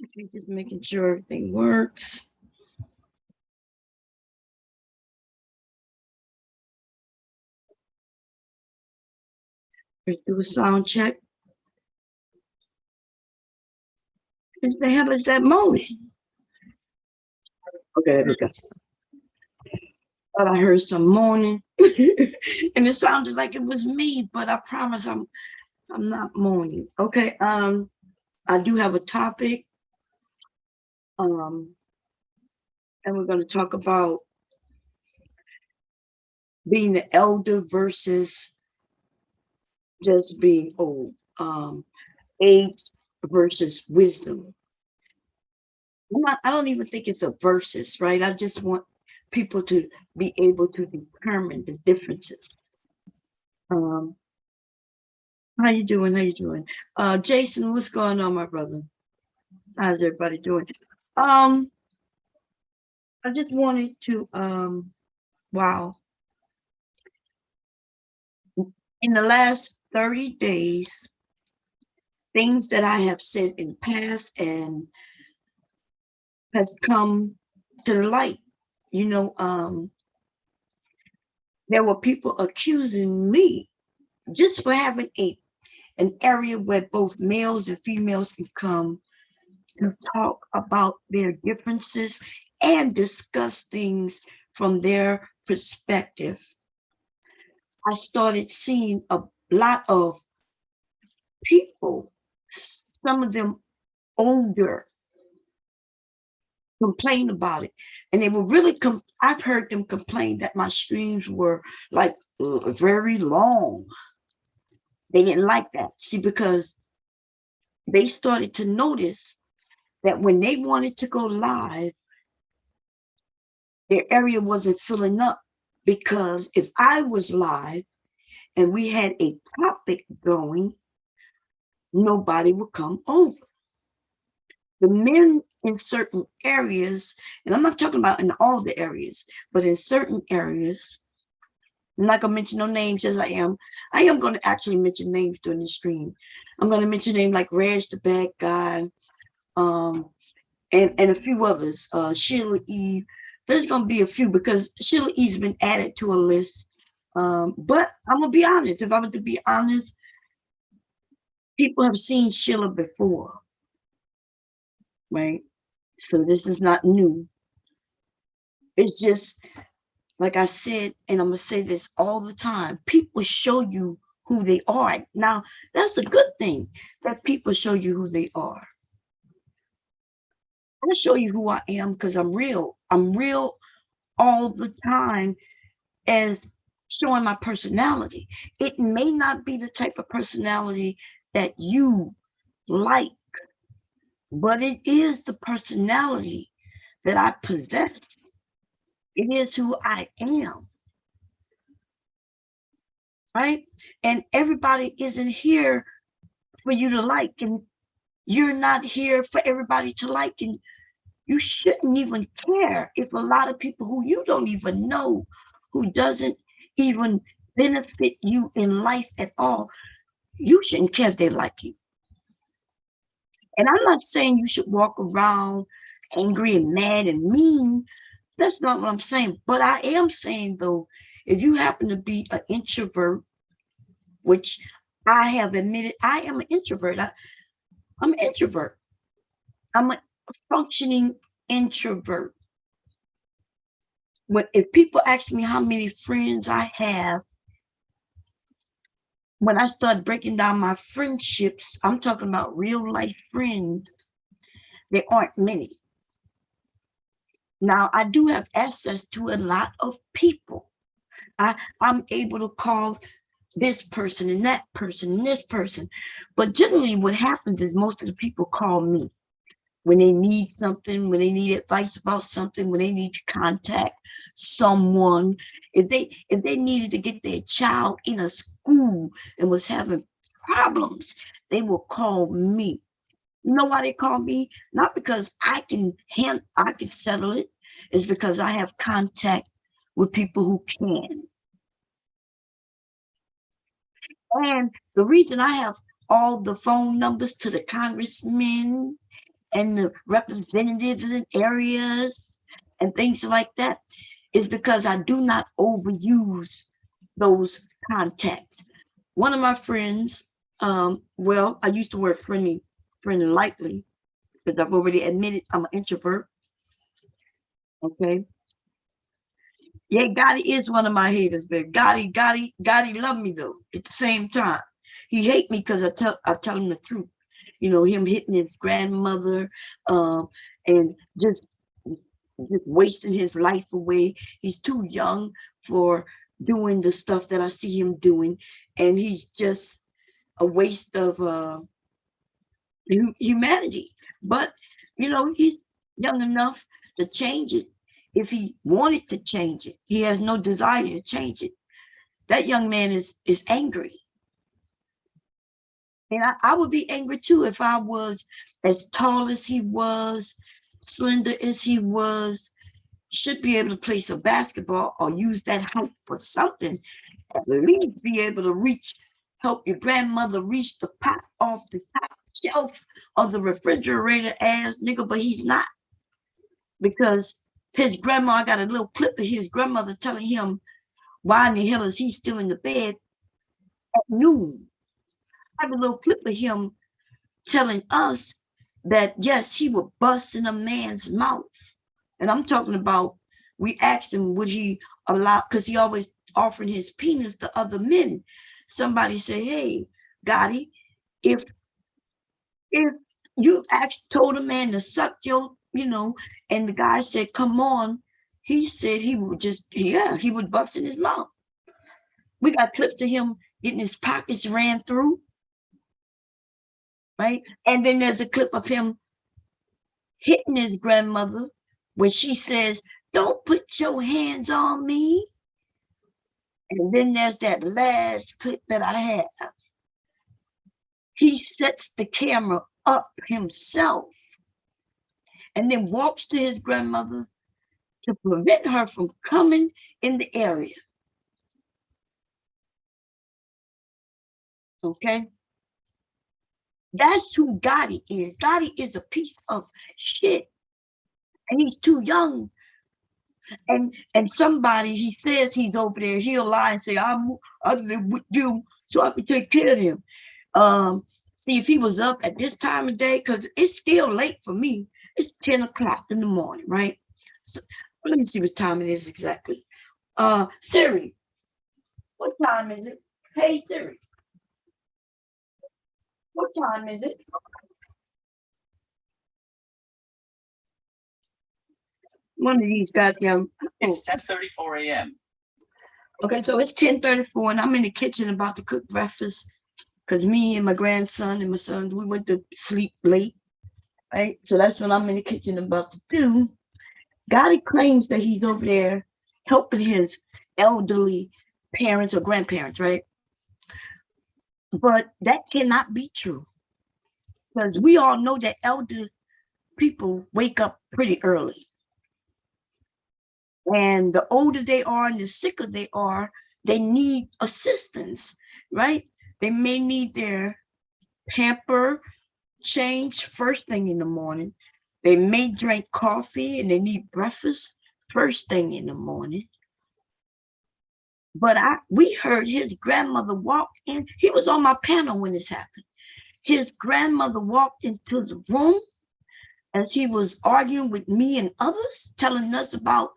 Okay, just making sure everything works. Let's do a sound check. What the hell is that moaning? Okay, there we go. Thought I heard some moaning, and it sounded like it was me, but I promise I'm not moaning. Okay, I do have a topic, um, and we're going to talk about being the elder versus just being old. Age versus wisdom. I don't even think it's a versus, right? I just want people to be able to determine the differences. Um, how you doing? How you doing? Jason, what's going on, my brother? How's everybody doing? Um, I just wanted to wow. In the last 30 days, things that I have said in the past and has come to the light. You know, there were people accusing me just for having an area where both males and females can come to talk about their differences and discuss things from their perspective. I started seeing a lot of people, some of them older, complain about it. And they were really, I've heard them complain that my streams were like very long. They didn't like that. See, because they started to notice that when they wanted to go live, their area wasn't filling up because if I was live and we had a topic going, nobody would come over. The men in certain areas, and I'm not talking about in all the areas, but in certain areas, I'm not gonna mention no names as I am. I am gonna actually mention names during the stream. I'm gonna mention names like Reg the Bad Guy, um, and a few others, Sheila Eve. There's gonna be a few because Sheila Eve's been added to a list. But I'm gonna be honest. If I were to be honest, people have seen Sheila before, right? So this is not new. It's just like I said, and I'm gonna say this all the time. People show you who they are. Now, that's a good thing that people show you who they are. I'll show you who I am because I'm real. I'm real all the time as showing my personality. It may not be the type of personality that you like, but it is the personality that I possess. It is who I am, right? And everybody isn't here for you to like, and you're not here for everybody to like, and you shouldn't even care if a lot of people who you don't even know, who doesn't even benefit you in life at all, you shouldn't care if they like you. And I'm not saying you should walk around angry and mad and mean. That's not what I'm saying. But I am saying, though, if you happen to be an introvert, which I have admitted I am an introvert, I'm an introvert. I'm a functioning introvert. When if people ask me how many friends I have, when I start breaking down my friendships, I'm talking about real life friends. There aren't many. Now I do have access to a lot of people. I'm able to call this person and that person and this person. But generally what happens is most of the people call me when they need something, when they need advice about something, when they need to contact someone. If they needed to get their child in a school and was having problems, they will call me. You know why they call me? Not because I can settle it. It's because I have contact with people who can. And the reason I have all the phone numbers to the congressmen and the representatives in areas and things like that is because I do not overuse those contacts. One of my friends, well, I used the word friendly lightly because I've already admitted I'm an introvert. Okay. Yeah, Gotti is one of my haters, but Gotti love me though. At the same time, he hate me because I tell him the truth. You know, him hitting his grandmother, and just wasting his life away. He's too young for doing the stuff that I see him doing, and he's just a waste of humanity. But you know, he's young enough to change it if he wanted to change it. He has no desire to change it. That young man is angry. And I would be angry too if I was as tall as he was, slender as he was, should be able to play some basketball or use that height for something. At least be able to help your grandmother reach the pot off the top shelf of the refrigerator ass nigga, but he's not. Because his grandma got a little clip of his grandmother telling him why in the hell is he still in the bed at noon. I have a little clip of him telling us that yes, he would bust in a man's mouth. And I'm talking about, we asked him, would he allow, because he always offering his penis to other men. Somebody say, hey, Gotti, if you told a man to suck your, and the guy said, come on, he said he would he would bust in his mouth. We got clips of him getting his pockets ran through, right? And then there's a clip of him hitting his grandmother when she says, don't put your hands on me. And then there's that last clip that I have. He sets the camera up himself and then walks to his grandmother to prevent her from coming in the area. Okay? That's who Gotti is. Gotti is a piece of shit. And he's too young. And somebody, he says he's over there, he'll lie and say, I live with you so I can take care of him. See if he was up at this time of day, because it's still late for me. It's 10 o'clock in the morning, right? So, let me see what time it is exactly. Siri, what time is it? Hey Siri, what time is it? One of these goddamn. It's 10:34 a.m. Okay, so it's 10:34 and I'm in the kitchen about to cook breakfast because me and my grandson and my son, we went to sleep late, right? So that's what I'm in the kitchen about to do. Gotti claims that he's over there helping his elderly parents or grandparents, right? But that cannot be true because we all know that elder people wake up pretty early. And the older they are and the sicker they are, they need assistance, right? They may need their pamper change first thing in the morning. They may drink coffee and they need breakfast first thing in the morning. But we heard his grandmother walk in. He was on my panel when this happened. His grandmother walked into the room as he was arguing with me and others, telling us about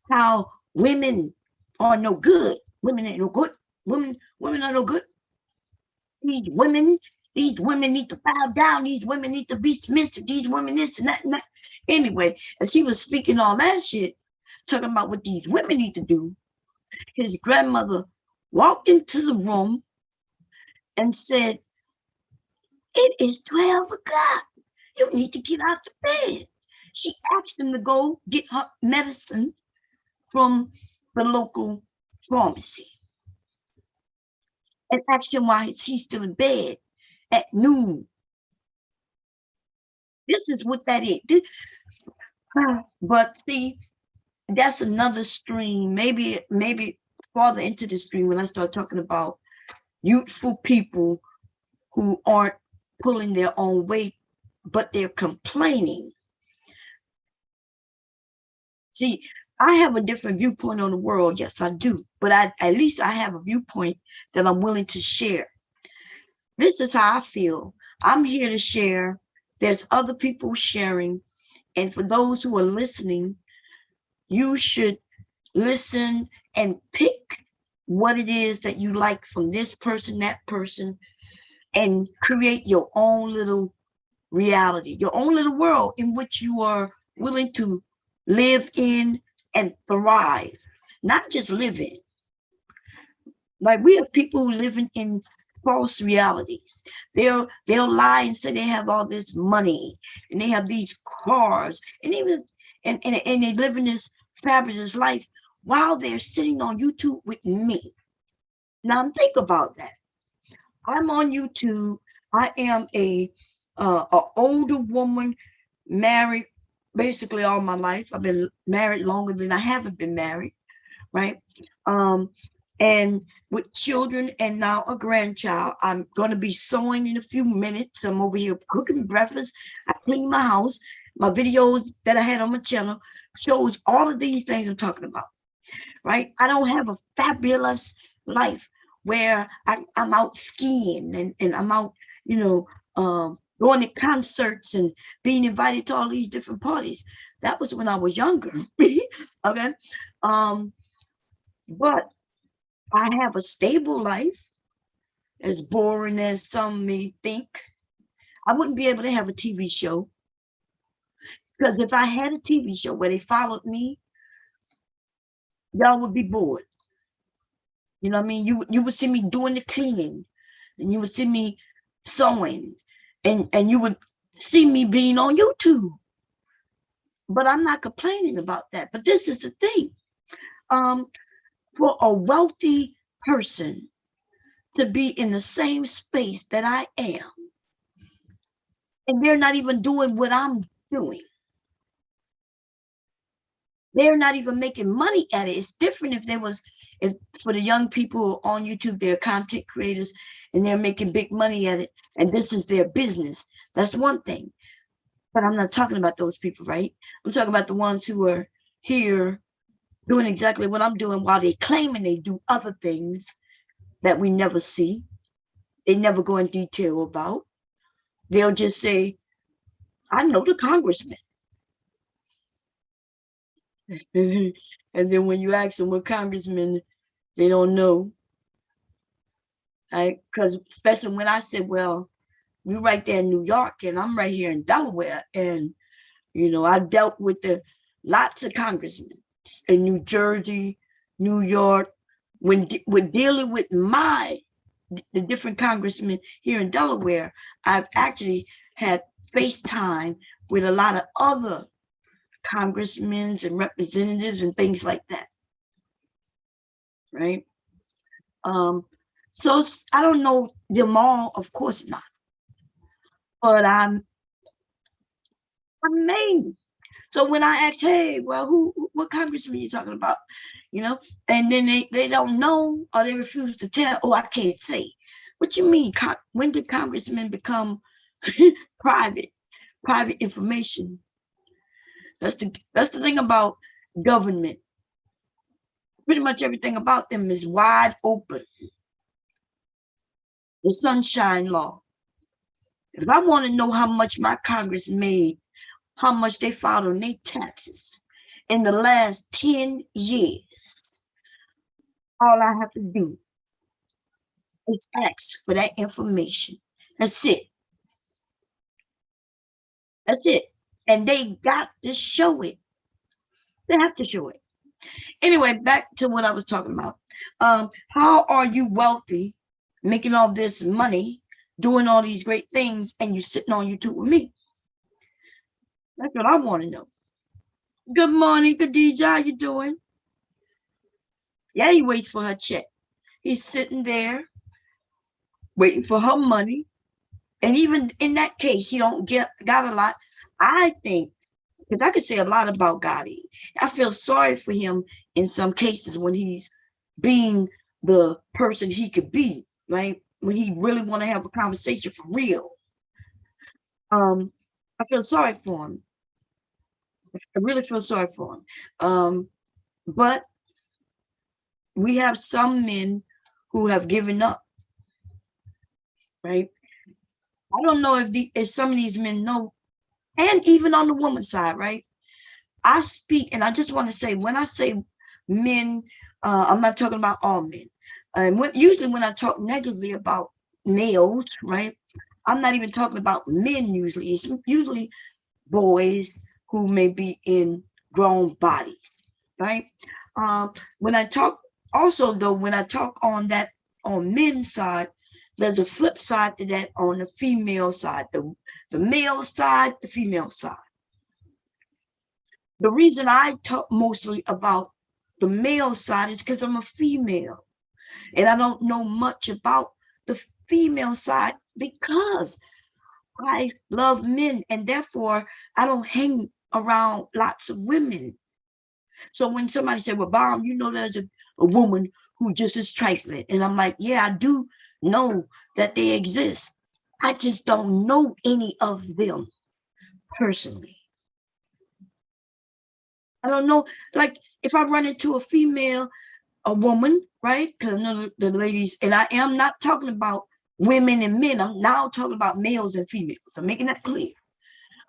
how women are no good. Women ain't no good. Women are no good. These women need to bow down. These women need to be submissive. These women this and that and that. Anyway, as he was speaking all that shit, talking about what these women need to do, his grandmother walked into the room and said, it is 12 o'clock. You need to get out of bed. She asked him to go get her medicine from the local pharmacy. and ask him why he's still in bed at noon. This is what that is. But see, that's another stream. Maybe farther into the stream when I start talking about youthful people who aren't pulling their own weight, but they're complaining. See, I have a different viewpoint on the world. Yes, I do. But at least I have a viewpoint that I'm willing to share. This is how I feel. I'm here to share. There's other people sharing. And for those who are listening, you should listen and pick what it is that you like from this person, that person, and create your own little reality, your own little world in which you are willing to live in and thrive, not just live in. Like we have people who live in false realities. They'll lie and say they have all this money and they have these cars and even and they live in this fabulous life while they're sitting on YouTube with me. Now think about that. I'm on YouTube. I am a older woman, married basically all my life. I've been married longer than I haven't been married, right? And with children and now a grandchild. I'm going to be sewing in a few minutes. I'm over here cooking breakfast. I clean my house. My videos that I had on my channel shows all of these things I'm talking about, right? I don't have a fabulous life where I'm out skiing and I'm out, going to concerts and being invited to all these different parties. That was when I was younger. Okay. But I have a stable life, as boring as some may think. I wouldn't be able to have a TV show because if I had a TV show where they followed me, y'all would be bored. You know what I mean? You would see me doing the cleaning and you would see me sewing and you would see me being on YouTube. But I'm not complaining about that. But this is the thing. For a wealthy person to be in the same space that I am, and they're not even doing what I'm doing. They're not even making money at it. It's different if for the young people on YouTube, they're content creators and they're making big money at it, and this is their business. That's one thing. But I'm not talking about those people, right? I'm talking about the ones who are here doing exactly what I'm doing while they claiming they do other things that we never see. They never go in detail about. They'll just say, I know the congressman. And then when you ask them what congressman, they don't know. Right? Because especially when I said, well, you're right there in New York and I'm right here in Delaware. And, I dealt with lots of congressmen in New Jersey, New York. When dealing with the different congressmen here in Delaware, I've actually had FaceTime with a lot of other congressmen and representatives and things like that. Right? So I don't know them all, of course not. But I'm amazed. So when I ask, hey, well, what congressman are you talking about? And then they don't know or they refuse to tell. Oh, I can't say. What you mean? When did congressmen become private information? That's the thing about government. Pretty much everything about them is wide open. The Sunshine Law. If I want to know how much my Congress made, how much they filed on their taxes in the last 10 years, all I have to do is ask for that information. That's it. That's it. And they got to show it. They have to show it. Anyway, back to what I was talking about. How are you wealthy, making all this money, doing all these great things, and you're sitting on YouTube with me? That's what I want to know. Good morning, Khadija. How you doing? Yeah, he waits for her check. He's sitting there waiting for her money. And even in that case, he don't got a lot. I think, because I could say a lot about Gotti. I feel sorry for him in some cases when he's being the person he could be, right? When he really want to have a conversation for real. I feel sorry for him. I really feel sorry for him. But we have some men who have given up, right? I don't know if some of these men know, and even on the woman's side, right? I speak, and I just want to say, when I say men, I'm not talking about all men. And usually when I talk negatively about males, right, I'm not even talking about men usually. It's usually boys who may be in grown bodies, right? When I talk, also though, when I talk on men's side, there's a flip side to that on the female side, the male side, the female side. The reason I talk mostly about the male side is because I'm a female and I don't know much about the female side because I love men and therefore I don't hang around lots of women. So when somebody said, well, Bomb, you know, there's a woman who just is trifling. And I'm like, yeah, I do know that they exist. I just don't know any of them personally. I don't know, like if I run into a woman, right? Because I know the ladies, and I am not talking about women and men. I'm now talking about males and females. I'm making that clear.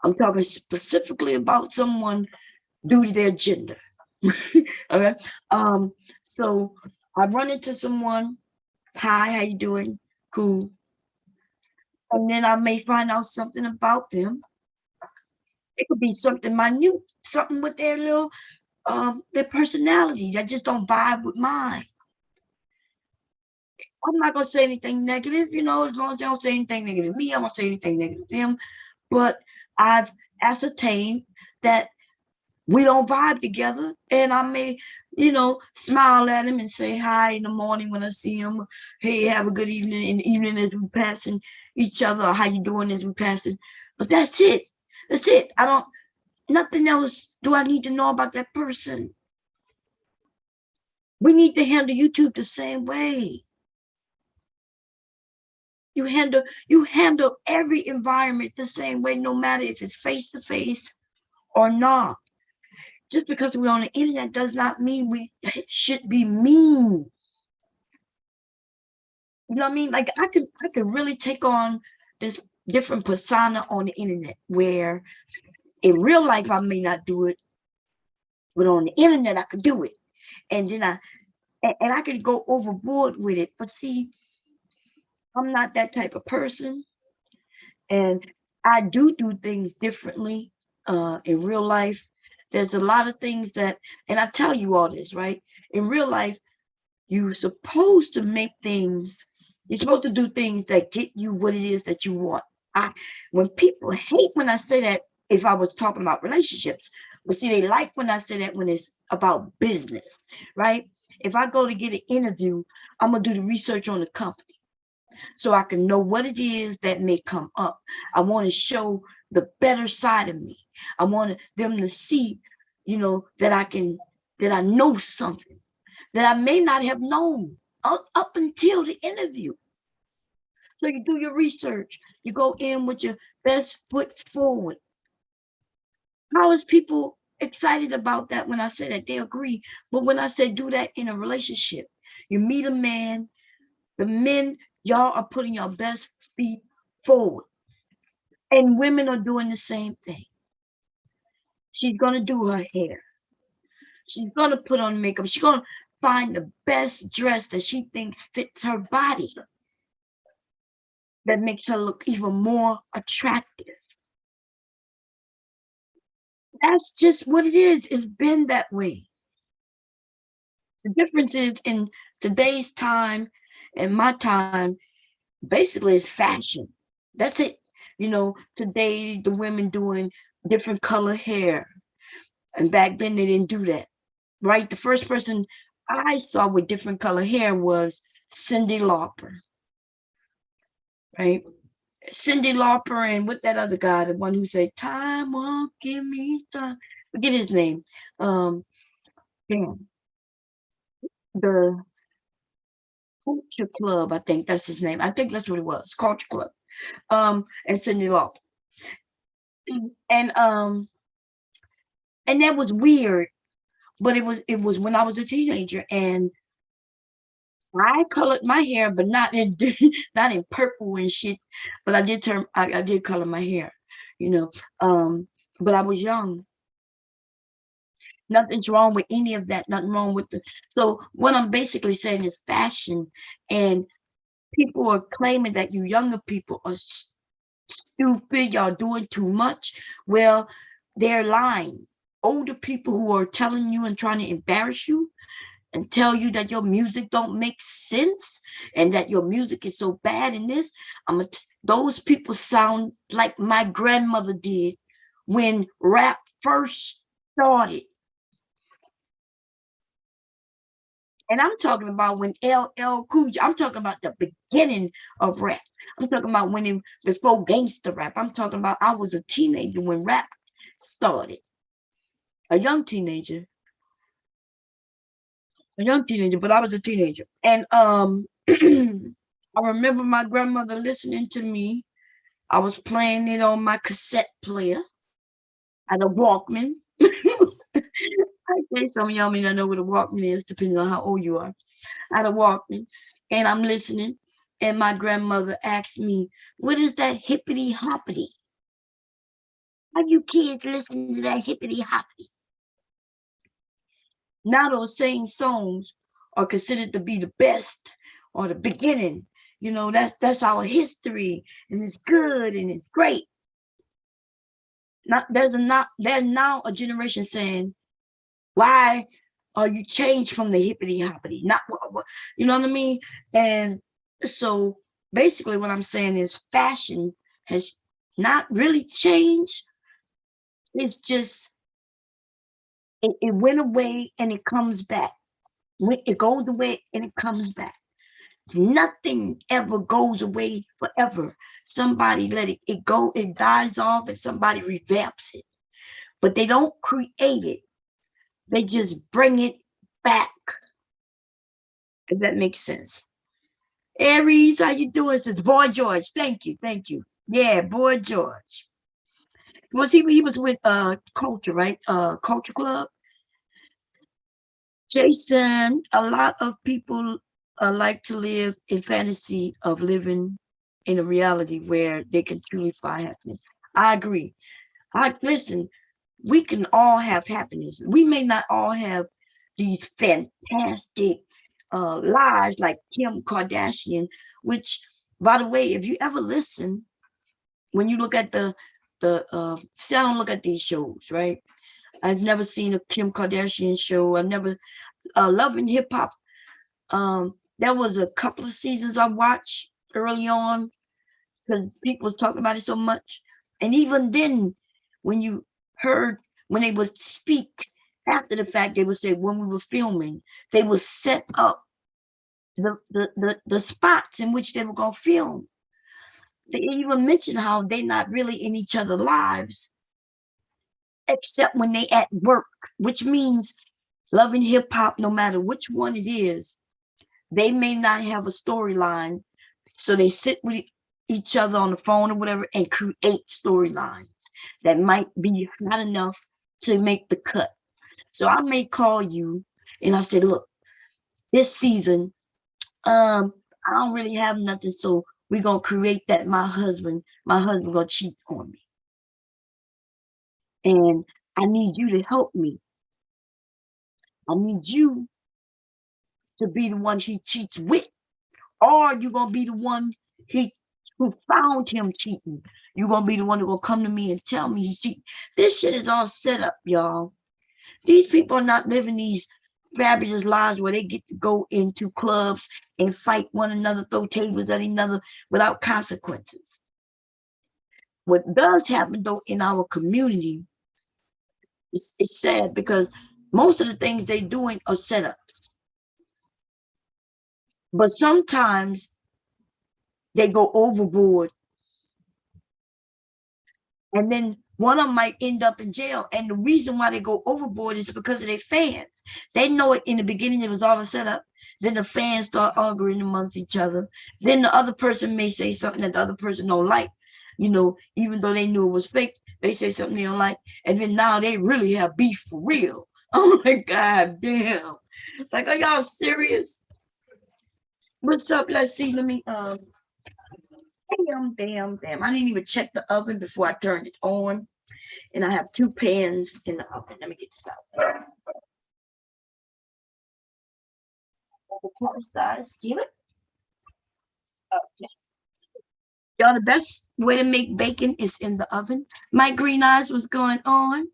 I'm talking specifically about someone due to their gender. Okay. So I run into someone, hi, how you doing? Cool. And then I may find out something about them. It could be something minute, something with their personality that just don't vibe with mine. I'm not gonna say anything negative, as long as they don't say anything negative to me, I'm gonna say anything negative to them. But I've ascertained that we don't vibe together, and I may, smile at him and say hi in the morning when I see him. Hey, have a good evening in the evening as we passing each other, or how you doing as we passing. But that's it. That's it. I don't nothing else do I need to know about that person. We need to handle YouTube the same way. You handle every environment the same way, no matter if it's face to face or not. Just because we're on the internet does not mean we should be mean. You know what I mean? Like I could really take on this different persona on the internet where in real life I may not do it, but on the internet I could do it. And then I could go overboard with it. But see, I'm not that type of person. And I do things differently in real life. There's a lot of things that, and I tell you all this, right? In real life, you're supposed to you're supposed to do things that get you what it is that you want. When people hate when I say that, if I was talking about relationships, but see, they like when I say that when it's about business, right? If I go to get an interview, I'm gonna do the research on the company so I can know what it is that may come up. I want to show the better side of me. I want them to see, that I know something that I may not have known up until the interview. So you do your research. You go in with your best foot forward. How is people excited about that when I say that? They agree. But when I say do that in a relationship, you meet a man, the men, y'all are putting your best feet forward. And women are doing the same thing. She's going to do her hair. She's going to put on makeup. She's going to find the best dress that she thinks fits her body, that makes her look even more attractive. That's just what it is. It's been that way. The difference is in today's time and my time, basically, it's fashion. That's it. Today the women doing different color hair. And back then they didn't do that. Right? The first person I saw with different color hair was Cyndi Lauper. right? Cyndi Lauper and with that other guy, the one who said, "Time won't give me time." Forget his name. Um, damn, the Culture Club, I think that's his name. I think that's what it was, Culture Club. And Cyndi Lauper, and and that was weird, but it was when I was a teenager, and I colored my hair, but not in not in purple and shit. But I did color my hair, you know. But I was young. Nothing's wrong with any of that. Nothing wrong with the. So what I'm basically saying is fashion, and people are claiming that you younger people are stupid. Y'all doing too much. Well, they're lying. Older people who are telling you and trying to embarrass you and tell you that your music don't make sense and that your music is so bad in this, those people sound like my grandmother did when rap first started. And I'm talking about when LL Cool J, I'm talking about the beginning of rap. I'm talking about before gangster rap. I'm talking about I was a teenager when rap started, a young teenager, but I was a teenager. And I remember my grandmother listening to me. I was playing it on my cassette player at a Walkman. I think some of y'all may not know what a Walkman is, depending on how old you are. At a Walkman, and I'm listening, and my grandmother asked me, "What is that hippity hoppity? How you kids listen to that hippity hoppity?" Now those same songs are considered to be the best or the beginning. That's our history, and it's good and it's great. There's now a generation saying, "Why are you changed from the hippity hoppity?" Not what you know what I mean? And so basically what I'm saying is fashion has not really changed. It's just it went away and it comes back. It goes away and it comes back. Nothing ever goes away forever. Somebody let it go, it dies off, and somebody revamps it. But they don't create it. They just bring it back. If that makes sense. Aries, how you doing? Says Boy George. Thank you, thank you. Yeah, Boy George. He was with Culture, right? Culture Club. Jason, a lot of people like to live in fantasy of living in a reality where they can truly find happiness. I agree. I listen, we can all have happiness. We may not all have these fantastic lives like Kim Kardashian, which, by the way, if you ever listen, when you look at see, I don't look at these shows, right? I've never seen a Kim Kardashian show. I've never Love and Hip Hop. There was a couple of seasons I watched early on because people was talking about it so much. And even then, when you heard when they would speak after the fact, they would say when we were filming, they would set up the spots in which they were gonna film. They even mentioned how they're not really in each other's lives, except when they at work, which means Love and Hip Hop, no matter which one it is, they may not have a storyline. So they sit with each other on the phone or whatever and create storylines that might be not enough to make the cut. So I may call you and I say, look, this season, I don't really have nothing. So we're gonna create that my husband gonna cheat on me. And I need you to help me. I need you to be the one he cheats with, or you're gonna be the one he who found him cheating. You're gonna be the one who gonna come to me and tell me he's cheating. This shit is all set up, y'all. These people are not living these fabulous lives where they get to go into clubs and fight one another, throw tables at another without consequences. What does happen though in our community it's sad because most of the things they're doing are setups. But sometimes they go overboard. And then one of them might end up in jail. And the reason why they go overboard is because of their fans. They know it in the beginning, it was all a setup. Then the fans start arguing amongst each other. Then the other person may say something that the other person don't like, even though they knew it was fake, they say something they don't like. And then now they really have beef for real. Oh my God, damn. Like, are y'all serious? What's up? Let's see. Let me, damn. I didn't even check the oven before I turned it on. And I have 2 pans in the oven. Let me get this out. Skillet. Okay. Y'all, the best way to make bacon is in the oven. My Green Eyes, what's going on?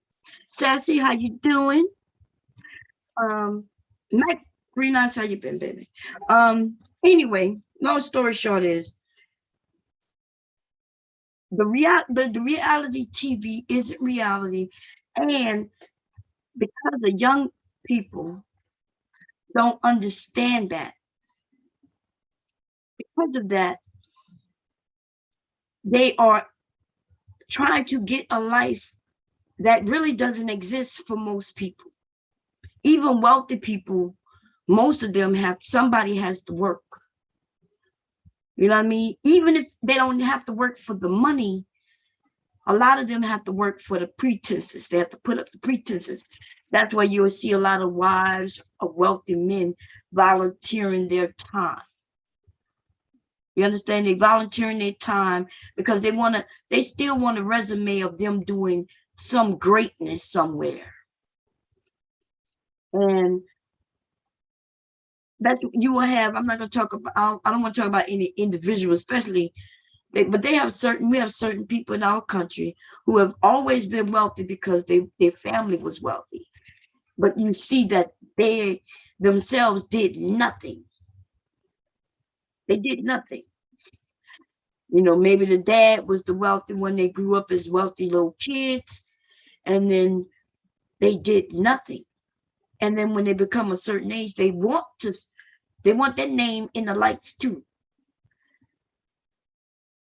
Sassy, how you doing? My Green Eyes, how you been, baby? Anyway, long story short is the reality TV isn't reality, and because the young people don't understand that, because of that, they are trying to get a life that really doesn't exist for most people. Even wealthy people, most of them somebody has to work. You know what I mean? Even if they don't have to work for the money, a lot of them have to work for the pretenses. They have to put up the pretenses. That's why you'll see a lot of wives of wealthy men volunteering their time. You understand? They volunteering their time because they still want a resume of them doing some greatness somewhere. And that's what you will have. I'm not going to talk about, I don't want to talk about any individual, especially, but we have certain people in our country who have always been wealthy because their family was wealthy. But you see that they themselves did nothing. They did nothing. Maybe the dad was the wealthy one. They grew up as wealthy little kids, and then they did nothing. And then when they become a certain age, they want their name in the lights too.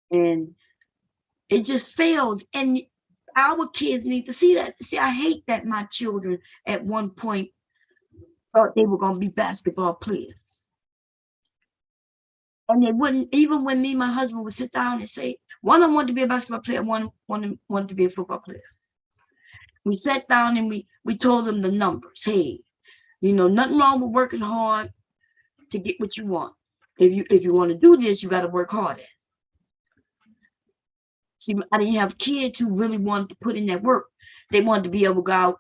And it just fails. And our kids need to see that. See, I hate that my children at one point thought they were going to be basketball players. And they wouldn't, even when me and my husband would sit down and say, one of them wanted to be a basketball player, one wanted to be a football player. We sat down and we told them the numbers. Hey, nothing wrong with working hard to get what you want. If you want to do this, you got to work hard at it. See, I didn't have kids who really wanted to put in that work. They wanted to be able to go out.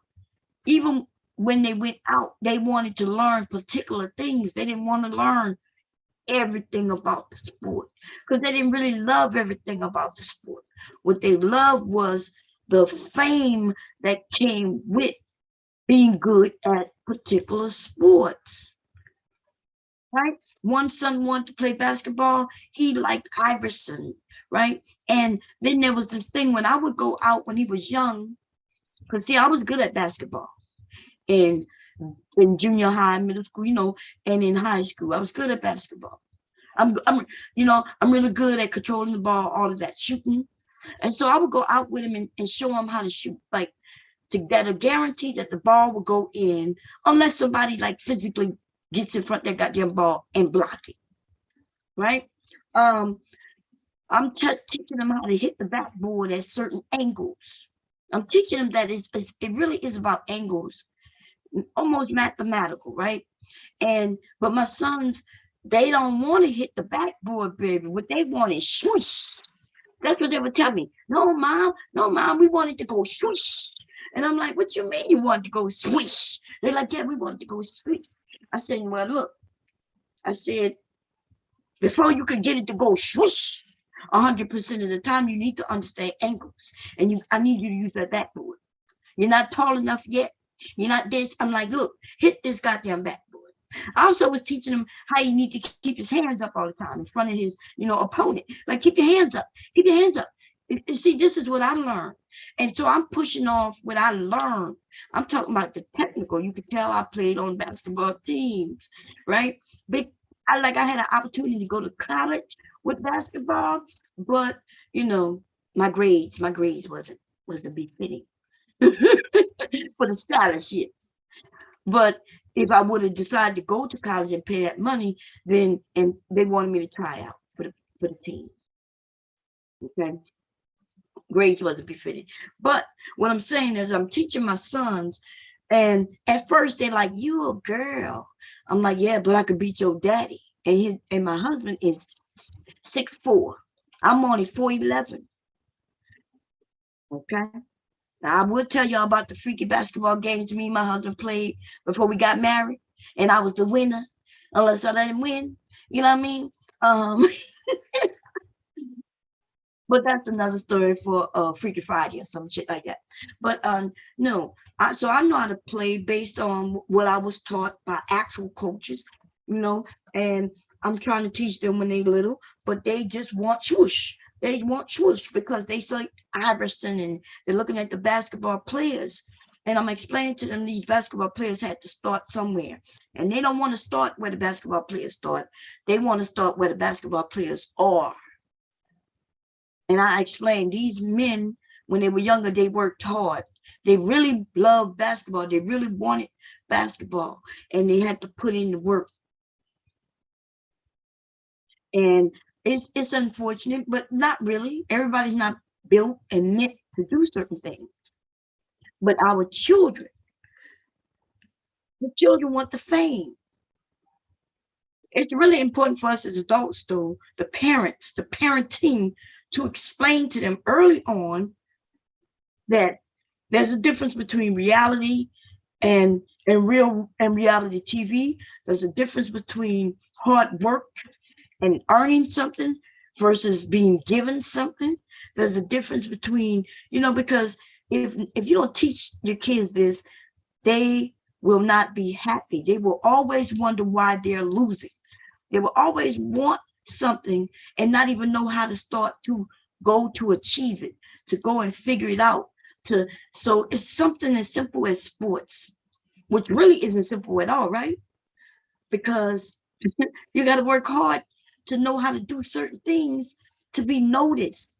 Even when they went out, they wanted to learn particular things. They didn't want to learn everything about the sport because they didn't really love everything about the sport. What they loved was the fame that came with being good at particular sports. Right? One son wanted to play basketball. He liked Iverson, right? And then there was this thing when I would go out when he was young, because see, I was good at basketball. And in junior high, middle school, and in high school, I was good at basketball. I'm really good at controlling the ball, all of that, shooting. And so I would go out with him and show him how to shoot, like to get a guarantee that the ball will go in, unless somebody like physically gets in front of that goddamn ball and block it, right? I'm teaching them how to hit the backboard at certain angles. I'm teaching them that it really is about angles, almost mathematical, right? But my sons, they don't want to hit the backboard, baby. What they want is swoosh. That's what they would tell me. No, mom, we wanted to go swoosh. And I'm like, what you mean you want to go swish? They're like, yeah, we wanted to go swish. I said, well, look, I said, before you could get it to go swoosh, 100% of the time, you need to understand angles. And I need you to use that backboard. You're not tall enough yet. You're not this. I'm like, look, hit this goddamn backboard. I also was teaching him how you need to keep his hands up all the time in front of his, opponent. Like, keep your hands up. Keep your hands up. You see, this is what I learned. And so I'm pushing off what I learned. I'm talking about the technical. You could tell I played on basketball teams, right? But I had an opportunity to go to college with basketball, but you know, my grades wasn't befitting for the scholarships. But if I would have decided to go to college and pay that money, then and they wanted me to try out for the team. Okay. Grades wasn't befitting. But what I'm saying is I'm teaching my sons, and at first they're like, "You a girl." I'm like, "Yeah, but I could beat your daddy." And my husband is 6'4". I'm only 4'11". Okay. Now I will tell y'all about the freaky basketball games me and my husband played before we got married, and I was the winner, unless I let him win. You know what I mean? Um, but that's another story for Freaky Friday or some shit like that. But no, so I know how to play based on what I was taught by actual coaches, you know, and I'm trying to teach them when they little, but they just want swoosh. They want swoosh because they say Iverson and they're looking at the basketball players. And I'm explaining to them these basketball players had to start somewhere. And they don't want to start where the basketball players start. They want to start where the basketball players are. And I explained these men, when they were younger, they worked hard. They really loved basketball. They really wanted basketball, and they had to put in the work. And it's unfortunate, but not really. Everybody's not built and meant to do certain things. But our children, the children want the fame. It's really important for us as adults, though, the parents, the parenting, to explain to them early on that there's a difference between reality and reality TV. There's a difference between hard work and earning something versus being given something. There's a difference between, because if you don't teach your kids this, they will not be happy. They will always wonder why they're losing. They will always want something and not even know how to start to go to achieve it, to go and figure it out. So it's something as simple as sports, which really isn't simple at all, right? Because you got to work hard to know how to do certain things to be noticed.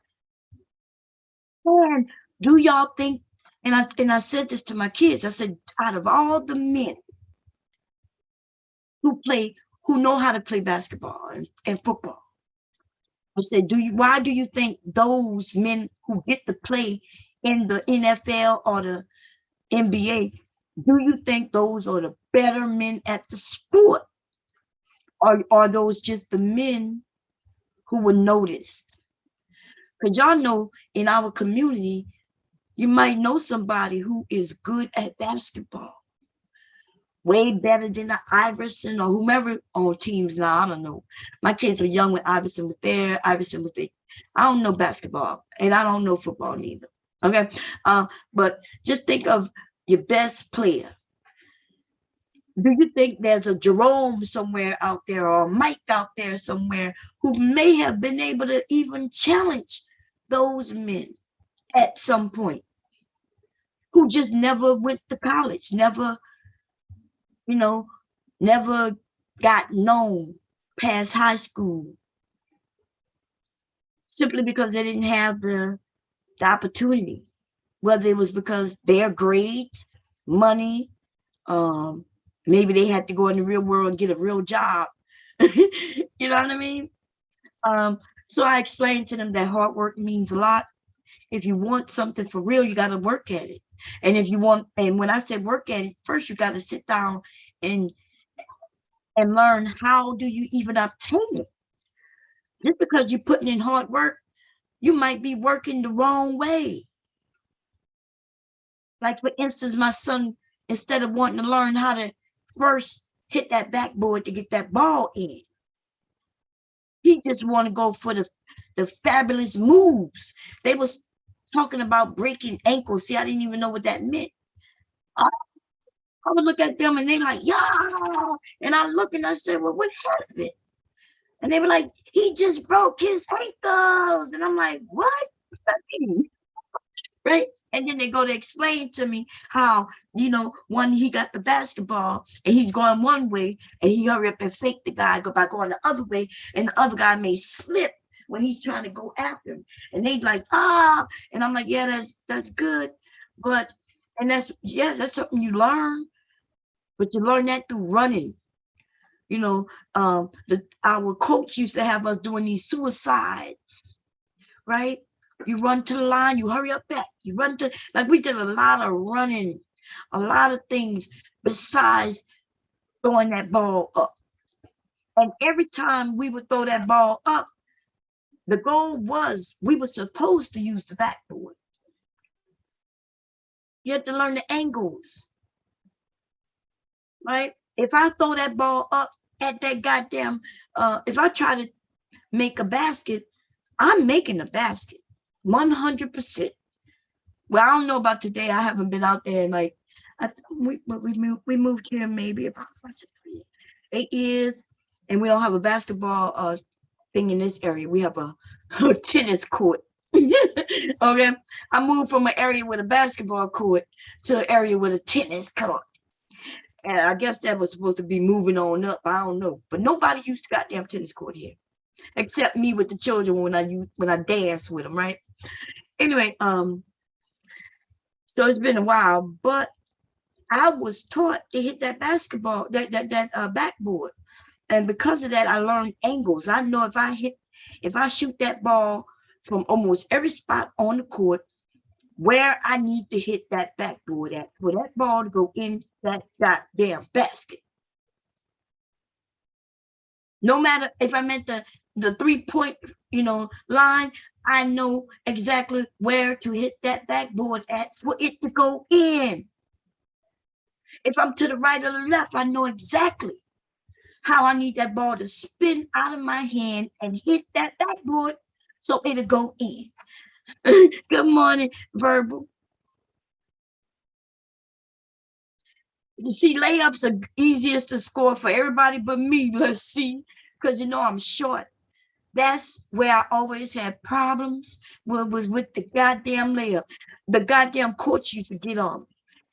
And do y'all think, and I said this to my kids, I said, out of all the men who know how to play basketball and football, I said, why do you think those men who get to play in the NFL or the NBA, do you think those are the better men at the sport? Or are those just the men who were noticed? Because y'all know in our community, you might know somebody who is good at basketball, way better than the Iverson or whomever on teams now. I don't know. My kids were young when Iverson was there. Iverson was there. I don't know basketball and I don't know football neither. Okay. But just think of your best player. Do you think there's a Jerome somewhere out there or a Mike out there somewhere who may have been able to even challenge those men at some point, who just never went to college, you know, never got known past high school simply because they didn't have the opportunity, whether it was because their grades, money, maybe they had to go in the real world and get a real job. You know what I mean? So I explained to them that hard work means a lot. If you want something for real, you got to work at it. And when I said work at it, first you got to sit down and learn how do you even obtain it. Just because you're putting in hard work, you might be working the wrong way. Like for instance, my son, instead of wanting to learn how to first hit that backboard to get that ball in, he just want to go for the fabulous moves. They was talking about breaking ankles. See, I didn't even know what that meant. I, I would look at them and they like, yeah. And I look and I said, well, what happened? And they were like, he just broke his ankles. And I'm like, what? right? And then they go to explain to me how, one, he got the basketball and he's going one way and he hurry up and fake the guy go by going the other way, and the other guy may slip when he's trying to go after him. And they like, and I'm like, yeah, that's good. But and that's something you learn, but you learn that through running. Our coach used to have us doing these suicides, right? You run to the line, you hurry up back, you run to, like we did a lot of running, a lot of things besides throwing that ball up. And every time we would throw that ball up, the goal was we were supposed to use the backboard. You have to learn the angles, right? If I throw that ball up at that goddamn, if I try to make a basket, I'm making a basket, 100%. Well, I don't know about today. I haven't been out there like we moved here maybe about 8 years, and we don't have a basketball thing in this area. We have a tennis court. Okay, I moved from an area with a basketball court to an area with a tennis court. And I guess that was supposed to be moving on up. I don't know, but nobody used the goddamn tennis court here, except me with the children when I dance with them, right? Anyway, so it's been a while, but I was taught to hit that basketball, that backboard, and because of that, I learned angles. I know if I shoot that ball from almost every spot on the court, where I need to hit that backboard at for that ball to go in that goddamn basket. No matter if I'm at the 3-point, line, I know exactly where to hit that backboard at for it to go in. If I'm to the right or the left, I know exactly how I need that ball to spin out of my hand and hit that backboard so it'll go in. Good morning, Verbal. You see, layups are easiest to score for everybody but me. Let's see, because I'm short. That's where I always had problems. Was with the goddamn layup. The goddamn coach used to get on me.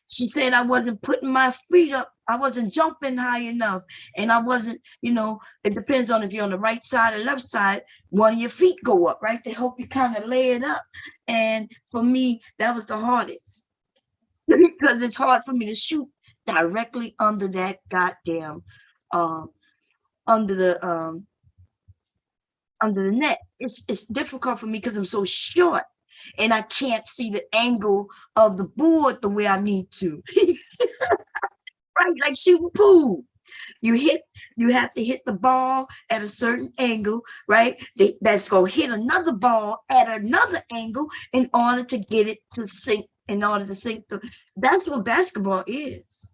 She said I wasn't putting my feet up. I wasn't jumping high enough. And I wasn't, it depends on if you're on the right side or left side, one of your feet go up, right? They hope you kind of lay it up. And for me, that was the hardest. Because it's hard for me to shoot directly under that goddamn, under the net. It's difficult for me because I'm so short and I can't see the angle of the board the way I need to. Right, like shooting pool. You have to hit the ball at a certain angle, right? That's gonna hit another ball at another angle in order to get it to sink, That's what basketball is.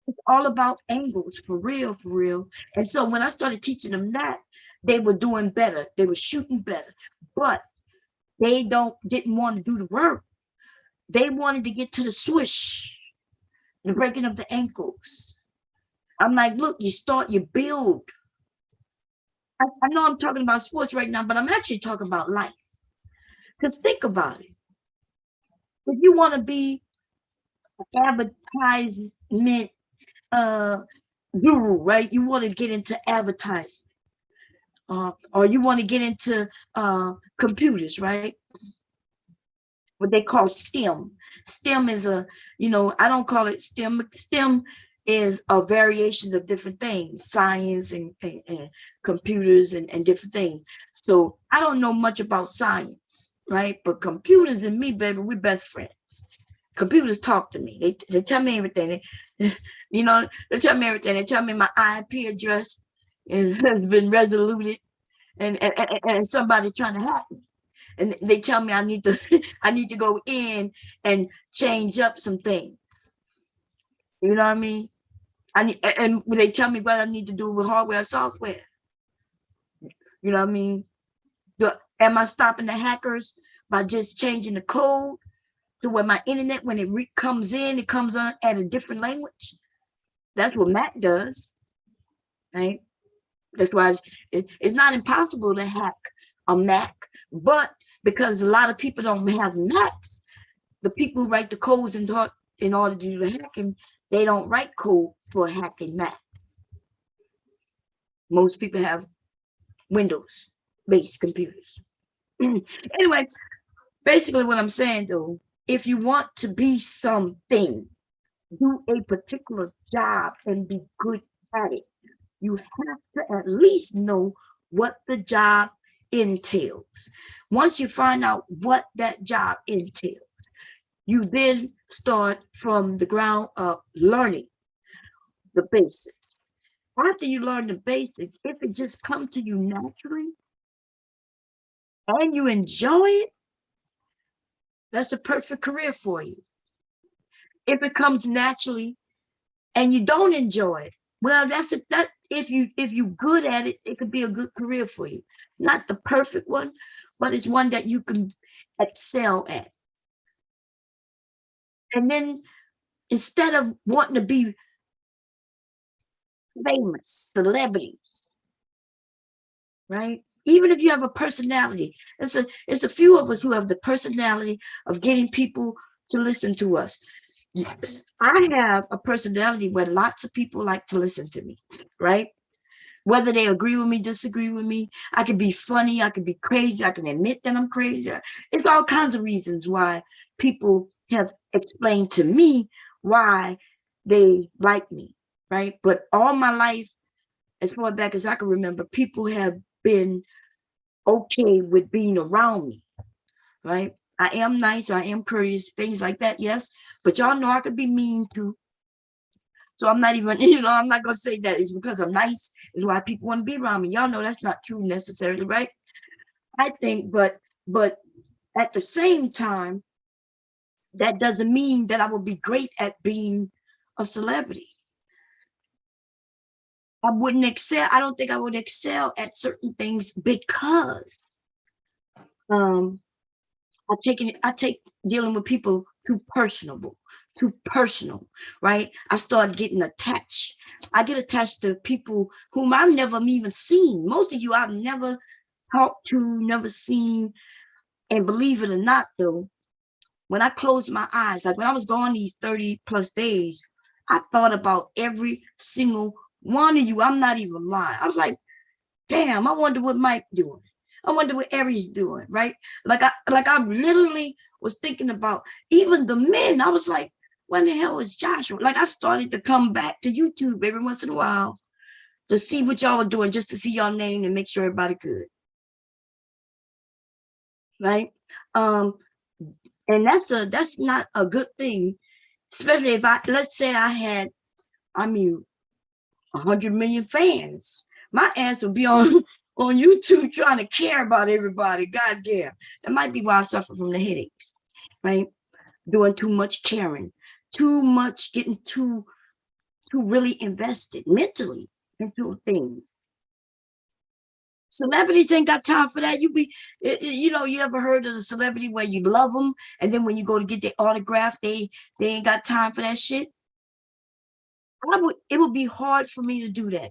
It's all about angles, for real, for real. And so when I started teaching them that, they were doing better. They were shooting better, but they didn't want to do the work. They wanted to get to the swish, the breaking of the ankles. I'm like, look, you build. I know I'm talking about sports right now, but I'm actually talking about life. Because think about it. If you want to be an advertisement guru, right? You want to get into advertising. Or you want to get into computers, right? What they call STEM. STEM is I don't call it STEM. STEM is a variation of different things, science and computers and different things. So I don't know much about science, right? But computers and me, baby, we're best friends. Computers talk to me. They tell me everything. They tell me everything. They tell me my IP address has been resoluted and somebody's trying to hack me. And they tell me I need to go in and change up some things. You know what I mean? And they tell me what I need to do with hardware or software. You know what I mean? Am I stopping the hackers by just changing the code to where my internet, when it comes in, it comes on at a different language? That's what Mac does, right? That's why it's not impossible to hack a Mac, but because a lot of people don't have Macs. The people who write the codes and taught in order to do the hacking, they don't write code for hacking Mac. Most people have Windows-based computers. Anyway, basically what I'm saying though, if you want to be something, do a particular job and be good at it, you have to at least know what the job entails. Once you find out what that job entails, you then start from the ground up learning the basics. After you learn the basics, if it just comes to you naturally and you enjoy it, that's a perfect career for you. If it comes naturally and you don't enjoy it, well, that if you good at it, it could be a good career for you. Not the perfect one, but it's one that you can excel at. And then instead of wanting to be famous, celebrities, right? Even if you have a personality, it's a few of us who have the personality of getting people to listen to us. Yes, I have a personality where lots of people like to listen to me, right? Whether they agree with me, disagree with me, I can be funny, I can be crazy, I can admit that I'm crazy. It's all kinds of reasons why people have explained to me why they like me, right? But all my life, as far back as I can remember, people have been okay with being around me, right? I am nice, I am courteous, things like that, yes. But y'all know I could be mean too. So I'm not even, I'm not gonna say that it's because I'm nice is why people want to be around me. Y'all know that's not true necessarily, right? I think, but at the same time, that doesn't mean that I will be great at being a celebrity. I wouldn't excel. I don't think I would excel at certain things because I take dealing with people too personal, right? I start getting attached. I get attached to people whom I've never even seen. Most of you I've never talked to, never seen. And believe it or not, though, when I closed my eyes, like when I was gone these 30 plus days, I thought about every single one of you. I'm not even lying. I was like, damn, I wonder what Mike doing. I wonder what Aries doing, right? Like I literally was thinking about even the men. I was like, when the hell is Joshua? Like I started to come back to YouTube every once in a while to see what y'all are doing, just to see y'all name and make sure everybody good, right? And that's not a good thing, especially if let's say I had, 100 million fans. My ass would be on YouTube trying to care about everybody. God damn. That might be why I suffer from the headaches, right? Doing too much caring, too much getting too really invested mentally into things. Celebrities ain't got time for that. You ever heard of a celebrity where you love them and then when you go to get their autograph, they ain't got time for that shit? It would be hard for me to do that.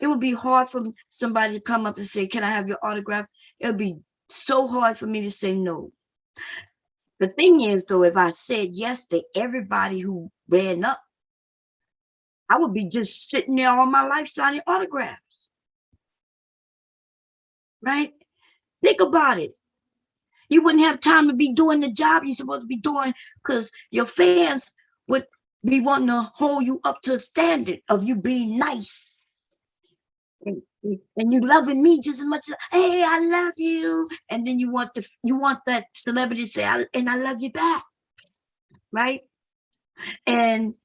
It would be hard for somebody to come up and say, can I have your autograph? It would be so hard for me to say no. The thing is, though, if I said yes to everybody who ran up, I would be just sitting there all my life signing autographs. Right? Think about it. You wouldn't have time to be doing the job you're supposed to be doing because your fans would be wanting to hold you up to a standard of you being nice. And you loving me just as much as, hey, I love you. And then you want that celebrity to say, and I love you back. Right? And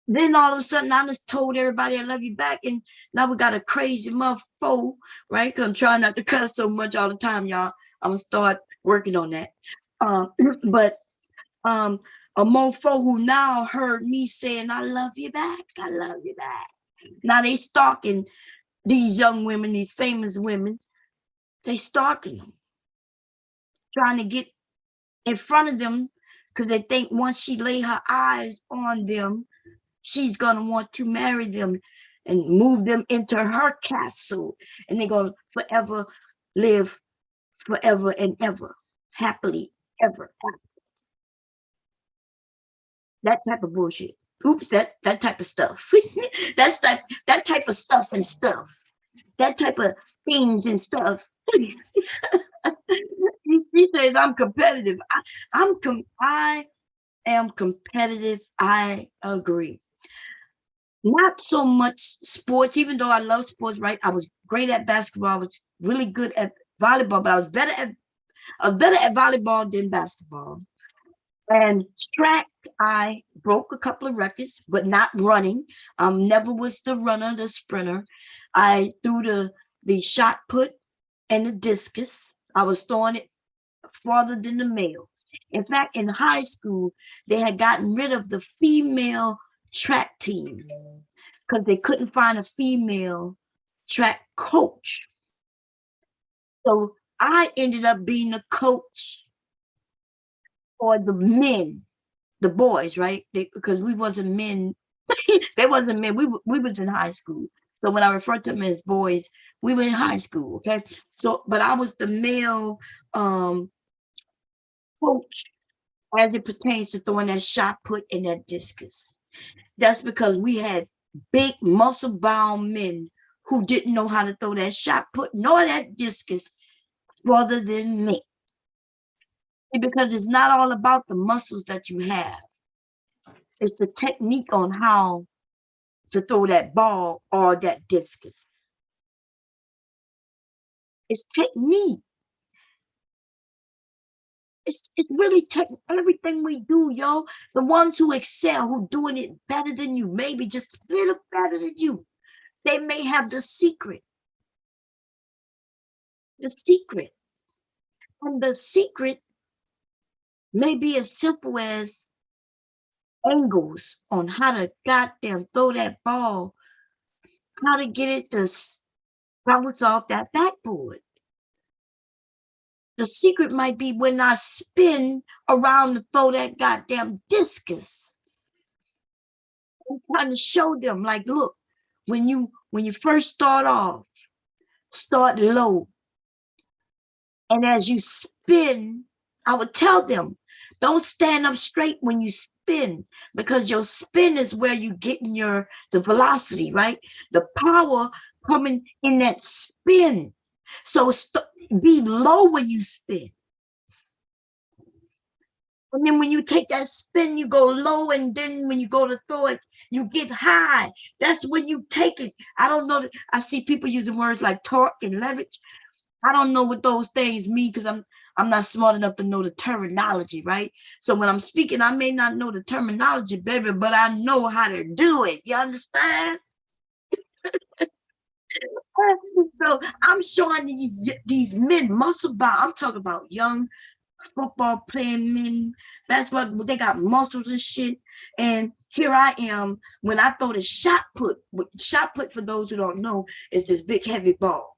then all of a sudden I just told everybody I love you back. And now we got a crazy motherfucker, right? Because I'm trying not to cuss so much all the time, y'all. I'm gonna start working on that. But a mofo who now heard me saying, I love you back. I love you back. Now they stalking these young women, these famous women. They stalking them, trying to get in front of them because they think once she lay her eyes on them, she's going to want to marry them and move them into her castle. And they're going to forever live forever and ever, happily ever after. That type of bullshit. Oops, that type of stuff. that type of stuff and stuff. That type of things and stuff. She says I'm competitive. I am competitive. I agree. Not so much sports, even though I love sports, right? I was great at basketball. I was really good at volleyball, but I was better at volleyball than basketball. And track, I broke a couple of records, but not running. Never was the runner, the sprinter. I threw the shot put and the discus. I was throwing it farther than the males. In fact, in high school, they had gotten rid of the female track team because they couldn't find a female track coach. So I ended up being the coach for the men, the boys, right? Because we wasn't men. They wasn't men. We was in high school. So when I refer to them as boys, we were in high school. Okay. So, but I was the male coach as it pertains to throwing that shot put in that discus. That's because we had big muscle bound men who didn't know how to throw that shot put nor that discus further than me. Because it's not all about the muscles that you have. It's the technique on how to throw that ball or that discus. It's technique. It's really everything we do, yo. The ones who excel, who doing it better than you, maybe just a little better than you, they may have the secret. The secret. And the secret may be as simple as angles on how to goddamn throw that ball, how to get it to bounce off that backboard. The secret might be when I spin around to throw that goddamn discus. I'm trying to show them, like, look, when you first start off, start low. And as you spin, I would tell them, don't stand up straight when you spin, because your spin is where you getting the velocity, right? The power coming in that spin. So be low when you spin. And then when you take that spin, you go low, and then when you go to throw it, you get high. That's when you take it. I don't know. I see people using words like torque and leverage. I don't know what those things mean because I'm not smart enough to know the terminology, right? So when I'm speaking, I may not know the terminology, baby, but I know how to do it. You understand? So I'm showing these men muscle bound. I'm talking about young football playing men. That's what they got, muscles and shit. And here I am when I throw the shot put. Shot put, for those who don't know, is this big heavy ball,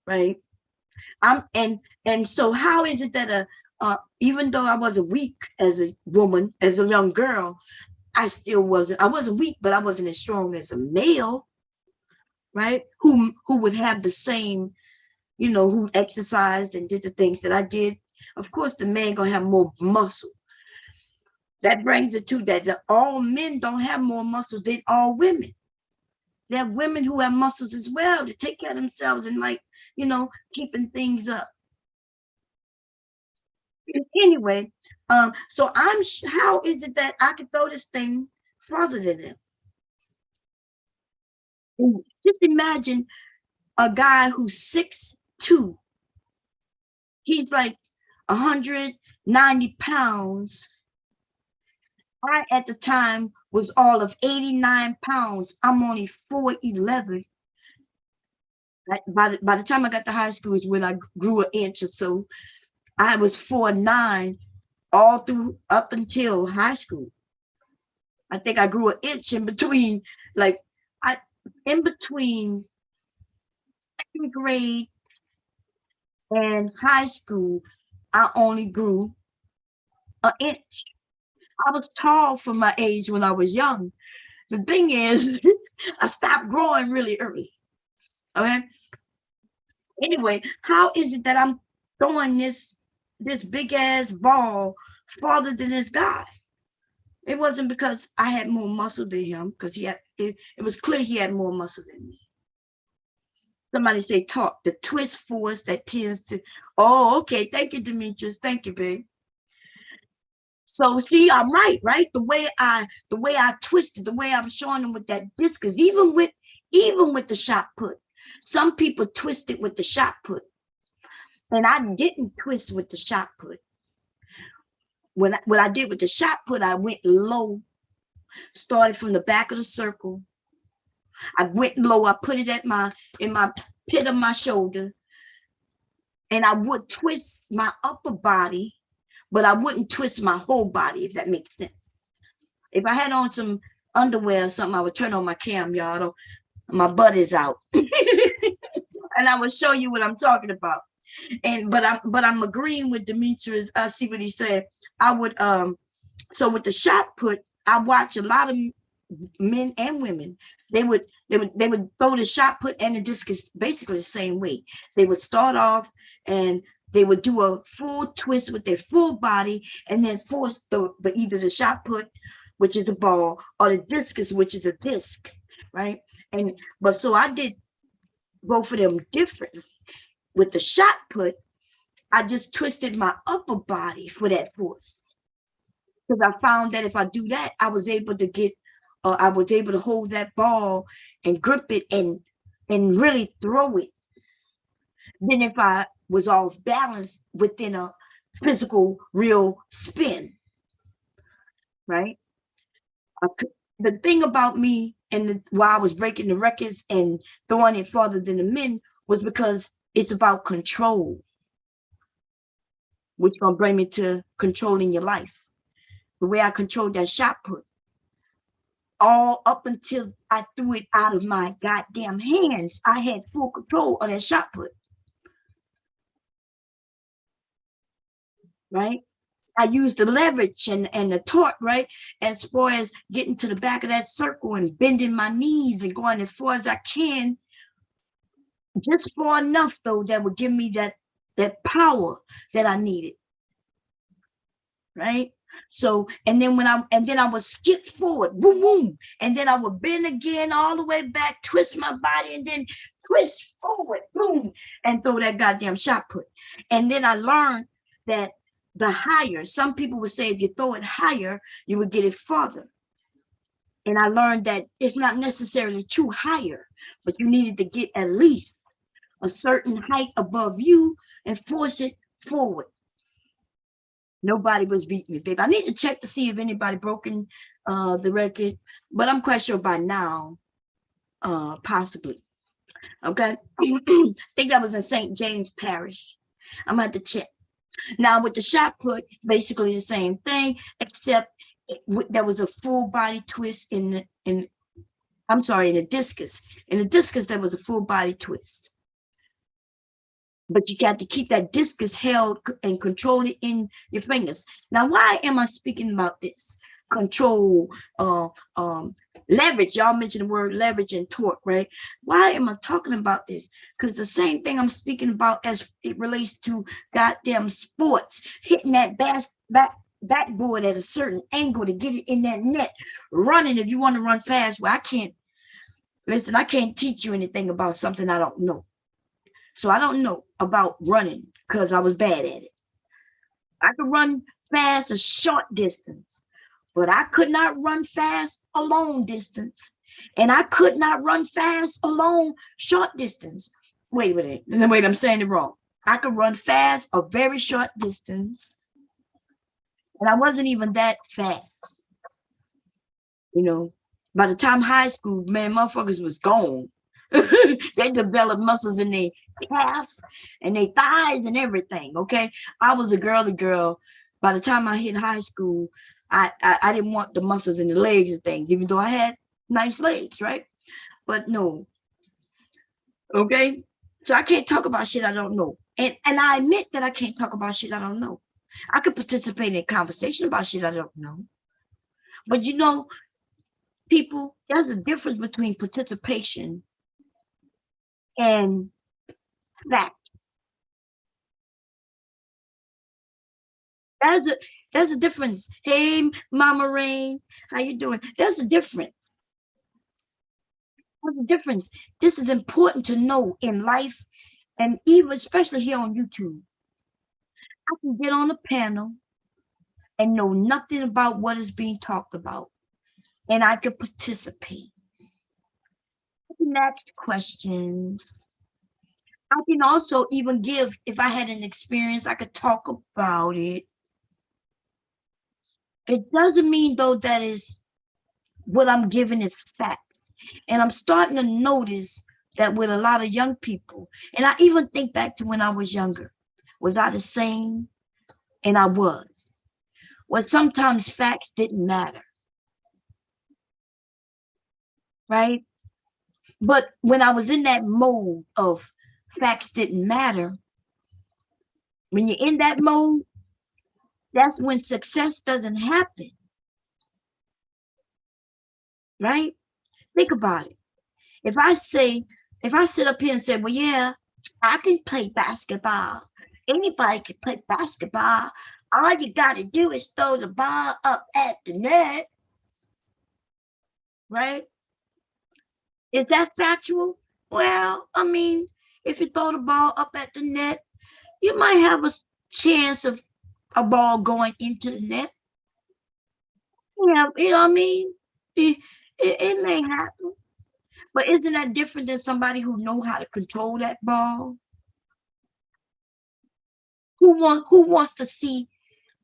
right? And so how is it that even though I wasn't weak as a woman, as a young girl, I wasn't weak, but I wasn't as strong as a male, right? Who would have the same, who exercised and did the things that I did. Of course, the man gonna have more muscle. That brings it to that all men don't have more muscles than all women. There are women who have muscles as well to take care of themselves and, like, keeping things up. Anyway, so how is it that I could throw this thing farther than them? Just imagine a guy who's 6'2". He's like 190 pounds. I, at the time, was all of 89 pounds. I'm only 4'11". By the time I got to high school is when I grew an inch or so. I was 4'9" all through up until high school. I think I grew an inch in between, in between second grade and high school. I only grew an inch. I was tall for my age when I was young. The thing is, I stopped growing really early. Okay. Anyway, how is it that I'm throwing this big ass ball farther than this guy? It wasn't because I had more muscle than him, because it was clear he had more muscle than me. Somebody say talk, the twist force that tends to, oh, okay. Thank you, Demetrius. Thank you, babe. So see, I'm right? The way I twisted, the way I'm showing them with that discus, even with the shot put. Some people twist it with the shot put. And I didn't twist with the shot put. What I did with the shot put, I went low, started from the back of the circle. I went low, I put it in my pit of my shoulder. And I would twist my upper body, but I wouldn't twist my whole body, if that makes sense. If I had on some underwear or something, I would turn on my cam, y'all. My butt is out. And I will show you what I'm talking about. But I'm agreeing with Demetrius. I see what he said. I would so with the shot put, I watch a lot of men and women. They would throw the shot put and the discus basically the same way. They would start off and they would do a full twist with their full body and then force either the shot put, which is a ball, or the discus, which is a disc, right? But so I did both of them differently. With the shot put, I just twisted my upper body for that force. Because I found that if I do that, I was able to hold that ball and grip it and really throw it. Then if I was off balance within a physical, real spin, right? The thing about me and why I was breaking the records and throwing it farther than the men was because it's about control, which gonna bring me to controlling your life. The way I controlled that shot put, all up until I threw it out of my goddamn hands, I had full control of that shot put. Right? I used the leverage and the torque, right? As far as getting to the back of that circle and bending my knees and going as far as I can, just far enough though that would give me that power that I needed. Right? So, and then I would skip forward, boom, boom, and then I would bend again all the way back, twist my body, and then twist forward, boom, and throw that goddamn shot put. And then I learned that the higher, some people would say if you throw it higher, you would get it farther. And I learned that it's not necessarily too higher, but you needed to get at least a certain height above you and force it forward. Nobody was beating me, babe. I need to check to see if anybody broken the record, but I'm quite sure by now, possibly. Okay. I think that was in St. James Parish. I'm gonna have to check. Now with the shot put, basically the same thing, except there was a full body twist in the discus. In the discus, there was a full body twist. But you got to keep that discus held and control it in your fingers. Now, why am I speaking about this? Control, leverage. Y'all mentioned the word leverage and torque, right? Why am I talking about this? Because the same thing I'm speaking about as it relates to goddamn sports, hitting that backboard at a certain angle to get it in that net, running if you want to run fast. Well, I can't teach you anything about something I don't know. So I don't know about running because I was bad at it. I could run fast a short distance, but I could not run fast a long distance. And I could not run fast a long short distance. Wait, I'm saying it wrong. I could run fast a very short distance. And I wasn't even that fast. You know, by the time high school, man, motherfuckers was gone. They developed muscles in their calves and their thighs and everything. Okay, I was a girly girl. By the time I hit high school, I didn't want the muscles in the legs and things, even though I had nice legs, right? But no. Okay, so I can't talk about shit I don't know, and I admit that I can't talk about shit I don't know. I could participate in a conversation about shit I don't know, but you know, people, there's a difference between participation and Fact. There's a there's a difference. Hey, Mama Rain, how you doing? There's a difference. There's a difference. This is important to know in life, and even especially here on YouTube. I can get on a panel and know nothing about what is being talked about, and I can participate. I can ask questions. I can also even give, if I had an experience, I could talk about it. It doesn't mean though that is what I'm giving is fact. And I'm starting to notice that with a lot of young people, and I even think back to when I was younger, was I the same? And I was. Well, sometimes facts didn't matter, right? But when I was in that mode of facts didn't matter, when you're in that mode, that's when success doesn't happen, right? Think about it. If I say, if I sit up here and say, well, yeah, I can play basketball. Anybody can play basketball. All you got to do is throw the ball up at the net, right? Is that factual? Well, I mean, if you throw the ball up at the net, you might have a chance of a ball going into the net. Yeah, you know what I mean? It may happen. But isn't that different than somebody who know how to control that ball? Who wants to see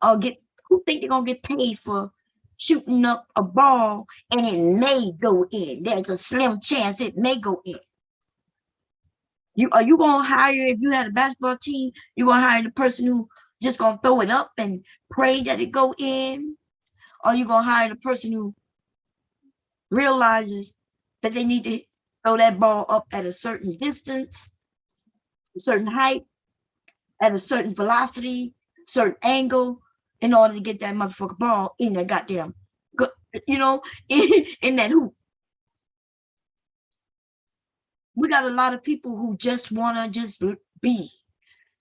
or get who think they're gonna get paid for shooting up a ball and it may go in? There's a slim chance it may go in. You gonna hire, if you had a basketball team, you gonna hire the person who just gonna throw it up and pray that it go in? Or you gonna hire the person who realizes that they need to throw that ball up at a certain distance, a certain height, at a certain velocity, certain angle, in order to get that motherfucker ball in that goddamn, you know, in that hoop. We got a lot of people who just want to just be.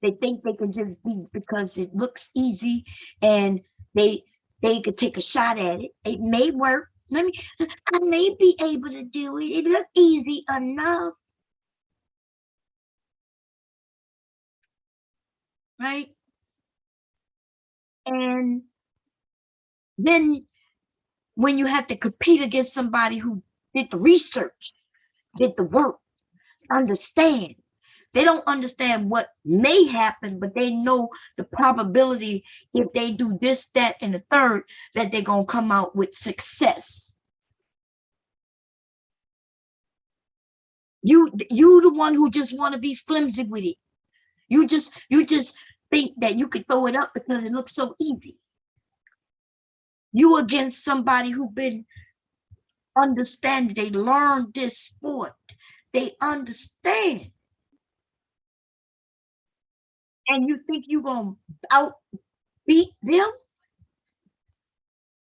They think they can just be because it looks easy, and they they could take a shot at it. It may work. I may be able to do it. It looks easy enough, right? And then when you have to compete against somebody who did the research, did the work, understand. They don't understand what may happen, but they know the probability if they do this, that, and the third, that they're gonna come out with success. You the one who just want to be flimsy with it. You just think that you could throw it up because it looks so easy. You against somebody who been understanding, they learned this sport, they understand, and you think you gonna outbeat them?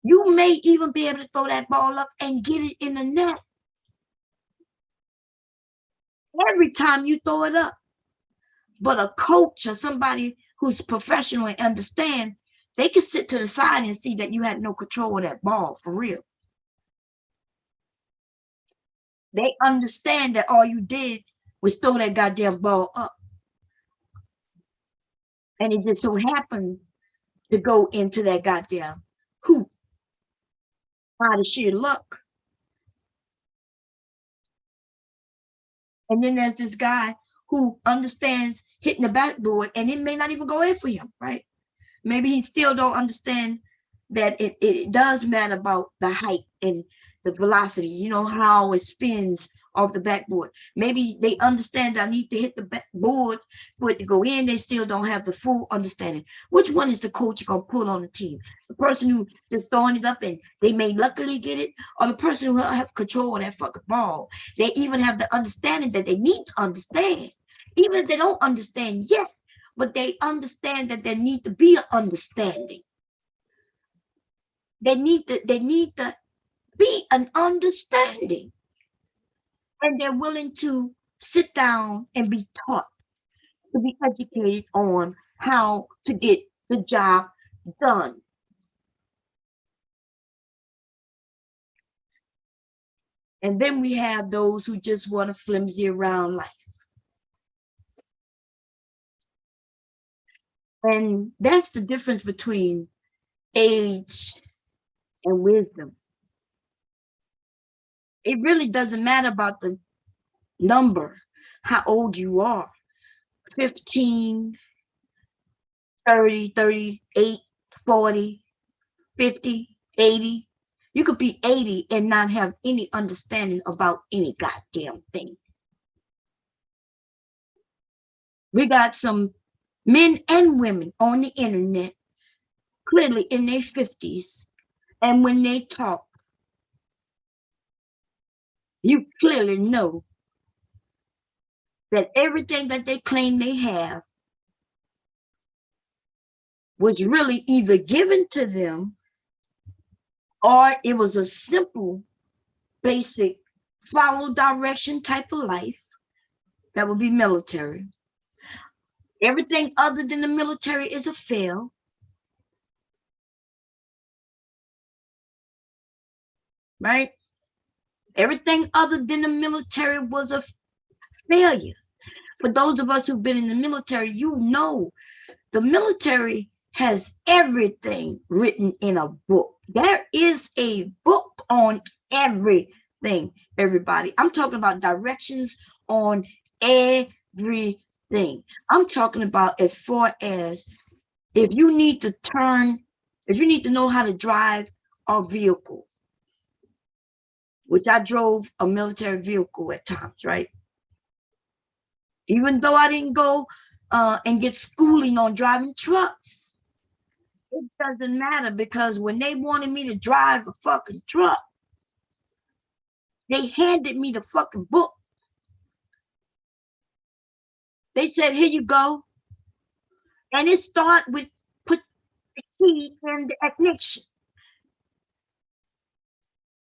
You may even be able to throw that ball up and get it in the net every time you throw it up. But a coach or somebody who's professional and understand, they can sit to the side and see that you had no control of that ball for real. They understand that all you did was throw that goddamn ball up. And it just so happened to go into that goddamn hoop out of sheer luck. And then there's this guy who understands hitting the backboard, and it may not even go in for him, right? Maybe he still don't understand that it does matter about the height and the velocity, you know, how it spins off the backboard. Maybe they understand I need to hit the backboard for it to go in. They still don't have the full understanding. Which one is the coach gonna pull on the team? The person who just throwing it up and they may luckily get it, or the person who have control of that fucking ball? They even have the understanding that they need to understand, even if they don't understand yet, but they understand that there need to be an understanding. They need to be an understanding, and they're willing to sit down and be taught. to be educated on how to get the job done. And then we have those who just want to flimsy around life. And that's the difference between age and wisdom. It really doesn't matter about the number, how old you are, 15, 30, 38, 40, 50, 80. You could be 80 and not have any understanding about any goddamn thing. We got some men and women on the internet, clearly in their 50s, and when they talk, you clearly know that everything that they claim they have was really either given to them or it was a simple, basic, follow direction type of life that would be military. Everything other than the military is a fail. Right? Everything other than the military was a failure. For those of us who've been in the military, you know the military has everything written in a book. There is a book on everything, everybody. I'm talking about directions on everything. I'm talking about as far as if you need to turn, if you need to know how to drive a vehicle, which I drove a military vehicle at times, right? Even though I didn't go and get schooling on driving trucks, it doesn't matter because when they wanted me to drive a fucking truck, they handed me the fucking book. They said, here you go. And it started with put the key in the ignition.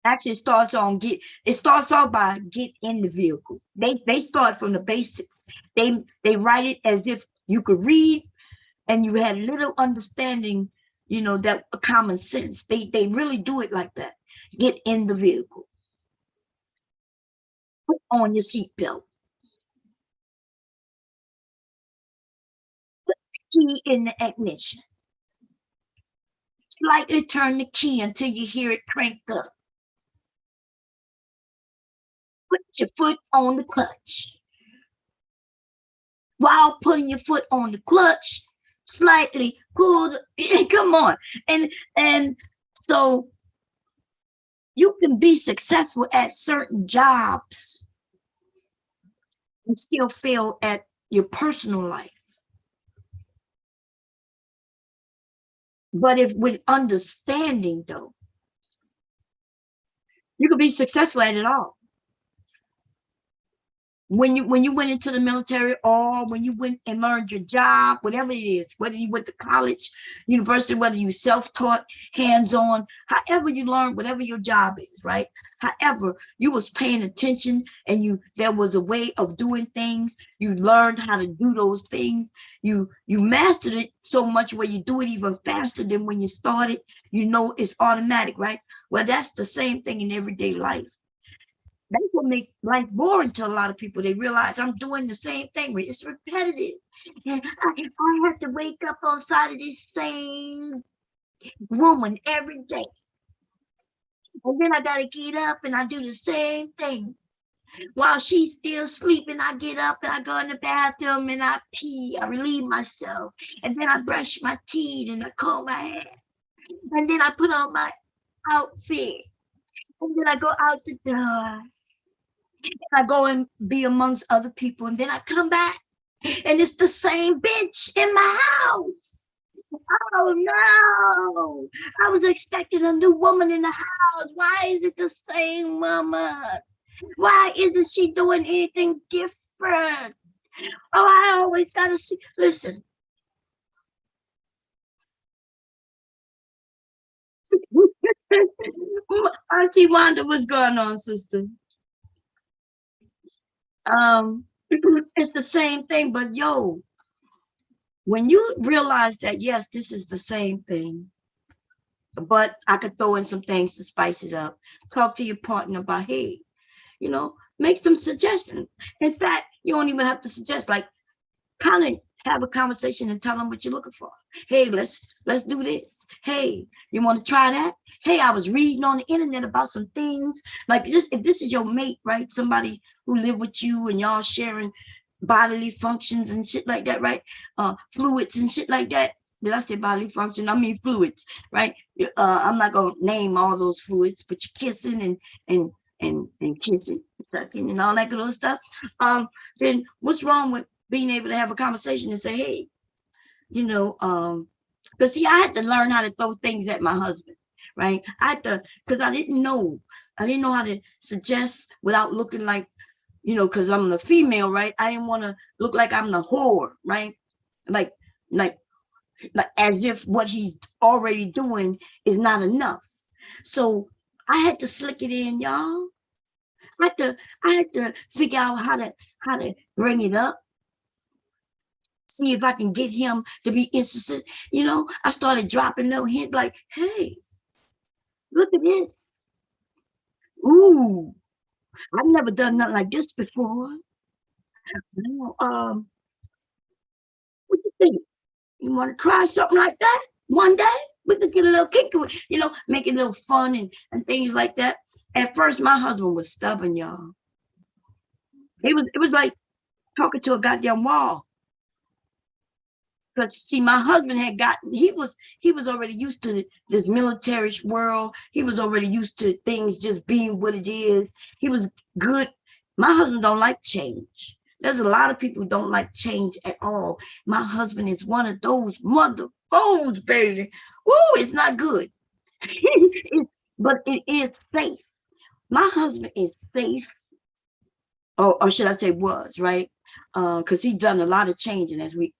Actually, it starts off by get in the vehicle. They start from the basics. They write it as if you could read and you had little understanding, you know, that common sense. They really do it like that. Get in the vehicle. Put on your seatbelt. Put the key in the ignition. Slightly turn the key until you hear it crank up. Put your foot on the clutch. While putting your foot on the clutch, slightly pull the, come on. And so you can be successful at certain jobs and still fail at your personal life. But if with understanding though, you could be successful at it all. When you went into the military or when you went and learned your job, whatever it is, whether you went to college, university, whether you self-taught, hands-on, however you learned, whatever your job is, right? However, you was paying attention and there was a way of doing things. You learned how to do those things. You mastered it so much where you do it even faster than when you started. You know it's automatic, right? Well, that's the same thing in everyday life. That's what makes life boring to a lot of people. They realize I'm doing the same thing. It's repetitive. And I have to wake up on side of this same woman every day. And then I got to get up and I do the same thing. While she's still sleeping, I get up and I go in the bathroom and I pee. I relieve myself. And then I brush my teeth and I comb my hair. And then I put on my outfit. And then I go out the door. I go and be amongst other people, and then I come back, and it's the same bitch in my house. Oh no! I was expecting a new woman in the house. Why is it the same woman? Why isn't she doing anything different? Oh, I always gotta see. Listen. Auntie Wanda, what's going on, sister? It's the same thing, but yo, when you realize that, yes, this is the same thing, but I could throw in some things to spice it up. Talk to your partner about, hey, make some suggestions. In fact, you don't even have to suggest, like, kind of have a conversation and tell them what you're looking for. Hey, let's do this. Hey, you want to try that? Hey, I was reading on the internet about some things. Like this, if this is your mate, right? Somebody who live with you and y'all sharing bodily functions and shit like that, right? Fluids and shit like that. Did I say bodily function? I mean fluids, right? I'm not gonna name all those fluids, but you're kissing and kissing, sucking, and all that good old stuff. Then what's wrong with being able to have a conversation and say, hey, because see, I had to learn how to throw things at my husband, right? I had to, because I didn't know how to suggest without looking like, because I'm the female, right? I didn't want to look like I'm the whore, right? Like, like, like as if what he's already doing is not enough. So I had to slick it in, y'all. I had to figure out how to bring it up, see if I can get him to be interested. I started dropping little hints like, hey, look at this. Ooh, I've never done nothing like this before. What you think? You want to try something like that one day? We could get a little kick to it, make it a little fun and things like that. At first, my husband was stubborn, y'all. It was like talking to a goddamn wall. Because see, my husband had gotten, he was already used to this military world. He was already used to things just being what it is. He was good. My husband don't like change. There's a lot of people who don't like change at all. My husband is one of those mother phones, baby. Woo, it's not good. But it is safe. My husband is safe, or should I say was, right? Because he's done a lot of changing as we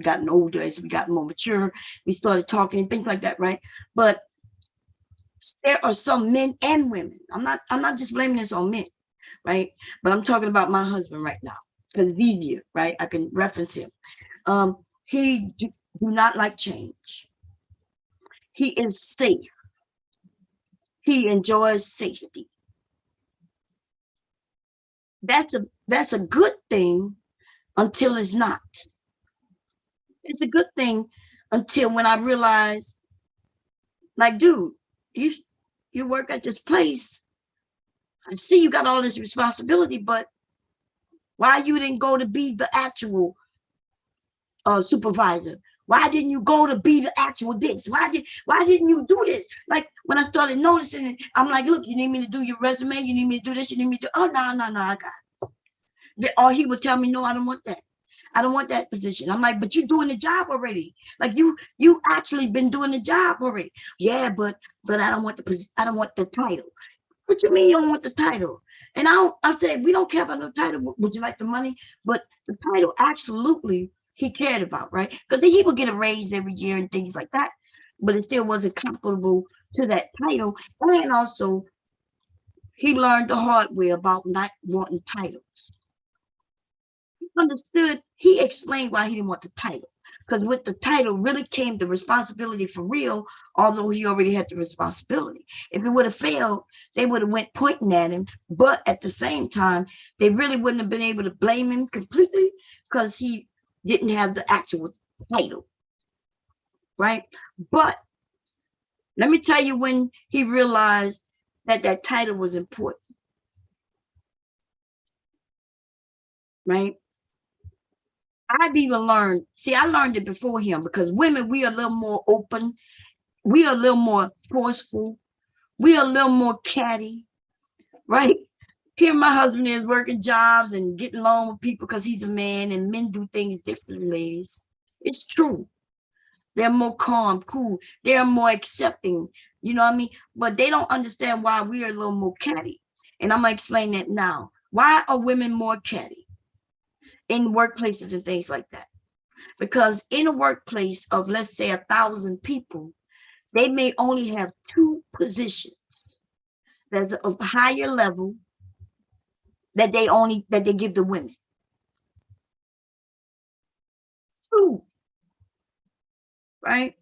gotten older, as we got more mature, we started talking and things like that, right? But there are some men and women. I'm not just blaming this on men, right? But I'm talking about my husband right now because it's easier, right? I can reference him. He do not like change. He is safe. He enjoys safety. That's a good thing until it's not. It's a good thing until when I realize, like, dude, you work at this place. I see you got all this responsibility, but why you didn't go to be the actual supervisor? Why didn't you go to be the actual this? Why didn't you do this? Like when I started noticing it, I'm like, look, you need me to do your resume, you need me to do this, you need me to, oh no, I got it. Or he would tell me, no, I don't want that. I don't want that position. I'm like, but you're doing the job already. Like you actually been doing the job already. Yeah, but I don't want I don't want the title. What you mean you don't want the title? And I said, we don't care about no title. Would you like the money? But the title, absolutely, he cared about, right? Because he would get a raise every year and things like that. But it still wasn't comparable to that title. And also, he learned the hard way about not wanting titles. He understood, he explained why he didn't want the title. Because with the title really came the responsibility for real, although he already had the responsibility. If it would have failed, they would have went pointing at him. But at the same time, they really wouldn't have been able to blame him completely because he didn't have the actual title, right? But let me tell you when he realized that title was important, right? I've even learned, see, I learned it before him because women, we are a little more open. We are a little more forceful. We are a little more catty, right? Here my husband is working jobs and getting along with people because he's a man and men do things differently, ladies. It's true. They're more calm, cool. They're more accepting, you know what I mean? But they don't understand why we are a little more catty. And I'm going to explain that now. Why are women more catty in workplaces and things like that? Because in a workplace of, let's say, 1,000 people, they may only have 2 positions. There's a higher level that they give the women. Two, right?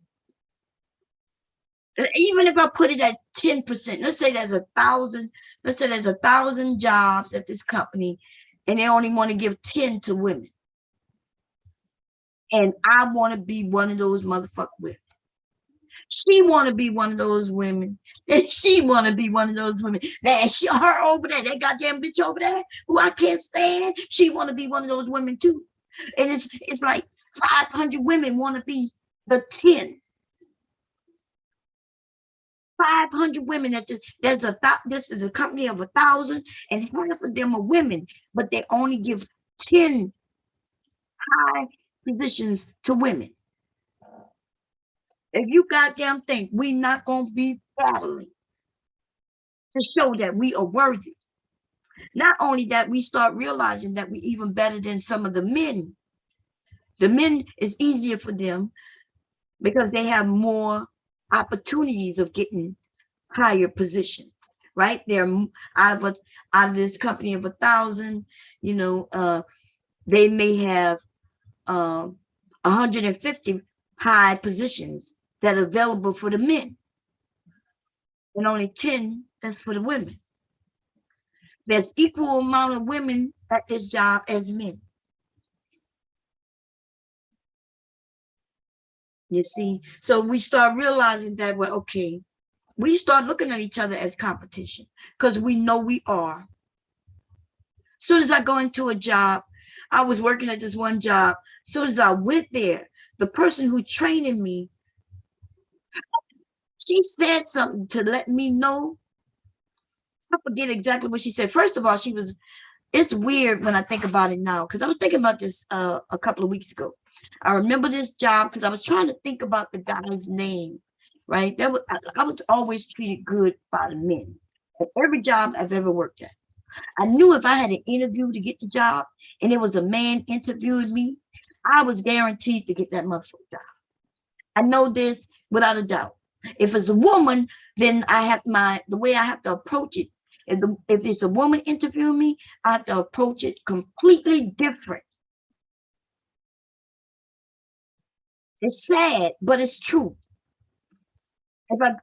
Even if I put it at 10%, let's say there's 1,000, let's say there's 1,000 jobs at this company and they only want to give 10 to women. And I want to be one of those motherfucking women. She want to be one of those women. And she want to be one of those women. That her over there, that goddamn bitch over there, who I can't stand, she want to be one of those women too. And it's like 500 women want to be the 10. 500 women at this. This is a company of 1,000, and half of them are women, but they only give 10 high positions to women. If you goddamn think we not gonna be battling to show that we are worthy, not only that, we start realizing that we even better than some of the men. The men is easier for them because they have more opportunities of getting higher positions, right? They're out of this company of 1,000, you know, they may have 150 high positions that are available for the men, and only 10 that's for the women. There's equal amount of women at this job as men. You see, so we start realizing that, well, okay, we start looking at each other as competition because we know we are. As soon as I go into a job, I was working at this one job. As soon as I went there, the person who trained me, she said something to let me know. I forget exactly what she said. First of all, it's weird when I think about it now, because I was thinking about this a couple of weeks ago. I remember this job because I was trying to think about the guy's name, right? I was always treated good by the men at every job I've ever worked at. I knew if I had an interview to get the job and it was a man interviewing me, I was guaranteed to get that motherfucker job. I know this without a doubt. If it's a woman, then the way I have to approach it. If it's a woman interviewing me, I have to approach it completely different. It's sad, but it's true.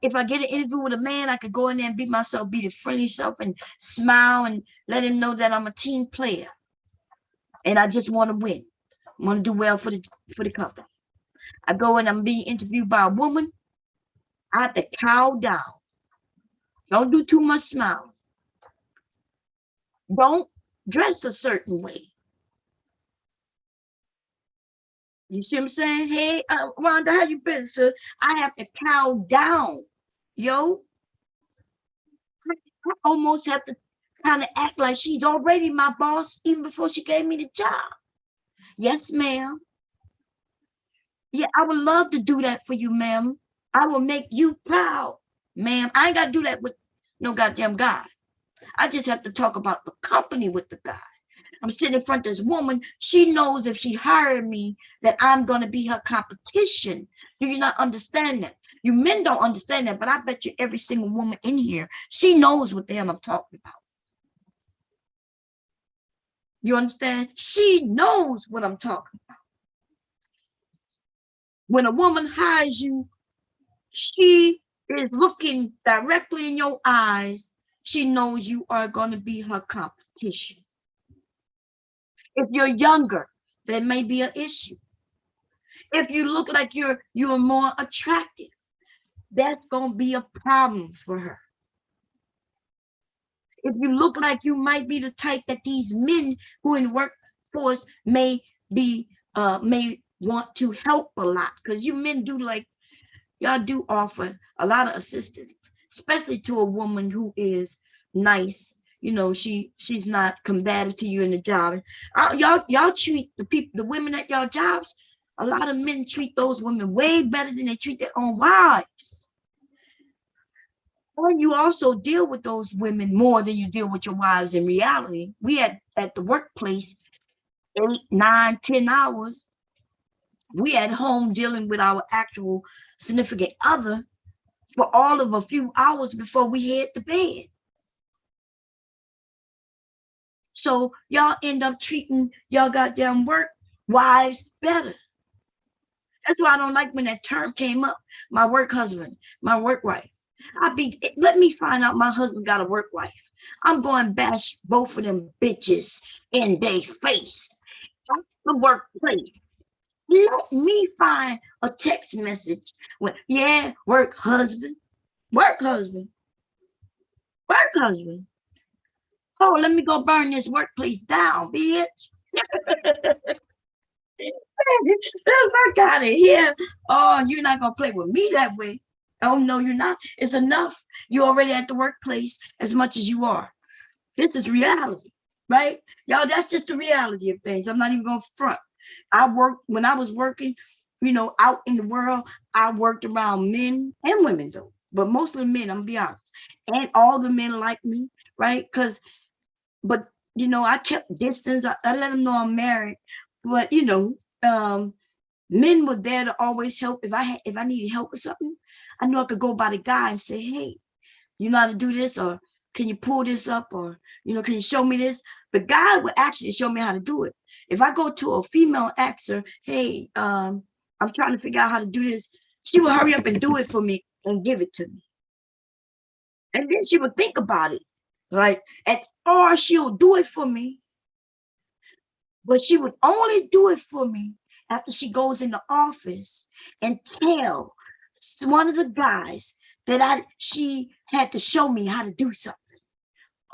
If I get an interview with a man, I could go in there and be myself, be the friendly self, and smile and let him know that I'm a team player and I just want to win. I want to do well for the company. I go and I'm being interviewed by a woman. I have to cow down. Don't do too much smile. Don't dress a certain way. You see what I'm saying? Hey, Rhonda, how you been, sir? I have to cow down, yo. I almost have to kind of act like she's already my boss even before she gave me the job. Yes, ma'am. Yeah, I would love to do that for you, ma'am. I will make you proud, ma'am. I ain't got to do that with no goddamn guy. I just have to talk about the company with the guy. I'm sitting in front of this woman. She knows if she hired me that I'm going to be her competition. Do you not understand that? You men don't understand that, but I bet you every single woman in here, she knows what the hell I'm talking about. You understand? She knows what I'm talking about. When a woman hires you, she is looking directly in your eyes. She knows you are going to be her competition. If you're younger, there may be an issue. If you look like you're more attractive, that's going to be a problem for her. If you look like you might be the type that these men who in workforce may want to help a lot, because you men do, like, y'all do offer a lot of assistance, especially to a woman who is nice. You know, she's not combative to you in the job. Y'all treat the women at y'all jobs. A lot of men treat those women way better than they treat their own wives. And you also deal with those women more than you deal with your wives in reality. We at the workplace 8, 9, 10 hours. We at home dealing with our actual significant other for all of a few hours before we head to bed. So y'all end up treating y'all goddamn work wives better. That's why I don't like when that term came up. My work husband, my work wife. Let me find out my husband got a work wife. I'm going to bash both of them bitches in their face at the workplace. Let me find a text message with, yeah, work husband, work husband, work husband. Oh, let me go burn this workplace down, bitch. Let's work out of here. Oh, you're not gonna play with me that way. Oh no, you're not. It's enough. You're already at the workplace as much as you are. This is reality, right? Y'all, that's just the reality of things. I'm not even gonna front. When I was working, out in the world, I worked around men and women though, but mostly men, I'm gonna be honest. And all the men like me, right? But I kept distance. I let them know I'm married, but men were there to always help. If I needed help with something, I knew I could go by the guy and say, hey, you know how to do this, or can you pull this up, or can you show me this? The guy would actually show me how to do it. If I go to a female, ask her, hey, I'm trying to figure out how to do this, she would hurry up and do it for me and give it to me. And then she would think about it, right? Or she'll do it for me, but she would only do it for me after she goes in the office and tell one of the guys that she had to show me how to do something.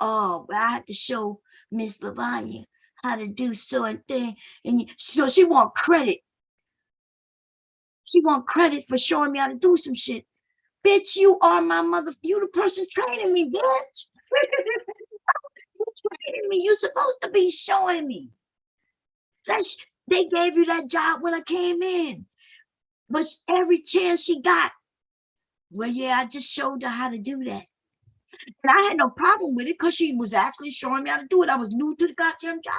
Oh, I had to show Miss Lavanya how to do something. And so she want credit. She want credit for showing me how to do some shit. Bitch, you are my mother. You the person training me, bitch. You training me. You're supposed to be showing me. They gave you that job when I came in. But every chance she got, well, yeah, I just showed her how to do that. And I had no problem with it because she was actually showing me how to do it. I was new to the goddamn job.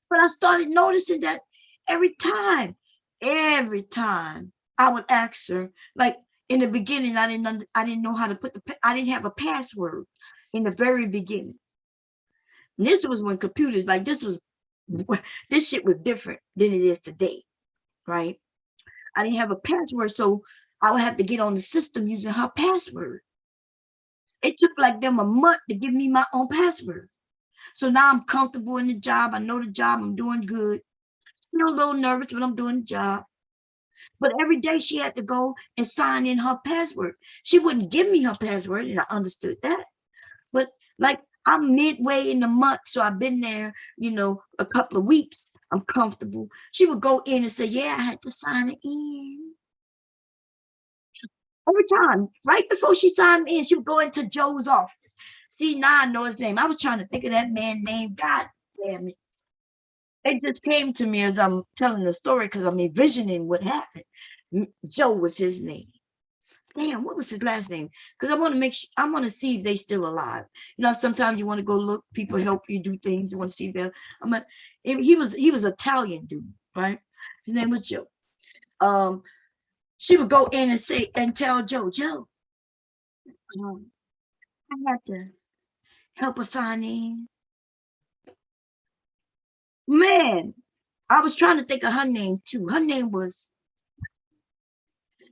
But I started noticing that every time I would ask her, like in the beginning, I didn't know how to I didn't have a password in the very beginning. And this was when computers, this shit was different than it is today, right? I didn't have a password, so I would have to get on the system using her password. It took like them a month to give me my own password. So now I'm comfortable in the job. I know the job. I'm doing good. Still a little nervous, but I'm doing the job. But every day she had to go and sign in her password. She wouldn't give me her password, and I understood that. But like I'm midway in the month, so I've been there, a couple of weeks. I'm comfortable. She would go in and say, yeah, I had to sign it in. Every time, right before she signed in, she would go into Joe's office. See, now I know his name. I was trying to think of that man's name. God damn it. It just came to me as I'm telling the story because I'm envisioning what happened. Joe was his name. Damn, what was his last name? Because I want to I want to see if they still alive. Sometimes you want to go look, people help you do things. You want to see if they're, he was Italian dude, right? His name was Joe. She would go in and tell Joe, I had to help her sign in. Man, I was trying to think of her name too. Her name was,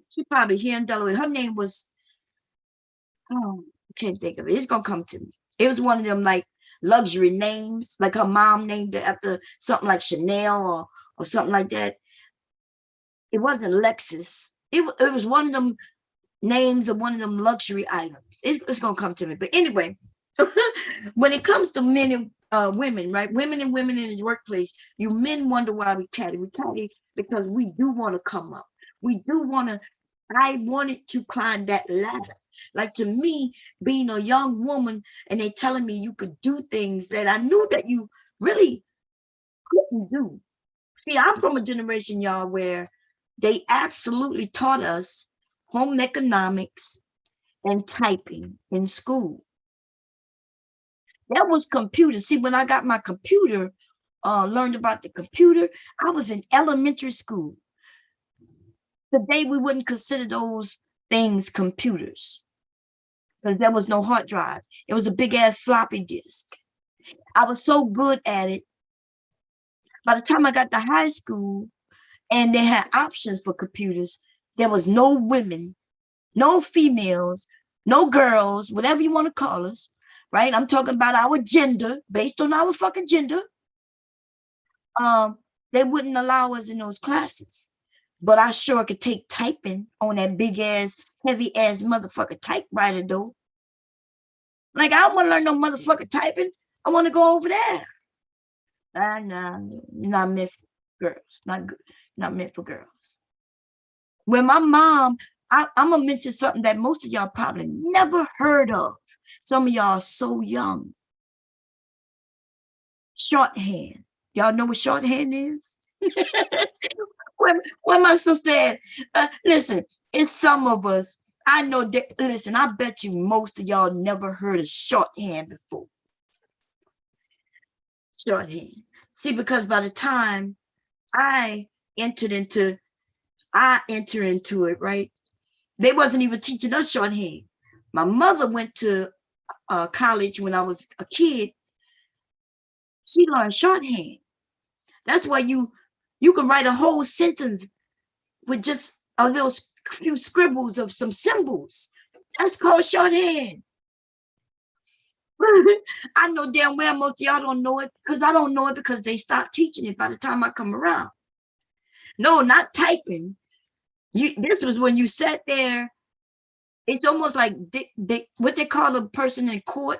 she probably here in Delaware. Her name was, oh, I can't think of it. It's gonna come to me. It was one of them like luxury names, like her mom named it after something like Chanel or something like that. It wasn't Lexus. It was one of them names of one of them luxury items. It's gonna come to me. But anyway, when it comes to men and women, right? Women in the workplace, you men wonder why we catty. We catty because we do want to come up. We do want to. I wanted to climb that ladder. Like to me, being a young woman and they telling me you could do things that I knew that you really couldn't do. See, I'm from a generation, y'all, where they absolutely taught us home economics and typing in school. That was computer. See, when I got my computer, learned about the computer, I was in elementary school. Today, we wouldn't consider those things computers because there was no hard drive. It was a big ass floppy disk. I was so good at it. By the time I got to high school, and they had options for computers. There was no women, no females, no girls, whatever you want to call us, right? I'm talking about our gender, based on our fucking gender. Um, they wouldn't allow us in those classes. But I sure could take typing on that big ass, heavy ass motherfucker typewriter though. Like I don't want to learn no motherfucker typing. I want to go over there. Nah, not meant for girls. Not good. Not meant for girls. When my mom, I'm gonna mention something that most of y'all probably never heard of. Some of y'all are so young. Shorthand. Y'all know what shorthand is? Where my sister at? Listen, it's some of us. I know that. Listen, I bet you most of y'all never heard of shorthand before. Shorthand. See, because by the time I entered into, I enter into it, right? They wasn't even teaching us shorthand. My mother went to college when I was a kid. She learned shorthand. That's why you can write a whole sentence with just a little few scribbles of some symbols. That's called shorthand. I know damn well most of y'all don't know it because I don't know it because they stopped teaching it by the time I come around. No, not typing. This was when you sat there. It's almost like what they call a person in court,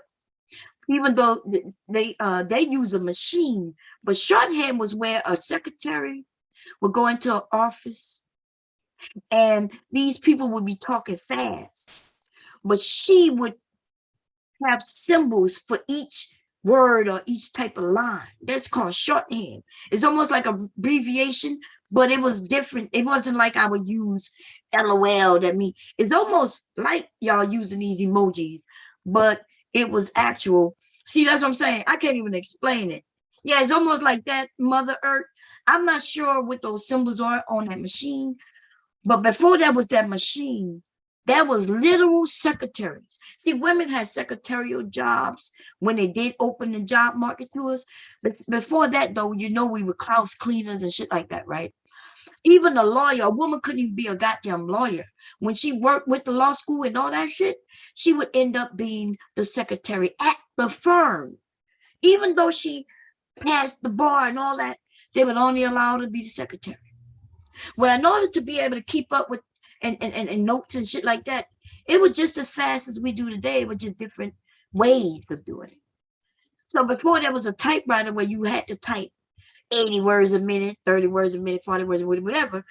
even though they use a machine. But shorthand was where a secretary would go into an office and these people would be talking fast, but she would have symbols for each word or each type of line. That's called shorthand. It's almost like a abbreviation, but it was different. It wasn't like I would use LOL. That mean it's almost like y'all using these emojis, but it was actual. See, that's what I'm saying. I can't even explain it. Yeah, it's almost like that, Mother Earth. I'm not sure what those symbols are on that machine, but before that was that machine, that was literal secretaries. See, women had secretarial jobs when they did open the job market to us. But before that, though, you know, we were house cleaners and shit like that, right? Even a lawyer, a woman couldn't even be a goddamn lawyer. When she worked with the law school and all that shit, she would end up being the secretary at the firm. Even though she passed the bar and all that, they would only allow her to be the secretary. Well, in order to be able to keep up with and notes and shit like that, it was just as fast as we do today. It was just different ways of doing it. So before there was a typewriter where you had to type 80 words a minute, 30 words a minute, 40 words a minute, whatever,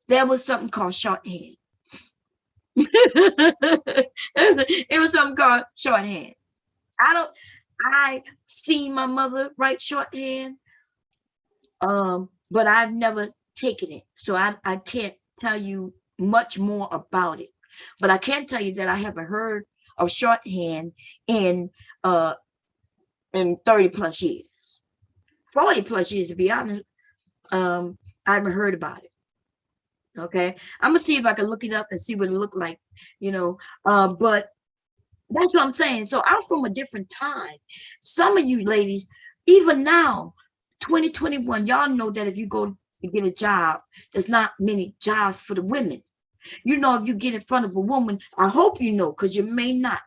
there was something called shorthand. It was something called shorthand. I seen my mother write shorthand, but I've never taken it. So I can't tell you much more about it. But I can tell you that I haven't heard of shorthand in uh in 30 plus years. 40 plus years to be honest. I haven't heard about it. Okay. I'm gonna see if I can look it up and see what it looked like, you know. But that's what I'm saying. So I'm from a different time. Some of you ladies, even now, 2021, y'all know that if you go to get a job, there's not many jobs for the women. You know, if you get in front of a woman, I hope you know, because you may not.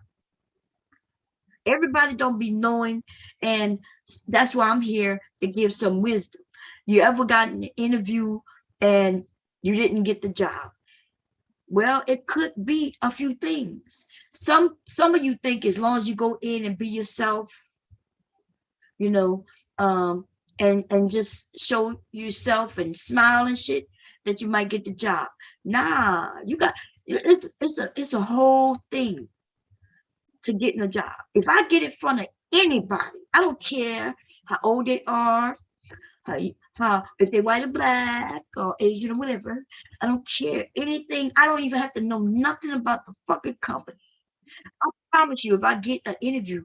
Everybody don't be knowing, and that's why I'm here to give some wisdom. You ever got an interview and you didn't get the job? Well, it could be a few things. Some of you think as long as you go in and be yourself, you know, and just show yourself and smile and shit, that you might get the job. Nah, you got it's a whole thing to getting a job. If I get in front of anybody, I don't care how old they are, how if they're white or black or Asian or whatever. I don't care anything. I don't even have to know nothing about the fucking company. I promise you, if I get an interview,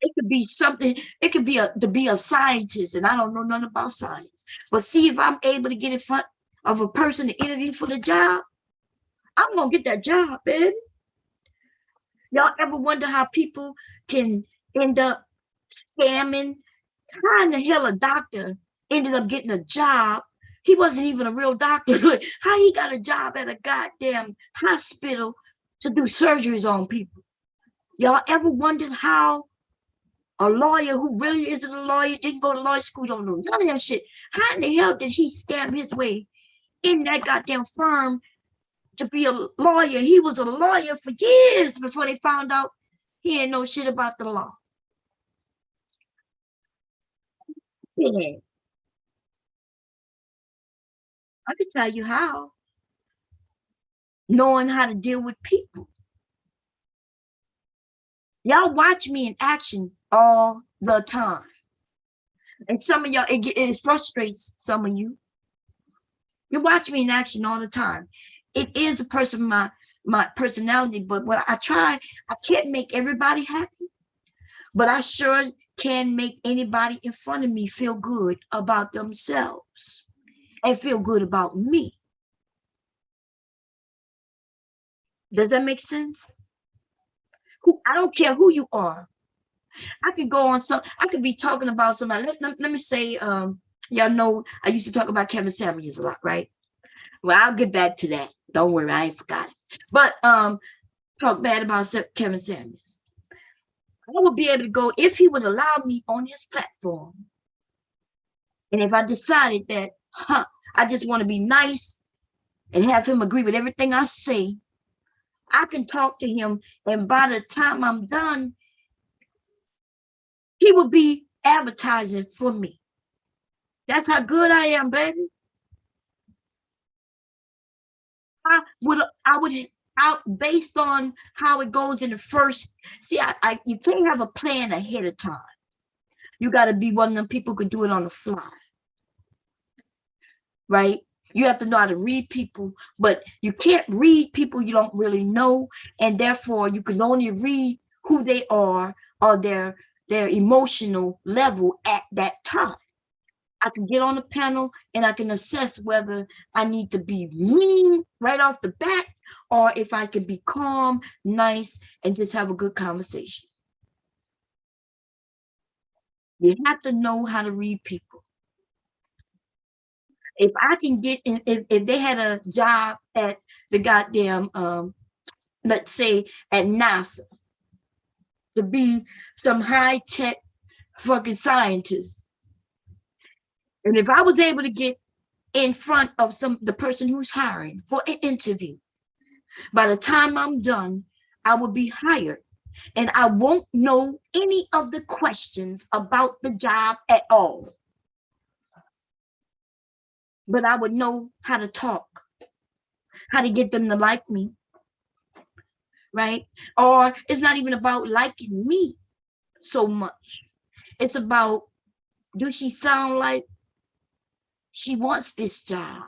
it could be something. It could be to be a scientist, and I don't know nothing about science. But see if I'm able to get in front of a person to interview for the job, I'm gonna get that job, baby. Y'all ever wonder how people can end up scamming? How in the hell a doctor ended up getting a job. He wasn't even a real doctor. How he got a job at a goddamn hospital to do surgeries on people? Y'all ever wondered how a lawyer who really isn't a lawyer, didn't go to law school, don't know none of that shit? How in the hell did he scam his way in that goddamn firm to be a lawyer? He was a lawyer for years before they found out he ain't know shit about the law. Yeah, I can tell you how. Knowing how to deal with people. Y'all watch me in action all the time. And some of y'all, it frustrates some of you. You watch me in action all the time. It is a person, my personality, but what I can't make everybody happy, but I sure can make anybody in front of me feel good about themselves and feel good about me. Does that make sense? I don't care who you are. I could go on I could be talking about somebody. Let me say, y'all know I used to talk about Kevin Samuels a lot, right? Well, I'll get back to that. Don't worry, I ain't forgot it. But talk bad about Kevin Samuels. I would be able to go if he would allow me on his platform. And if I decided that, I just want to be nice and have him agree with everything I say, I can talk to him. And by the time I'm done, he would be advertising for me. That's how good I am, baby. I would out based on how it goes in the first. See, you can't have a plan ahead of time. You got to be one of them people who can do it on the fly, right? You have to know how to read people, but you can't read people you don't really know, and therefore you can only read who they are or their emotional level at that time. I can get on a panel and I can assess whether I need to be mean right off the bat or if I can be calm, nice, and just have a good conversation. You have to know how to read people. If I can get in, if they had a job at the goddamn, let's say at NASA to be some high tech fucking scientist, and if I was able to get in front of the person who's hiring for an interview, by the time I'm done, I will be hired and I won't know any of the questions about the job at all. But I would know how to talk, how to get them to like me, right? Or it's not even about liking me so much. It's about, do she sound like she wants this job?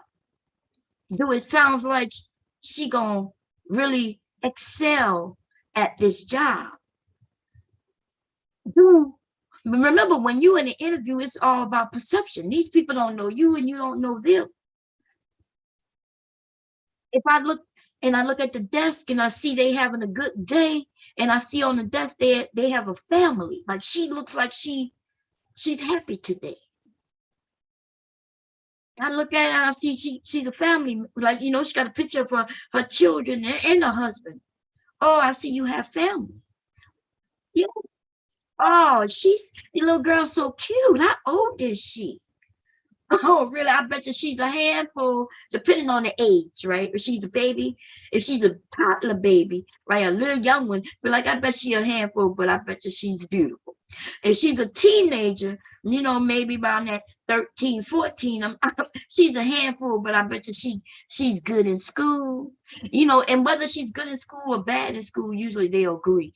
Do it sounds like she gonna really excel at this job? Remember, when you in an interview, it's all about perception. These people don't know you and you don't know them. If I look at the desk and I see they having a good day, and I see on the desk they have a family, like she looks like she's happy today. I look at it and I see she's a family, like, you know, she got a picture of her children and her husband. Oh, I see you have family. Yeah. Oh, the little girl so cute. How old is she? Oh, really? I bet you she's a handful, depending on the age, right? If she's a baby, if she's a toddler baby, right? A little young one, but like, I bet she's a handful, but I bet you she's beautiful. If she's a teenager, you know, maybe around that 13, 14, she's a handful, but I bet you she's good in school, you know, and whether she's good in school or bad in school, usually they'll agree.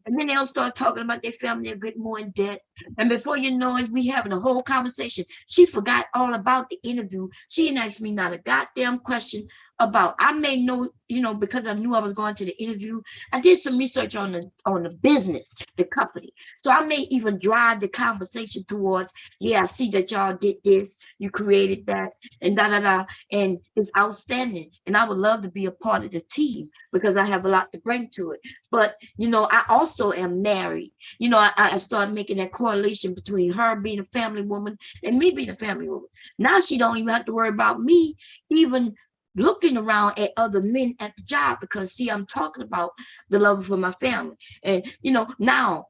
And then they'll start talking about their family, they'll get more in debt. And before you know it, we having a whole conversation. She forgot all about the interview. She didn't ask me not a goddamn question about, I may know, you know, because I knew I was going to the interview. I did some research on the business, the company. So I may even drive the conversation towards, yeah, I see that y'all did this, you created that, and da-da-da, and it's outstanding. And I would love to be a part of the team because I have a lot to bring to it. But, you know, I also am married. You know, I started making that correlation between her being a family woman and me being a family woman. Now she don't even have to worry about me even looking around at other men at the job, because see, I'm talking about the love for my family. And now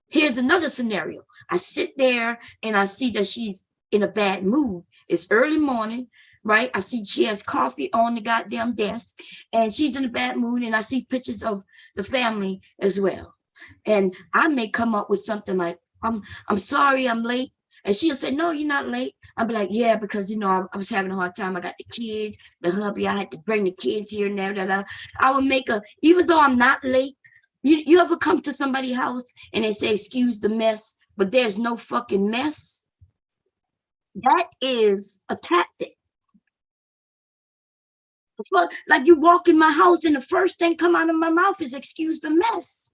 here's another scenario. I sit there and I see that she's in a bad mood. It's early morning, right? I see she has coffee on the goddamn desk and she's in a bad mood, and I see pictures of the family as well. And I may come up with something like, I'm sorry I'm late. And she'll say, no, you're not late. I'll be like, yeah, because I was having a hard time. I got the kids, the hubby, I had to bring the kids here and there. I would make even though I'm not late, you ever come to somebody's house and they say, excuse the mess, but there's no fucking mess? That is a tactic. Like you walk in my house and the first thing come out of my mouth is excuse the mess.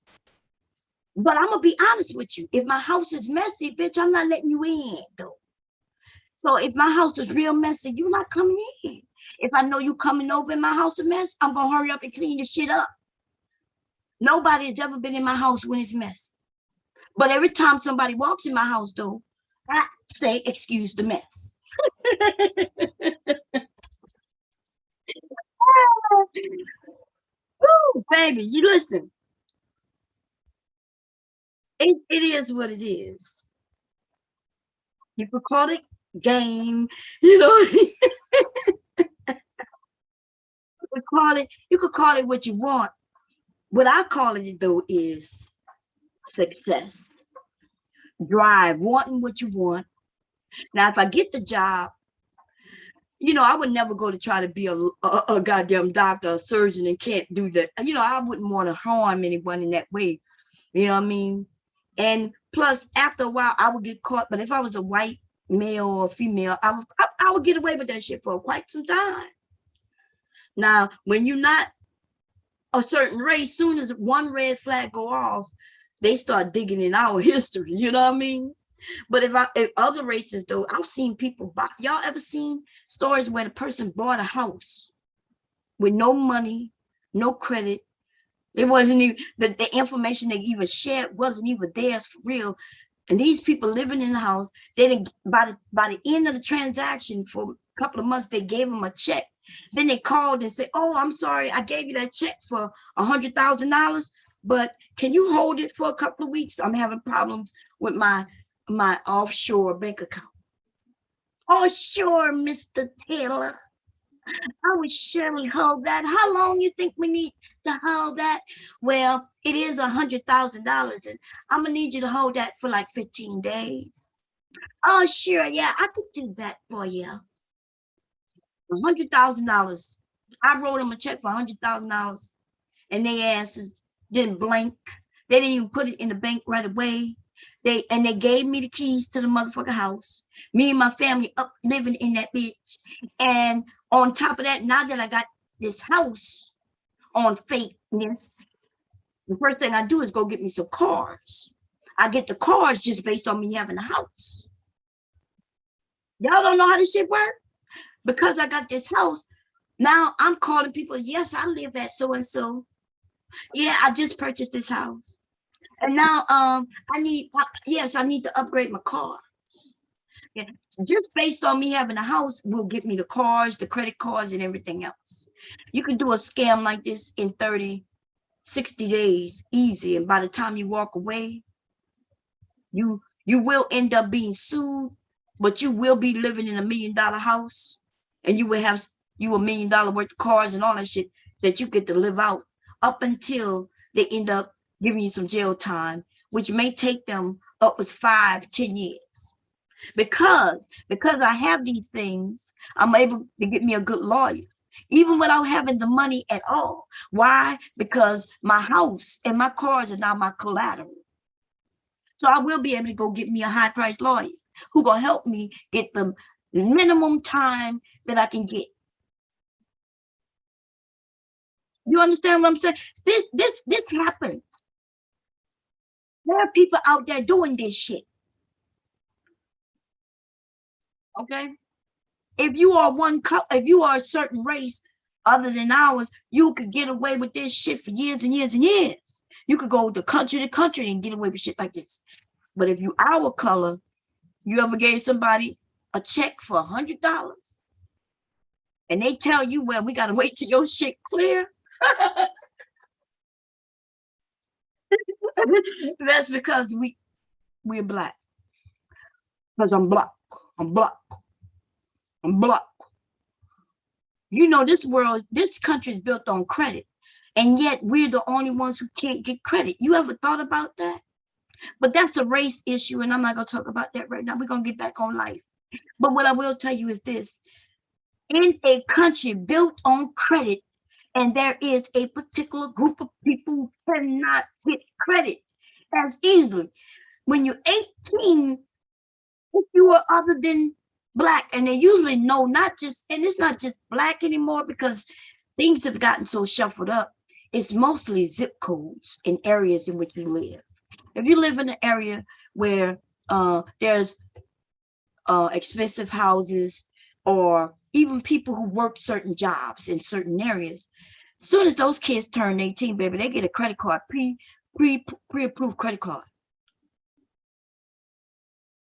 But I'm gonna be honest with you. If my house is messy, bitch, I'm not letting you in though. So if my house is real messy, you're not coming in. If I know you coming over in my house a mess, I'm gonna hurry up and clean the shit up. Nobody has ever been in my house when it's messy. But every time somebody walks in my house though, I say, excuse the mess. Ooh, baby, you listen. It is what it is. You could call it game, you could call it what you want. What I call it though is success. Drive, wanting what you want. Now, if I get the job, I would never go to try to be a goddamn doctor, a surgeon, and can't do that. I wouldn't want to harm anyone in that way. You know what I mean? And plus, after a while, I would get caught. But if I was a white male or female, I would get away with that shit for quite some time. Now, when you're not a certain race, soon as one red flag go off, they start digging in our history. You know what I mean? But if other races though, I've seen people buy. Y'all ever seen stories where the person bought a house with no money, no credit? It wasn't even the information they even shared wasn't even theirs for real. And these people living in the house, they didn't by the end of the transaction for a couple of months, they gave them a check. Then they called and said, "Oh, I'm sorry, I gave you that check for $100,000, but can you hold it for a couple of weeks? I'm having problems with my offshore bank account." "Oh, sure, Mr. Taylor. I would surely hold that. How long you think we need to hold that?" "Well, it is $100,000, and I'm gonna need you to hold that for like 15 days. "Oh, sure, yeah, I could do that for you." $100,000. I wrote them a check for $100,000, and they asses didn't blink. They didn't even put it in the bank right away. They gave me the keys to the motherfucking house. Me and my family up living in that bitch. And on top of that, now that I got this house on fakeness, the first thing I do is go get me some cars. I get the cars just based on me having a house. Y'all don't know how this shit works? Because I got this house, now I'm calling people. "Yes, I live at so and so. Yeah, I just purchased this house. And now I need to upgrade my cars." Yeah. Just based on me having a house will get me the cars, the credit cards, and everything else. You can do a scam like this in 30, 60 days, easy. And by the time you walk away, you will end up being sued, but you will be living in $1 million house, and you will have $1 million worth of cars and all that shit that you get to live out up until they end up giving you some jail time, which may take them upwards 5-10 years. Because I have these things, I'm able to get me a good lawyer, even without having the money at all. Why? Because my house and my cars are now my collateral. So I will be able to go get me a high-priced lawyer who gonna help me get the minimum time that I can get. You understand what I'm saying? This happens. There are people out there doing this shit. Okay? If you are a certain race other than ours, you could get away with this shit for years and years and years. You could go to country and get away with shit like this. But if you our color, you ever gave somebody a check for $100 and they tell you, well, we got to wait till your shit clear? That's because we're black. Because I'm black. I'm black. I'm black. You know, this country is built on credit. And yet we're the only ones who can't get credit. You ever thought about that? But that's a race issue, and I'm not going to talk about that right now. We're going to get back on life. But what I will tell you is this. In a country built on credit, and there is a particular group of people who cannot get credit as easily. When you're 18, if you are other than black, and they usually know not just, and it's not just black anymore because things have gotten so shuffled up. It's mostly zip codes in areas in which you live. If you live in an area where there's expensive houses, or even people who work certain jobs in certain areas, as soon as those kids turn 18, baby, they get a credit card, pre-approved credit card.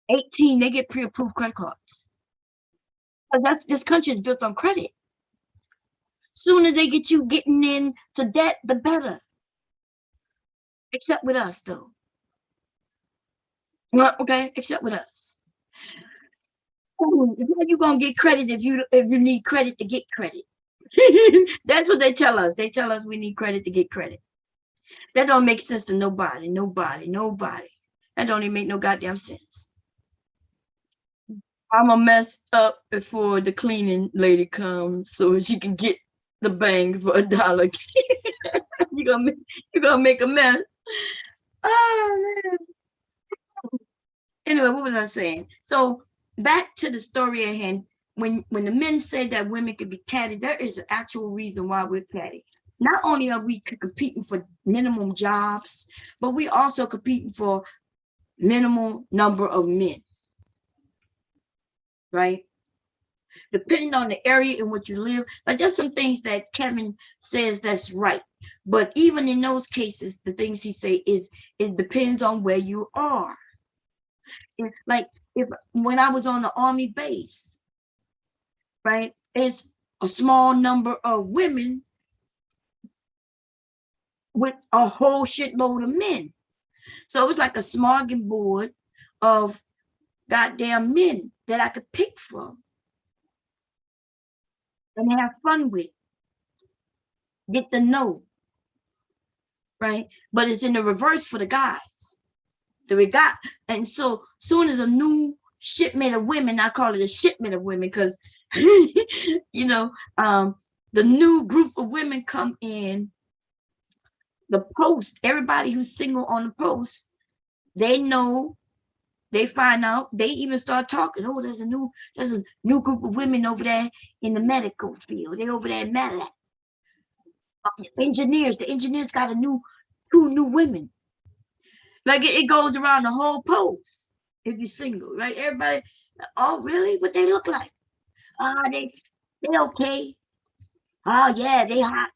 18, they get pre-approved credit cards. This country is built on credit. Sooner they get you getting into debt, the better. Except with us, though. Well, okay, except with us. You're gonna get credit if you need credit to get credit. That's what they tell us. They tell us we need credit to get credit. That don't make sense to nobody. That don't even make no goddamn sense. I'm gonna mess up before the cleaning lady comes so she can get the bang for $1. You're gonna make a mess. Oh man. Anyway, what was I saying? So back to the story at hand. When the men say that women could be catty, there is an actual reason why we're catty. Not only are we competing for minimum jobs, but we also competing for minimal number of men, right? Depending on the area in which you live, like there's some things that Kevin says that's right. But even in those cases, the things he say is it depends on where you are. Like when I was on the Army base, right, it's a small number of women with a whole shitload of men. So it was like a smorgasbord of goddamn men that I could pick from and have fun with, get to know, right? But it's in the reverse for the guys. And so soon as a new shipment of women, I call it a shipment of women because you know, the new group of women come in, the post, everybody who's single on the post, they know, they find out, they even start talking. Oh, there's a new group of women over there in the medical field. They over there in medic. Engineers, the engineers got two new women. Like it goes around the whole post if you're single, right? Everybody, oh really? What they look like? They okay. Oh yeah, they hot.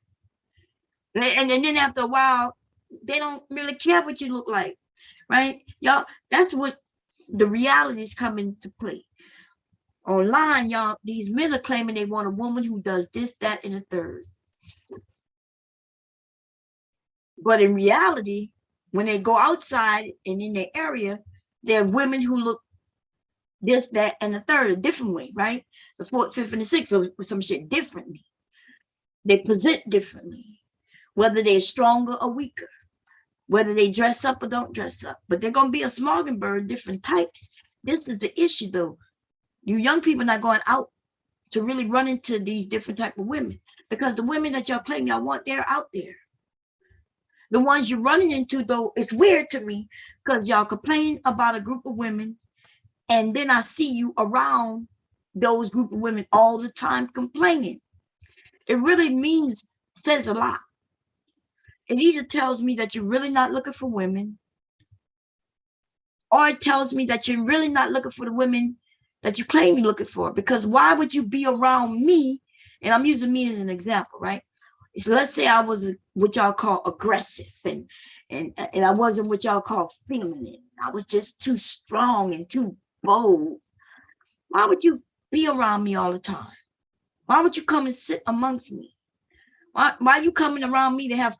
And then after a while, they don't really care what you look like, right? Y'all, that's what the realities come into play. Online, y'all, these men are claiming they want a woman who does this, that, and the third. But in reality, when they go outside and in their area, there are women who look this, that, and the third a different way, right? The fourth, fifth, and the sixth, or some shit differently. They present differently, whether they're stronger or weaker, whether they dress up or don't dress up. But they're going to be a smorgasbord, different types. This is the issue, though. You young people are not going out to really run into these different type of women because the women that y'all claim y'all want, they're out there. The ones you're running into, though, it's weird to me because y'all complain about a group of women and then I see you around those group of women all the time complaining. It really says a lot. It either tells me that you're really not looking for women, or it tells me that you're really not looking for the women that you claim you're looking for. Because why would you be around me? And I'm using me as an example, right? So let's say I was what y'all call aggressive and I wasn't what y'all call feminine. I was just too strong and too bold. Why would you be around me all the time? Why would you come and sit amongst me? Why are you coming around me to have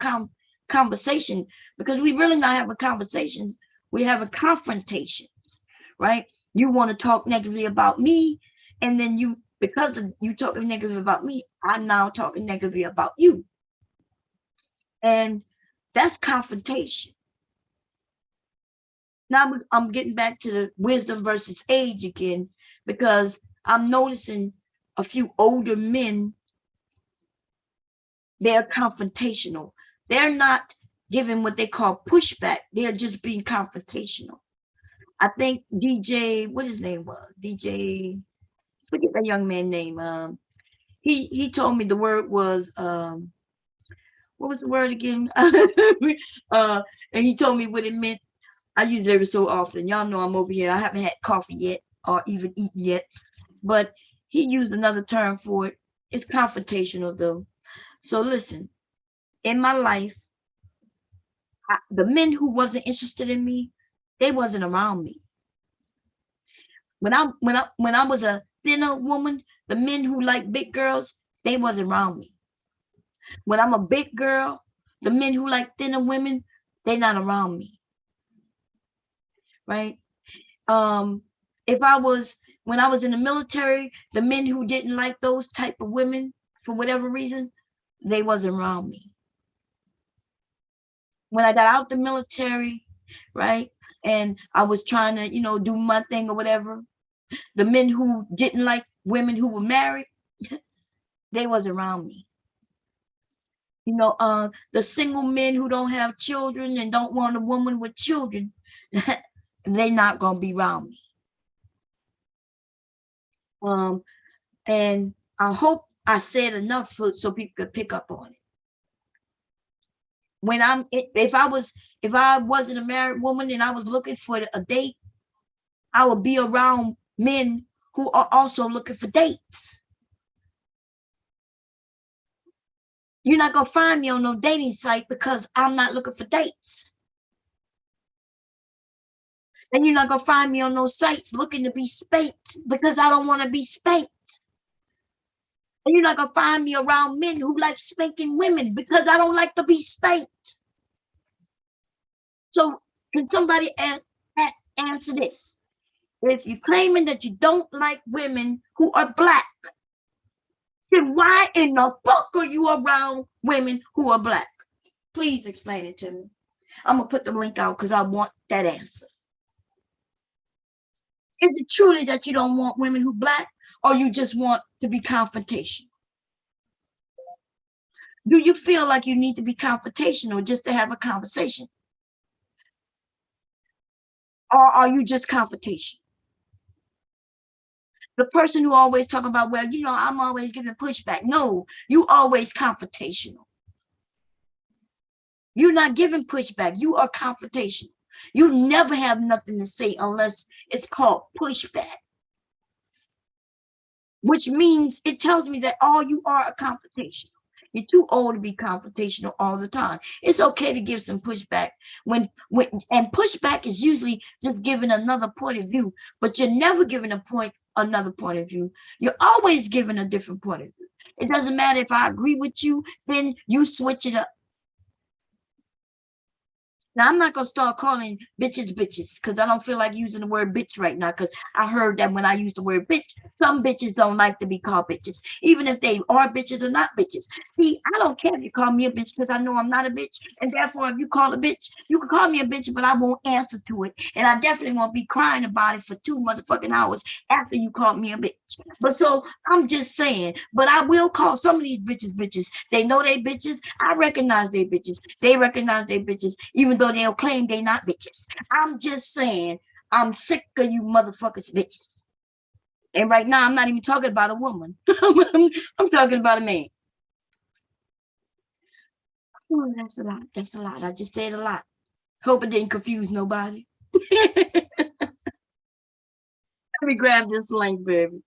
conversation? Because we really not having conversations. We have a confrontation, right? You want to talk negatively about me, and then because of you talking negatively about me, I'm now talking negatively about you. And that's confrontation. Now I'm getting back to the wisdom versus age again, because I'm noticing a few older men, they're confrontational. They're not giving what they call pushback. They're just being confrontational. I think DJ, what his name was, DJ, forget that young man's name. He told me the word was what was the word again? And he told me what it meant. I use it every so often. Y'all know I'm over here. I haven't had coffee yet or even eaten yet, but he used another term for it. It's confrontational though. So listen, in my life, the men who wasn't interested in me, they wasn't around me. When I was a thinner woman, the men who like big girls, they wasn't around me. When I'm a big girl, the men who like thinner women, they not around me. Right? If I was when I was in the military, the men who didn't like those type of women for whatever reason, they wasn't around me. When I got out the military, right, and I was trying to, do my thing or whatever, the men who didn't like women who were married, they was around me. The single men who don't have children and don't want a woman with children, they not gonna be around me. And I hope I said enough so people could pick up on it. If I wasn't a married woman and I was looking for a date, I would be around men who are also looking for dates. You're not gonna find me on no dating site because I'm not looking for dates. And you're not gonna find me on those sites looking to be spanked because I don't want to be spanked. And you're not gonna find me around men who like spanking women because I don't like to be spanked. So can somebody answer this? If you're claiming that you don't like women who are black, then why in the fuck are you around women who are black? Please explain it to me. I'm gonna put the link out because I want that answer. Is it truly that you don't want women who black, or you just want to be confrontational? Do you feel like you need to be confrontational just to have a conversation? Or are you just confrontational? The person who always talk about, well, I'm always giving pushback. No, you always confrontational. You're not giving pushback. You are confrontational. You never have nothing to say unless it's called pushback. Which means it tells me that all you are a confrontational. You're too old to be confrontational all the time. It's okay to give some pushback and pushback is usually just giving another point of view, but you're never giving another point of view. You're always giving a different point of view. It doesn't matter if I agree with you, then you switch it up. Now, I'm not going to start calling bitches because I don't feel like using the word bitch right now because I heard that when I use the word bitch, some bitches don't like to be called bitches, even if they are bitches or not bitches. See, I don't care if you call me a bitch because I know I'm not a bitch. And therefore, if you call a bitch, you can call me a bitch, but I won't answer to it. And I definitely won't be crying about it for 2 motherfucking hours after you called me a bitch. But so I'm just saying, but I will call some of these bitches. They know they bitches. I recognize they bitches. They recognize they bitches, even though they'll claim they not bitches. I'm just saying, I'm sick of you motherfuckers bitches. And right now, I'm not even talking about a woman. I'm talking about a man. Oh, that's a lot. That's a lot. I just said a lot. Hope it didn't confuse nobody. Let me grab this link, baby.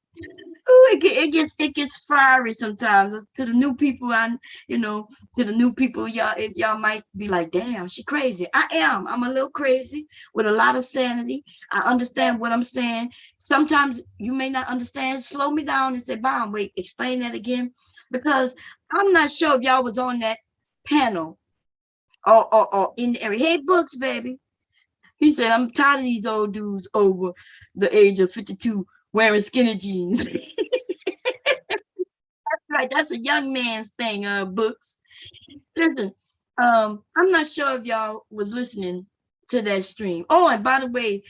Ooh, it gets fiery sometimes to the new people. And to the new people, y'all might be like, damn, she crazy. I'm a little crazy with a lot of sanity. I understand what I'm saying. Sometimes you may not understand. Slow me down and say, Bomb, wait, explain that again. Because I'm not sure if y'all was on that panel or in the area. Hey, Books, baby. He said, I'm tired of these old dudes over the age of 52 wearing skinny jeans. Right, that's a young man's thing, Books. Listen, I'm not sure if y'all was listening to that stream. Oh, and by the way,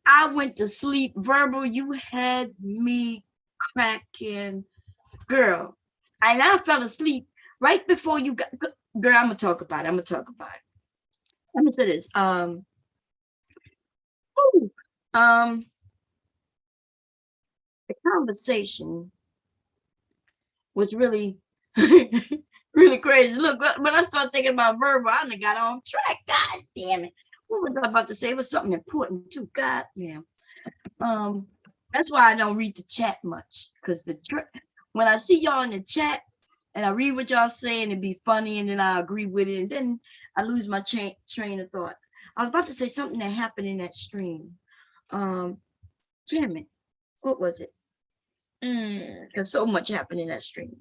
I went to sleep. Verbal, you had me cracking, girl. And I fell asleep right before you got. Girl, I'm gonna talk about it. Let me say this. Ooh, um, the conversation was really, really crazy. Look, when I started thinking about Verbal, I done got off track. God damn it. What was I about to say? It was something important too. God damn. That's why I don't read the chat much. Because when I see y'all in the chat and I read what y'all say and it'd be funny and then I agree with it and then I lose my train of thought. I was about to say something that happened in that stream. Damn it. What was it? There's so much happened in that stream.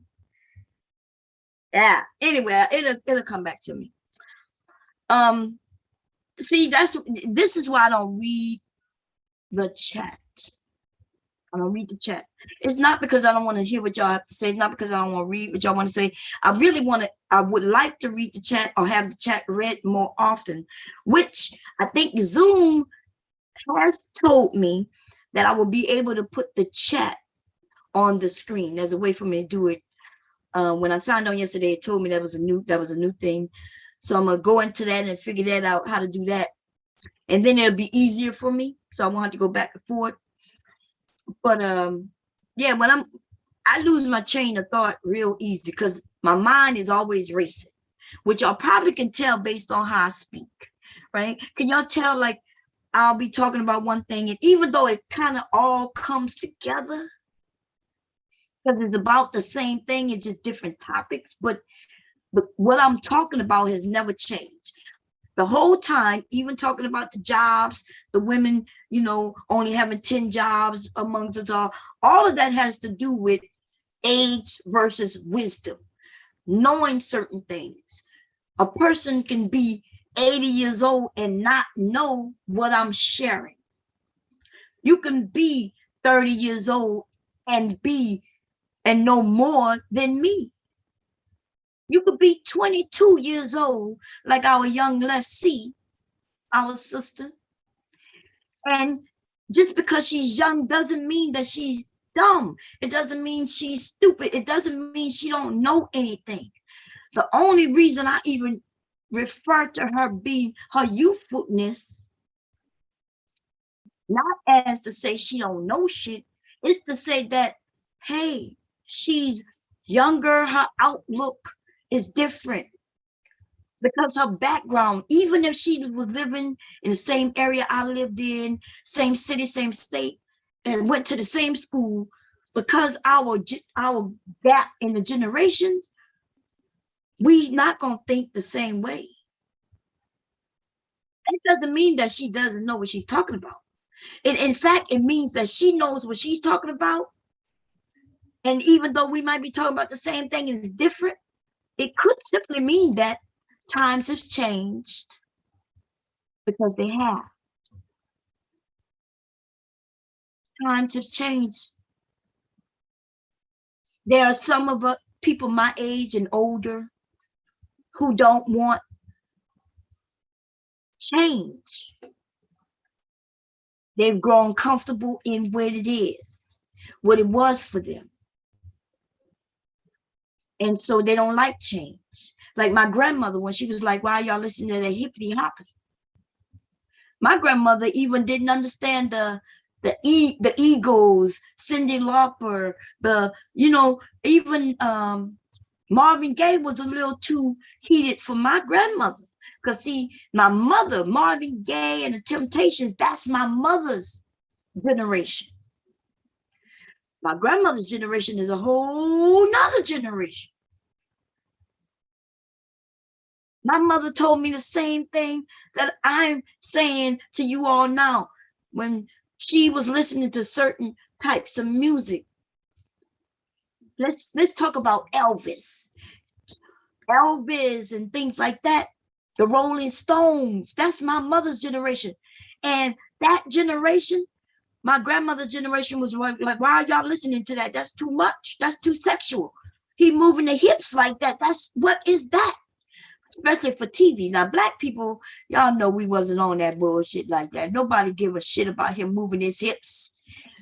Yeah. Anyway, it'll come back to me. See, this is why I don't read the chat. I don't read the chat. It's not because I don't want to hear what y'all have to say. It's not because I don't want to read what y'all want to say. I would like to read the chat or have the chat read more often, which I think Zoom has told me that I will be able to put the chat on the screen. There's a way for me to do it. When I signed on yesterday, it told me that was a new thing. So I'm gonna go into that and figure that out, how to do that. And then it'll be easier for me. So I won't have to go back and forth. But yeah, I lose my train of thought real easy because my mind is always racing, which y'all probably can tell based on how I speak, right? Can y'all tell, like, I'll be talking about one thing, and even though it kind of all comes together, because it's about the same thing, it's just different topics, but what I'm talking about has never changed. The whole time, even talking about the jobs, the women, only having 10 jobs amongst us all of that has to do with age versus wisdom, knowing certain things. A person can be 80 years old and not know what I'm sharing. You can be 30 years old and know more than me. You could be 22 years old, like our young lessee, our sister. And just because she's young doesn't mean that she's dumb. It doesn't mean she's stupid. It doesn't mean she don't know anything. The only reason I even refer to her being her youthfulness, not as to say she don't know shit, is to say that, hey, she's younger, her outlook is different. Because her background, even if she was living in the same area I lived in, same city, same state, and went to the same school, because our gap in the generations, we not gonna think the same way. That doesn't mean that she doesn't know what she's talking about. In fact, it means that she knows what she's talking about. And even though we might be talking about the same thing and it's different, it could simply mean that times have changed, because they have. Times have changed. There are some of us, people my age and older, who don't want change. They've grown comfortable in what it is, what it was for them. And so they don't like change. Like my grandmother, when she was like, why y'all listening to that hippity hoppity? My grandmother even didn't understand the Eagles, Cyndi Lauper, even Marvin Gaye was a little too heated for my grandmother. Because see, my mother, Marvin Gaye and the Temptations, that's my mother's generation. My grandmother's generation is a whole nother generation. My mother told me the same thing that I'm saying to you all now. When she was listening to certain types of music, let's talk about Elvis and things like that. The Rolling Stones, that's my mother's generation. And that generation, my grandmother's generation, was like, why are y'all listening to that? That's too much. That's too sexual. He moving the hips like that. What is that? Especially for TV. Now, black people, y'all know we wasn't on that bullshit like that. Nobody give a shit about him moving his hips.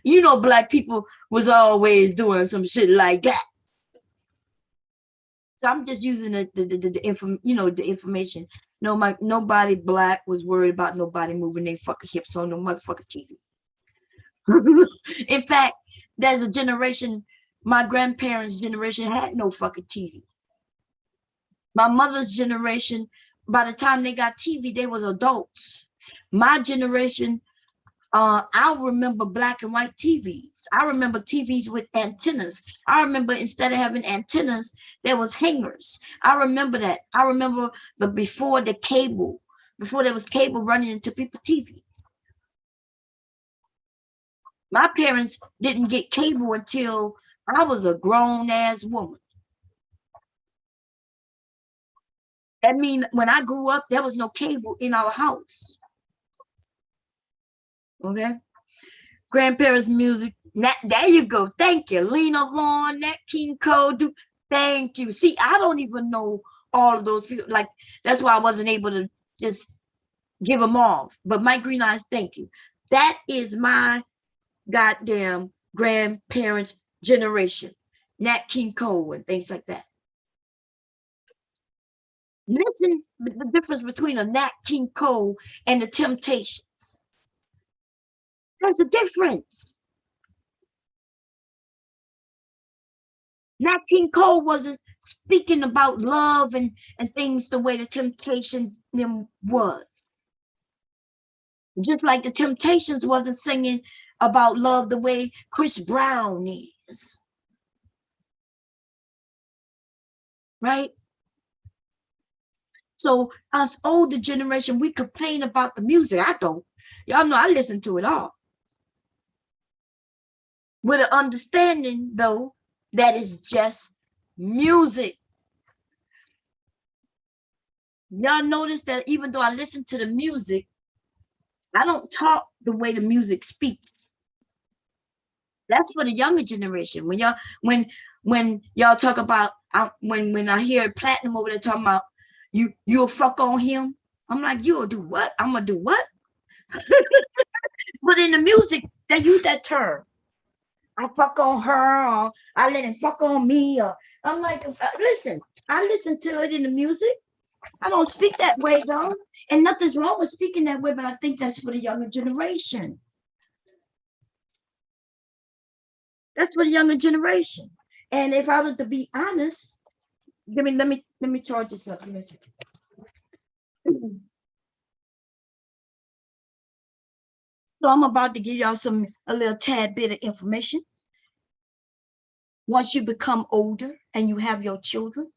You know, black people was always doing some shit like that. So I'm just using the information. No, nobody black was worried about nobody moving their fucking hips on no motherfucking TV. In fact, there's a generation, my grandparents' generation had no fucking TV. My mother's generation, by the time they got TV, they was adults. My generation, I remember black and white TVs. I remember TVs with antennas. I remember instead of having antennas, there was hangers. I remember that. I remember before there was cable running into people's TV. My parents didn't get cable until I was a grown ass woman. That means when I grew up, there was no cable in our house. Okay. Grandparents' music. There you go. Thank you. Lena Vaughn, Nat King Cole. Thank you. See, I don't even know all of those people. Like, that's why I wasn't able to just give them off. But Mike Green Eyes, thank you. That is my goddamn grandparents' generation. Nat King Cole and things like that. Listen, the difference between a Nat King Cole and the Temptations. There's a difference. Nat King Cole wasn't speaking about love and things the way the Temptations was. Just like the Temptations wasn't singing about love the way Chris Brown is. Right? So us older generation, we complain about the music. I don't. Y'all know I listen to it all. With an understanding, though, that is just music. Y'all notice that even though I listen to the music, I don't talk the way the music speaks. That's for the younger generation. When y'all talk about when I hear Platinum over there talking about you'll fuck on him, I'm like, you'll do what? I'm gonna do what? But in the music, they use that term. I fuck on her, or I let him fuck on me, or I'm like, listen, I listen to it in the music. I don't speak that way though, and nothing's wrong with speaking that way, but I think that's for the younger generation. That's for the younger generation. And if I was to be honest, let me charge this up. Give me a second. So I'm about to give y'all a little tad bit of information. Once you become older and you have your children,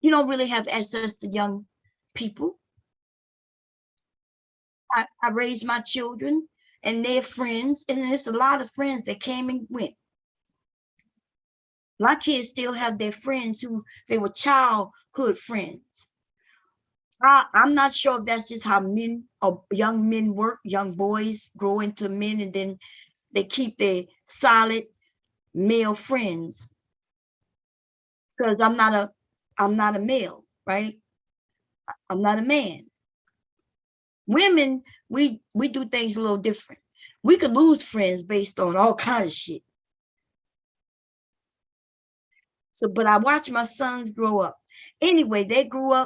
you don't really have access to young people. I raised my children and their friends, and there's a lot of friends that came and went. My kids still have their friends who they were childhood friends. I'm not sure if that's just how men or young men work. Young boys grow into men and then they keep their solid male friends. Because I'm not a male, right? I'm not a man. Women, we do things a little different. We could lose friends based on all kinds of shit. So, but I watched my sons grow up. Anyway, they grew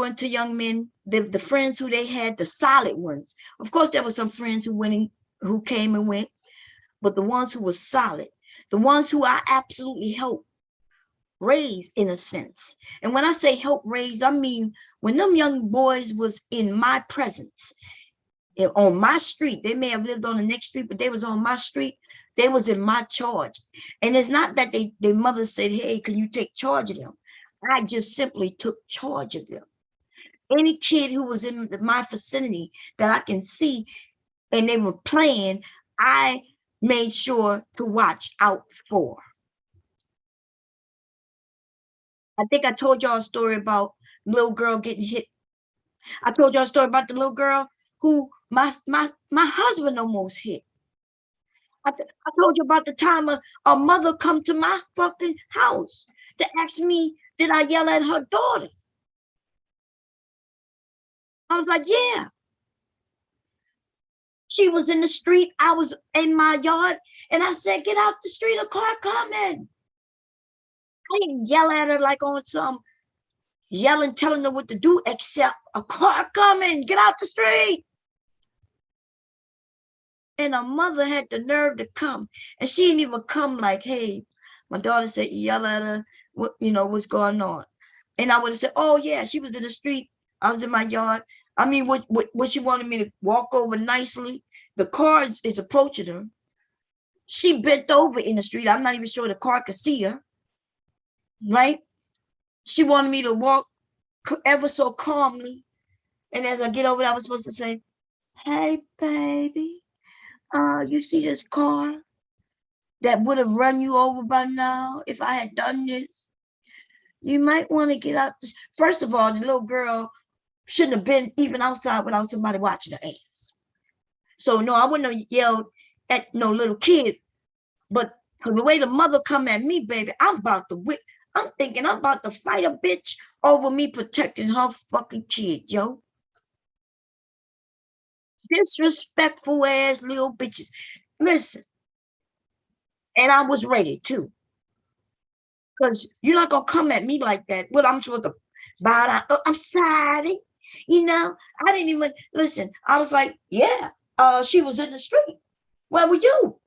into young men. The friends who they had, the solid ones. Of course, there were some friends who came and went, but the ones who were solid, the ones who I absolutely helped raise in a sense. And when I say help raise, I mean when them young boys was in my presence, on my street. They may have lived on the next street, but they was on my street. They was in my charge. And it's not that their mother said, hey, can you take charge of them? I just simply took charge of them. Any kid who was in my vicinity that I can see and they were playing, I made sure to watch out for. I think I told y'all a story about little girl getting hit. I told y'all a story about the little girl who my husband almost hit. I told you about the time a mother come to my fucking house to ask me, did I yell at her daughter? I was like, yeah. She was in the street. I was in my yard. And I said, get out the street, a car coming. I didn't yell at her like on some yelling, telling her what to do, except a car coming, get out the street. And her mother had the nerve to come. And she didn't even come like, hey, my daughter said, yell at her, what, what's going on? And I would have said, oh yeah, she was in the street. I was in my yard. I mean, what she wanted me to walk over nicely. The car is approaching her. She bent over in the street. I'm not even sure the car could see her. Right? She wanted me to walk ever so calmly. And as I get over, I was supposed to say, hey, baby, you see this car that would have run you over by now if I had done this? You might want to get out. First of all, the little girl shouldn't have been even outside without somebody watching her ass. So no, I wouldn't have yelled at no little kid. But the way the mother come at me, baby, I'm thinking I'm about to fight a bitch over me protecting her fucking kid, yo. Disrespectful ass little bitches. Listen. And I was ready too. Because you're not gonna come at me like that. What I'm supposed to bow down. Oh, I'm sorry. I didn't even listen. I was like, yeah, she was in the street. Where were you?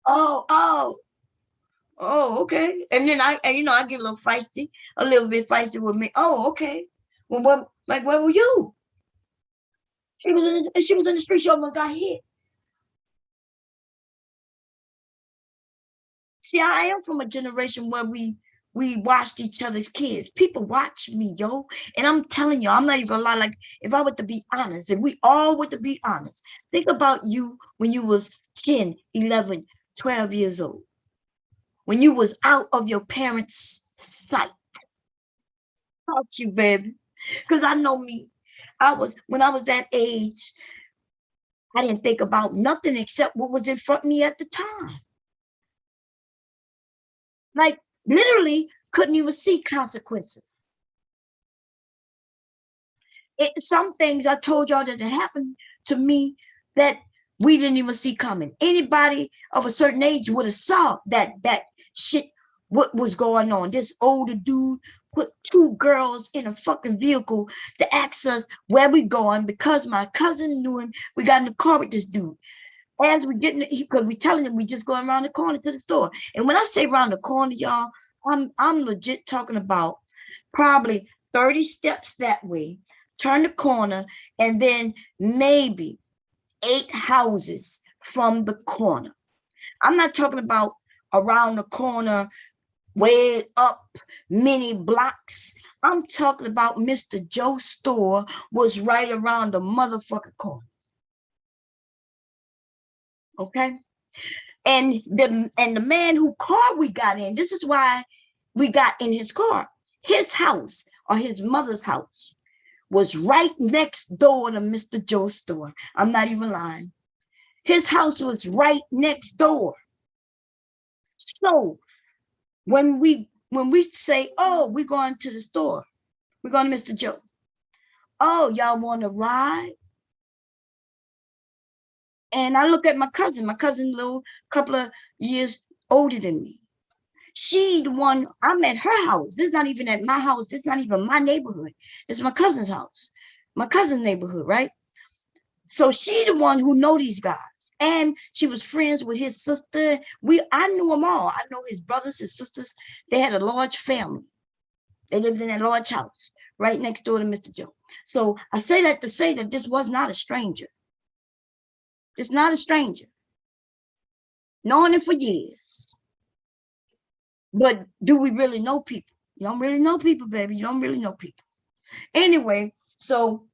Oh, okay. And then I get a little bit feisty with me. Oh, okay. Well, where were you? She was in the street. She almost got hit. See, I am from a generation where we watched each other's kids. People watch me, yo. And I'm telling you, I'm not even gonna lie. Like, if I were to be honest, if we all were to be honest, think about you when you was 10, 11, 12 years old. When you was out of your parents' sight. Taught you, baby. Because I know me. When I was that age, I didn't think about nothing except what was in front of me at the time. Like, literally couldn't even see consequences. Some things I told y'all that happened to me that we didn't even see coming. Anybody of a certain age would have saw that shit, what was going on. This older dude put two girls in a fucking vehicle to ask us where we going because my cousin knew him. We got in the car with this dude. As we get in, because we telling him we just going around the corner to the store. And when I say around the corner, y'all, I'm legit talking about probably 30 steps that way, turn the corner, and then maybe 8 houses from the corner. I'm not talking about around the corner, way up many blocks. I'm talking about Mr. Joe's store was right around the motherfucking corner. Okay. And the man who car we got in, this is why we got in his car. His house or his mother's house was right next door to Mr. Joe's store. I'm not even lying. His house was right next door. So when we say, oh, we're going to the store, we're going to Mr. Joe. Oh, y'all want to ride? And I look at my cousin little couple of years older than me. She the one, I'm at her house. This is not even at my house. This is not even my neighborhood. It's my cousin's house, my cousin's neighborhood, right? So she the one who know these guys. And she was friends with his sister. I knew them all. I know his brothers, his sisters. They had a large family. They lived in a large house right next door to Mr. Joe. So I say that to say that this was not a stranger. It's not a stranger. Knowing him for years. But do we really know people? You don't really know people, baby. You don't really know people. Anyway, so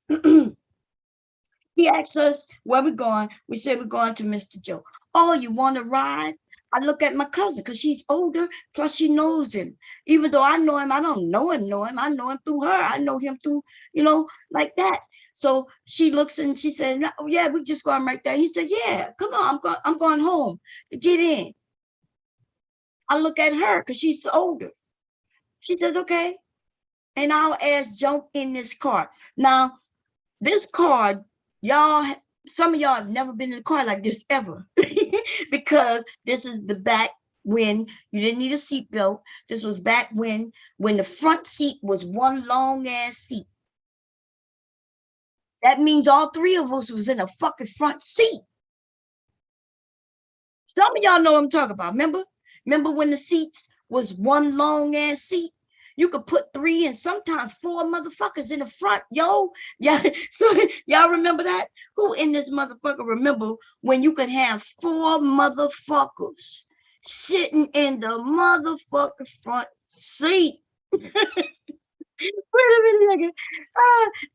he asked us where we're going. We said we're going to Mr. Joe. Oh, you want to ride? I look at my cousin because she's older, plus she knows him. Even though I know him, I don't know him. I know him through her. I know him through, like that. So she looks and she said, no, yeah, we just going right there. He said, yeah, come on, I'm going home to get in. I look at her because she's older. She says, okay. And our ass jump in this car. Now, this car, y'all, some of y'all have never been in a car like this ever. Because this is the back when you didn't need a seatbelt. This was back when the front seat was one long ass seat. That means all three of us was in a fucking front seat. Some of y'all know what I'm talking about. Remember when the seats was one long ass seat? You could put 3 and sometimes 4 motherfuckers in the front, yo. Yeah, so y'all remember that? Who in this motherfucker remember when you could have 4 motherfuckers sitting in the motherfucking front seat? Wait a minute.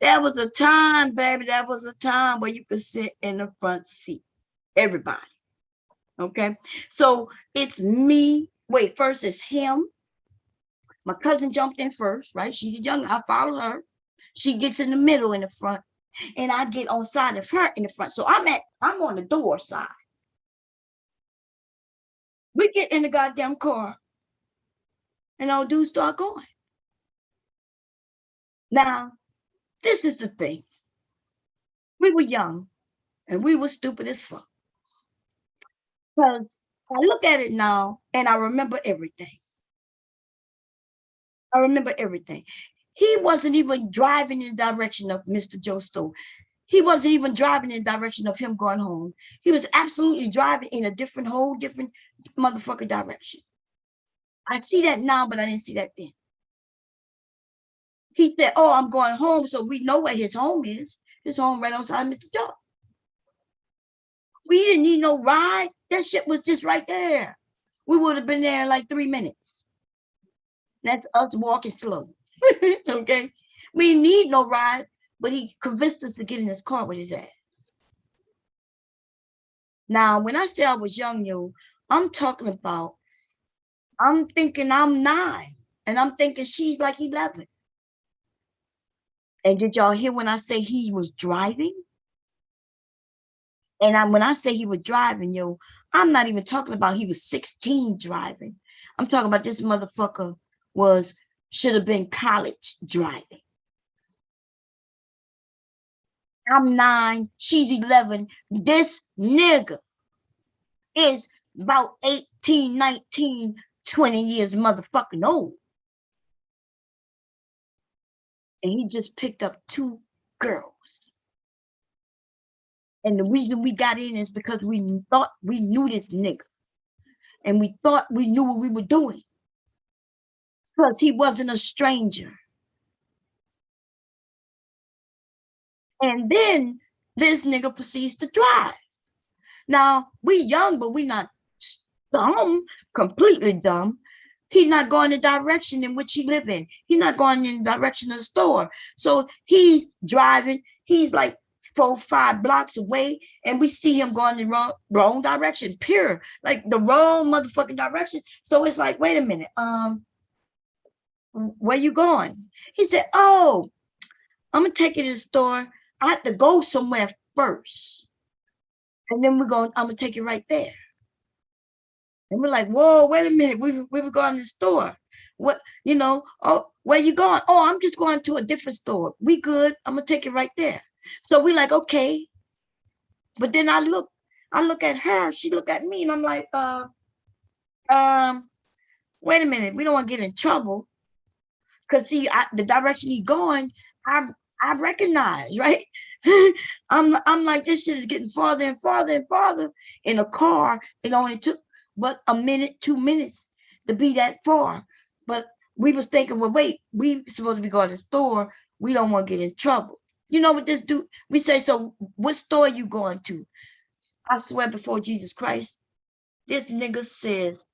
That was a time, baby. That was a time where you could sit in the front seat. Everybody. Okay. So it's me. Wait, first it's him. My cousin jumped in first, right? She's young. I follow her. She gets in the middle in the front, and I get on side of her in the front. So I'm on the door side. We get in the goddamn car, and our dudes start going. Now, this is the thing. We were young, and we were stupid as fuck. Because I look at it now, and I remember everything. I remember everything. He wasn't even driving in the direction of Mr. Joe Stowe. He wasn't even driving in the direction of him going home. He was absolutely driving in a whole different motherfucker direction. I see that now, but I didn't see that then. He said, oh, I'm going home. So we know where his home is. His home right outside Mr. Joe. We didn't need no ride. That shit was just right there. We would have been there in like 3 minutes. That's us walking slow. Okay. We need no ride, but he convinced us to get in his car with his ass. Now, when I say I was young, yo, I'm talking about, I'm thinking I'm 9, and I'm thinking she's like 11. And did y'all hear when I say he was driving? And when I say he was driving, yo, I'm not even talking about he was 16 driving. I'm talking about this motherfucker should have been college driving. I'm 9, she's 11. This nigga is about 18, 19, 20 years motherfucking old. And he just picked up 2 girls. And the reason we got in is because we thought we knew this nigga. And we thought we knew what we were doing. Because he wasn't a stranger. And then this nigga proceeds to drive. Now, we young, but we not dumb, completely dumb. He's not going the direction in which he live in. He's not going in the direction of the store. So he's driving. He's like 4, 5 blocks away, and we see him going the wrong direction, pure, like the wrong motherfucking direction. So it's like, wait a minute, where you going? He said, oh, I'm gonna take you to the store. I have to go somewhere first, and then I'm gonna take you right there. And we're like, whoa, wait a minute, we were going to the store. What, oh, where you going? Oh, I'm just going to a different store. We good, I'm gonna take it right there. So we like, okay. But then I look at her, she look at me, and I'm like, wait a minute, we don't want to get in trouble. Because see, the direction he's going, I recognize, right? I'm like, this shit is getting farther and farther and farther. In a car, it only took but a minute, 2 minutes to be that far. But we was thinking, well, wait, we supposed to be going to the store. We don't want to get in trouble. You know what this dude, we say, so what store you going to? I swear before Jesus Christ, this nigga says,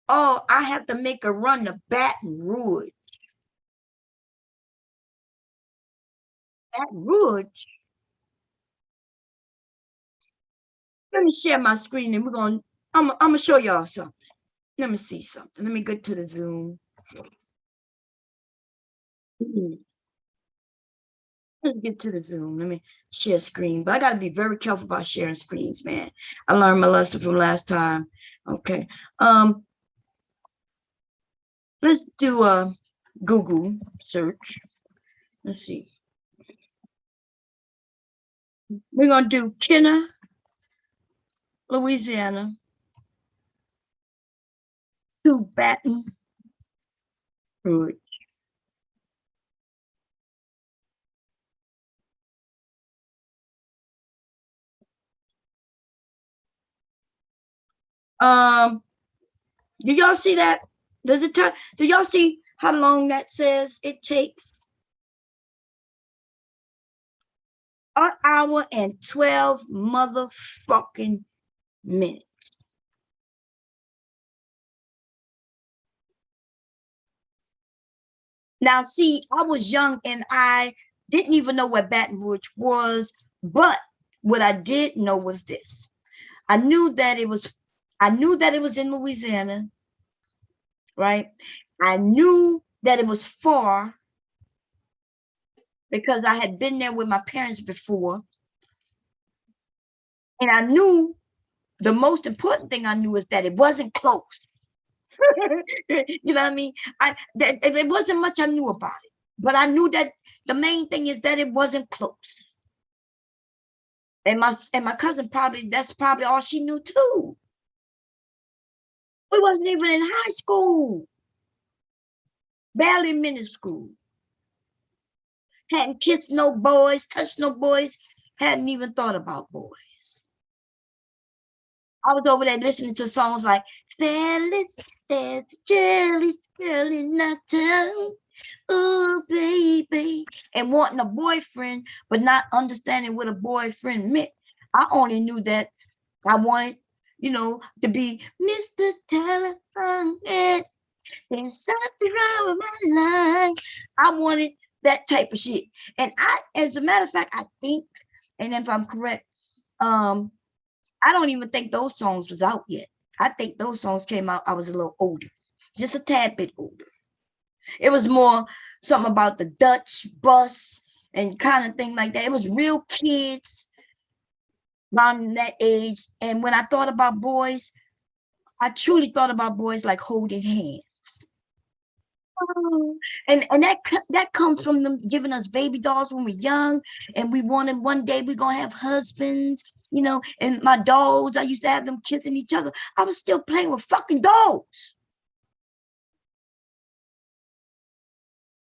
oh, I have to make a run to Baton Rouge. Baton Rouge? Let me share my screen and I'm gonna show y'all something. Let me see something. Let me get to the Zoom. Let's get to the Zoom. Let me share screen. But I gotta be very careful about sharing screens, man. I learned my lesson from last time. Okay. Let's do a Google search. Let's see. We're gonna do Kenner, Louisiana, to Baton Rouge. Do y'all see that? Does it tell? Do y'all see how long that says it takes? An hour and 12 motherfucking minutes. Now, see, I was young and I didn't even know what Baton Rouge was, but what I did know was this. I knew that it was in Louisiana, right? I knew that it was far because I had been there with my parents before. And I knew the most important thing I knew is that it wasn't close. You know what I mean? There wasn't much I knew about it, but I knew that the main thing is that it wasn't close. And my cousin that's probably all she knew too. We wasn't even in high school, barely middle school. Hadn't kissed no boys, touched no boys, hadn't even thought about boys. I was over there listening to songs like there's a jealous girl in our town. Oh, baby. And wanting a boyfriend, but not understanding what a boyfriend meant. I only knew that I wanted, to be Mr. Telephone. There's something wrong with my life. I wanted that type of shit. And as a matter of fact, I think, and if I'm correct, I don't even think those songs was out yet. I think those songs came out, I was a little older, just a tad bit older. It was more something about the Dutch bus and kind of thing like that. It was real kids around that age. And when I thought about boys, I truly thought about boys like holding hands. And that comes from them giving us baby dolls when we're young, and we wanted one day we're gonna have husbands, and my dolls, I used to have them kissing each other. I was still playing with fucking dolls.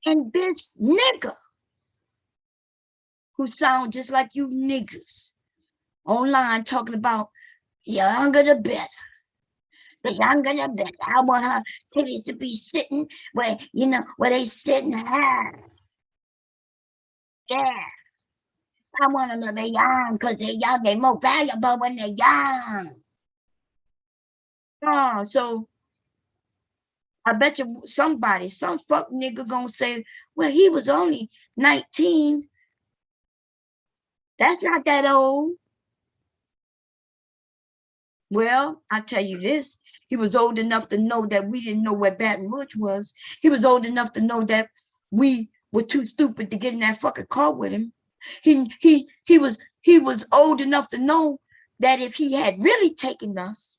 And this nigga who sound just like you niggas online talking about younger the better. The younger the better. I want her titties to be sitting where they sitting high. Yeah. I want them to be young because they're young. They're more valuable when they're young. Oh, so I bet you some fuck nigga gonna say, well, he was only 19. That's not that old. Well, I tell you this, he was old enough to know that we didn't know where Baton Rouge was. He was old enough to know that we were too stupid to get in that fucking car with him. He was old enough to know that if he had really taken us,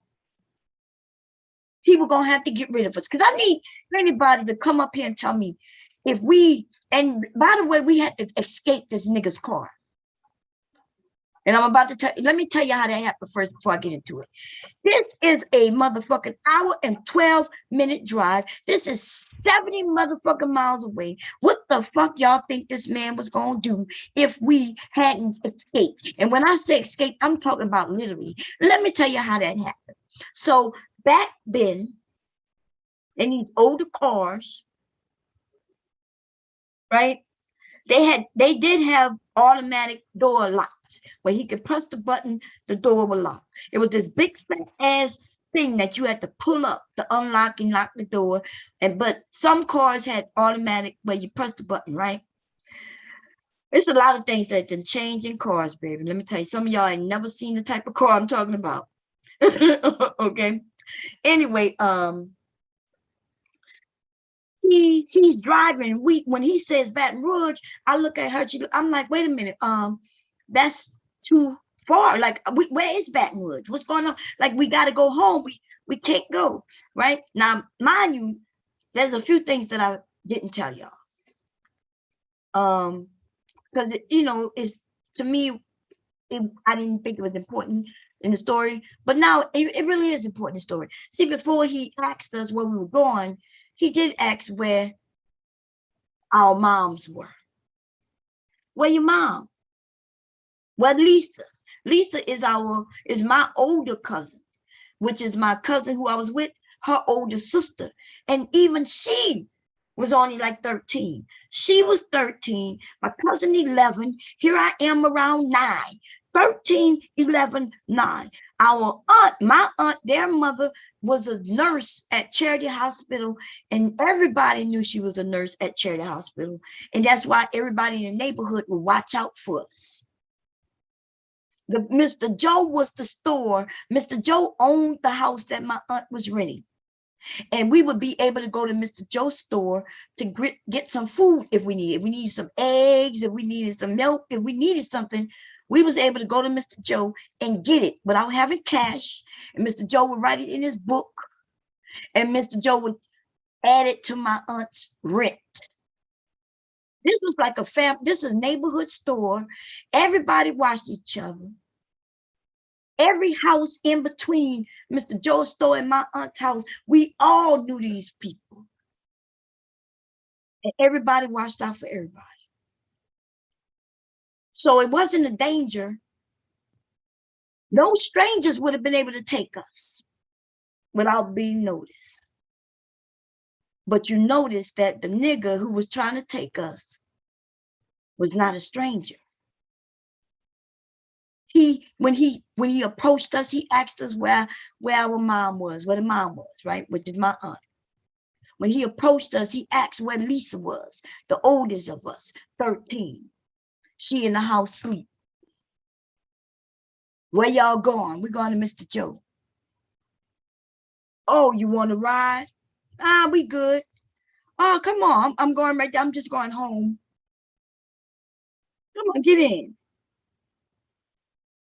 he was gonna have to get rid of us. Because I need anybody to come up here and tell me and by the way, we had to escape this nigga's car. And I'm about to let me tell you how that happened first before I get into it. This is a motherfucking hour and 12-minute drive. This is 70 motherfucking miles away. What the fuck y'all think this man was going to do if we hadn't escaped? And when I say escape, I'm talking about literally. Let me tell you how that happened. So back then, in these older cars, right? They did have automatic door locks where he could press the button, the door would lock. It was this big fat ass thing that you had to pull up to unlock and lock the door. But some cars had automatic where you press the button, right? It's a lot of things that can change in cars, baby. Let me tell you, some of y'all ain't never seen the type of car I'm talking about. Okay. Anyway, he's driving. When he says Baton Rouge, I look at her. I'm like, wait a minute. That's too far. Like, where is Baton Rouge? What's going on? Like, we got to go home. We can't go right now. Mind you, there's a few things that I didn't tell y'all. Because it's to me, I didn't think it was important in the story, but now it really is important in the story. See, before he asked us where we were going, he did ask where our moms were. Where your mom? Well, Lisa. Lisa is my older cousin, which is my cousin who I was with, her older sister. And even she was only like 13. She was 13, my cousin 11. Here I am around 9. 13, 11, 9. Our aunt, my aunt, their mother was a nurse at Charity Hospital, and everybody knew she was a nurse at Charity Hospital. And that's why everybody in the neighborhood would watch out for us. Mr. Joe was the store. Mr. Joe owned the house that my aunt was renting. And we would be able to go to Mr. Joe's store to get some food if we needed. If we needed some eggs, if we needed some milk, if we needed something, we was able to go to Mr. Joe and get it without having cash. And Mr. Joe would write it in his book. And Mr. Joe would add it to my aunt's rent. This was like a family. This is a neighborhood store. Everybody watched each other. Every house in between Mr. Joe's store and my aunt's house, we all knew these people. And everybody watched out for everybody. So it wasn't a danger. No strangers would have been able to take us without being noticed. But you notice that the nigga who was trying to take us was not a stranger. When he approached us, he asked us where our mom was, where the mom was, right? Which is my aunt. When he approached us, he asked where Lisa was, the oldest of us, 13. She in the house sleep. Where y'all going? We're going to Mr. Joe. Oh, you want to ride? We good. Oh, come on. I'm going right there. I'm just going home. Come on, get in.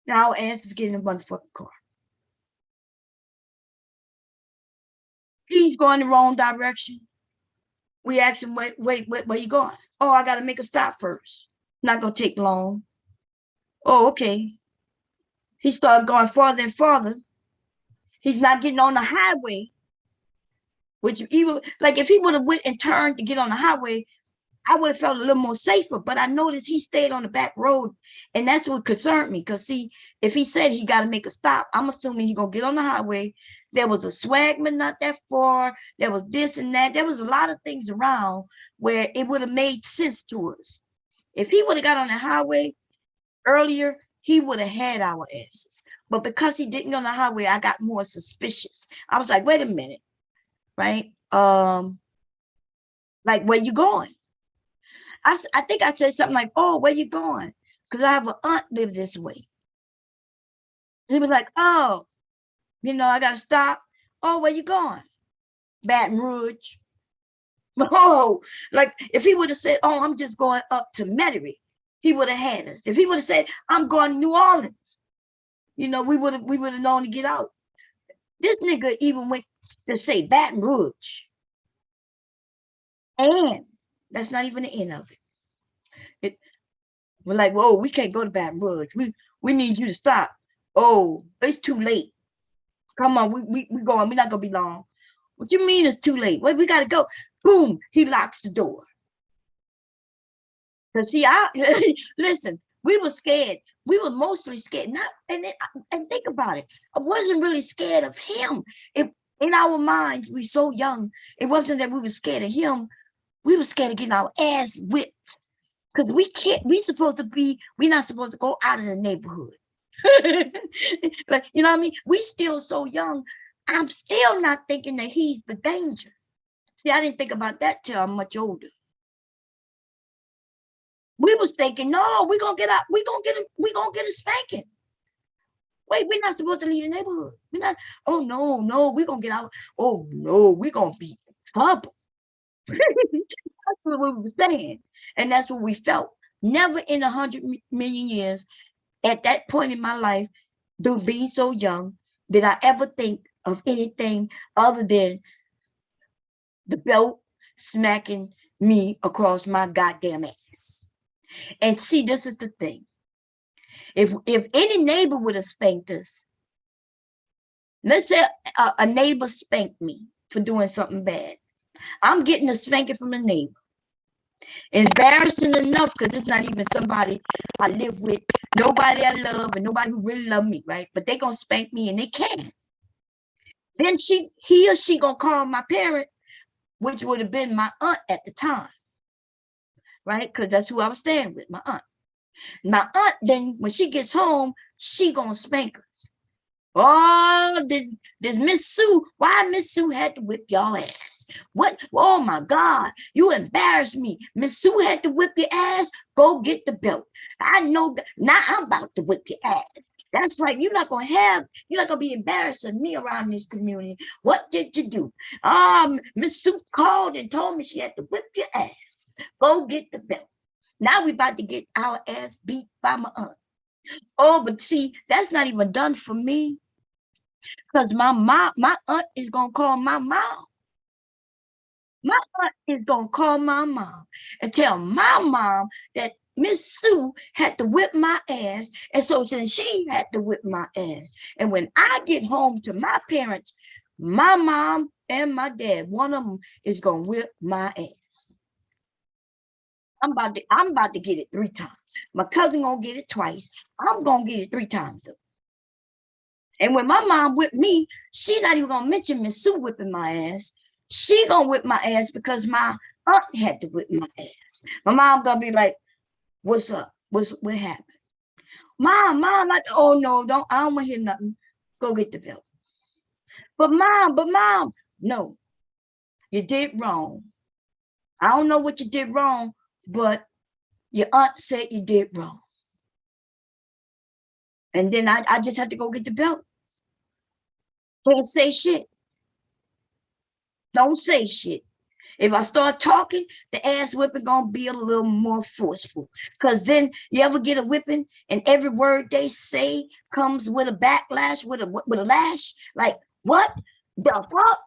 Now our ass is getting a motherfucking car. He's going the wrong direction. We ask him, wait, where you going? Oh, I got to make a stop first. Not going to take long. Oh, okay. He started going farther and farther. He's not getting on the highway, which even, like if he would have went and turned to get on the highway, I would have felt a little more safer, but I noticed he stayed on the back road, and that's what concerned me. Because see, if he said he got to make a stop, I'm assuming he's going to get on the highway. There was a swagman not that far. There was this and that. There was a lot of things around where it would have made sense to us. If he would have got on the highway earlier, he would have had our asses. But because he didn't go on the highway, I got more suspicious. I was like, wait a minute, right? Like, where you going? I think I said something like, oh, where you going? Because I have an aunt live this way. And he was like, oh, I got to stop. Oh, where you going? Baton Rouge. Oh, like if he would have said, oh, I'm just going up to Metairie, he would have had us. If he would have said, I'm going to New Orleans, we would have known to get out. This nigga even went to say Baton Rouge. And that's not even the end of it. We're like, whoa, we can't go to Baton Rouge. We need you to stop. Oh, it's too late. Come on, we going. We're not gonna be long. What you mean it's too late? Well, we gotta go. Boom, he locks the door. Cause see, listen, we were scared. We were mostly scared. And think about it. I wasn't really scared of him. In our minds, we so young. It wasn't that we were scared of him. We were scared of getting our ass whipped. Because we're not supposed to go out of the neighborhood. Like, you know what I mean? We still so young. I'm still not thinking that he's the danger. See, I didn't think about that till I'm much older. We was thinking, no, we're gonna get out, we're gonna get a spanking. Wait, we're not supposed to leave the neighborhood. We're not, oh no, we're gonna get out. Oh no, we're gonna be in trouble. That's what we were saying. And that's what we felt. Never in 100 million years at that point in my life, through being so young, did I ever think of anything other than the belt smacking me across my goddamn ass. And see, this is the thing. If any neighbor would have spanked us, let's say a neighbor spanked me for doing something bad, I'm getting a spanking from the neighbor. Embarrassing enough, because it's not even somebody I live with, nobody I love, and nobody who really love me, right? But they gonna spank me, and they can. Then he or she gonna call my parent, which would have been my aunt at the time, right? Because that's who I was staying with, my aunt. My aunt, then when she gets home, she gonna spank us. Oh, this Miss Sue, why Miss Sue had to whip y'all ass? What? Oh my God, you embarrassed me. Miss Sue had to whip your ass. Go get the belt. I know that now I'm about to whip your ass. That's right. You're not gonna be embarrassing me around this community. What did you do? Miss Sue called and told me she had to whip your ass. Go get the belt. Now we about to get our ass beat by my aunt. Oh, but see, that's not even done for me. Because my aunt is gonna call my mom. My aunt is gonna call my mom and tell my mom that Miss Sue had to whip my ass. And so since she had to whip my ass, and when I get home to my parents, my mom and my dad, one of them is gonna whip my ass. I'm about to get it 3 times. My cousin gonna get it twice. I'm gonna get it 3 times though. And when my mom whipped me, she not even gonna mention Miss Sue whipping my ass. She gonna whip my ass because my aunt had to whip my ass. My mom gonna be like, "What's up? What happened?" Mom, like, oh no, I don't want to hear nothing. Go get the belt. But mom, no, you did wrong. I don't know what you did wrong, but your aunt said you did wrong. And then I just had to go get the belt. Don't say shit. Don't say shit. If I start talking, the ass whipping gonna be a little more forceful. Because then you ever get a whipping and every word they say comes with a backlash, with a lash. Like, what the fuck?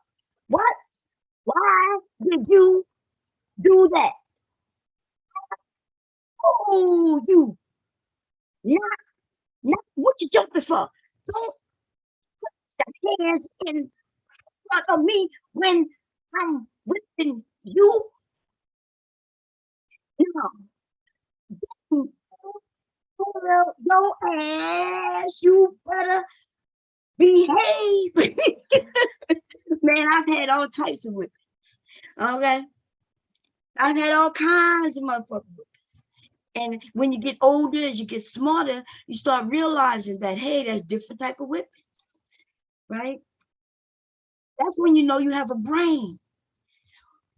What? Why did you do that? Oh, you not what you jumping for? Don't put your hands in front of me when I'm whipping you. No. Your ass, you better behave. Man, I've had all types of whippings. Okay. I've had all kinds of motherfucking whippings. And when you get older, as you get smarter, you start realizing that, hey, there's different type of whippings, right? That's when you know you have a brain.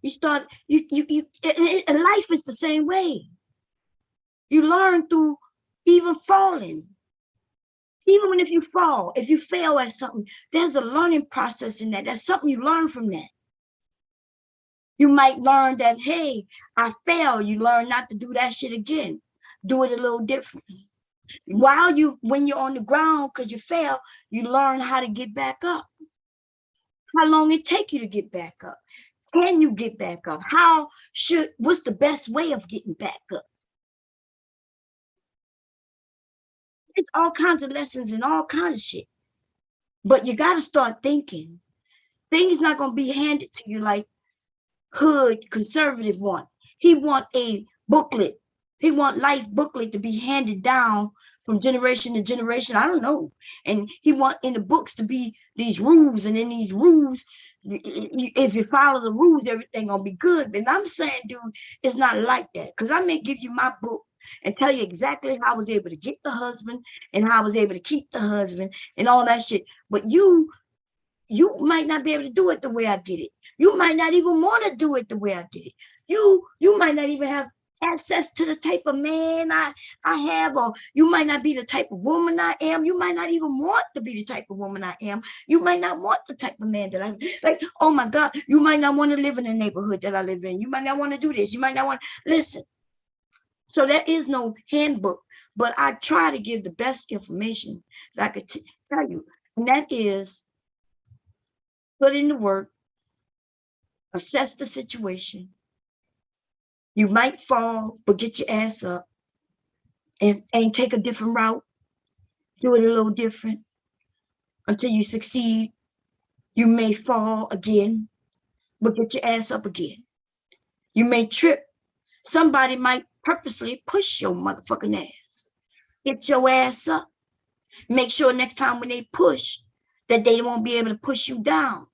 You start, and life is the same way. You learn through even falling. Even if you fall, if you fail at something, there's a learning process in that. There's something you learn from that. You might learn that, hey, I fail. You learn not to do that shit again. Do it a little differently. When you're on the ground because you fail, you learn how to get back up. How long it take you to get back up? Can you get back up? What's the best way of getting back up? It's all kinds of lessons and all kinds of shit. But you got to start thinking. Things not going to be handed to you like hood conservative want. He want a booklet. He want life booklet to be handed down from generation to generation. I don't know. And he want in the books to be these rules. And in these rules, If you follow the rules, everything gonna be good. And I'm saying, dude, it's not like that. Because I may give you my book and tell you exactly how I was able to get the husband and how I was able to keep the husband and all that shit. But you might not be able to do it the way I did it. You might not even want to do it the way I did it. You might not even have access to the type of man I have, or you might not be the type of woman I am. You might not even want to be the type of woman I am. You might not want the type of man that I like. Oh my God, you might not want to live in the neighborhood that I live in. You might not want to do this. You might not want to listen. So there is no handbook, but I try to give the best information that I could tell you, and that is put in the work, assess the situation. You might fall, but get your ass up and take a different route. Do it a little different until you succeed. You may fall again, but get your ass up again. You may trip. Somebody might purposely push your motherfucking ass. Get your ass up. Make sure next time when they push, that they won't be able to push you down.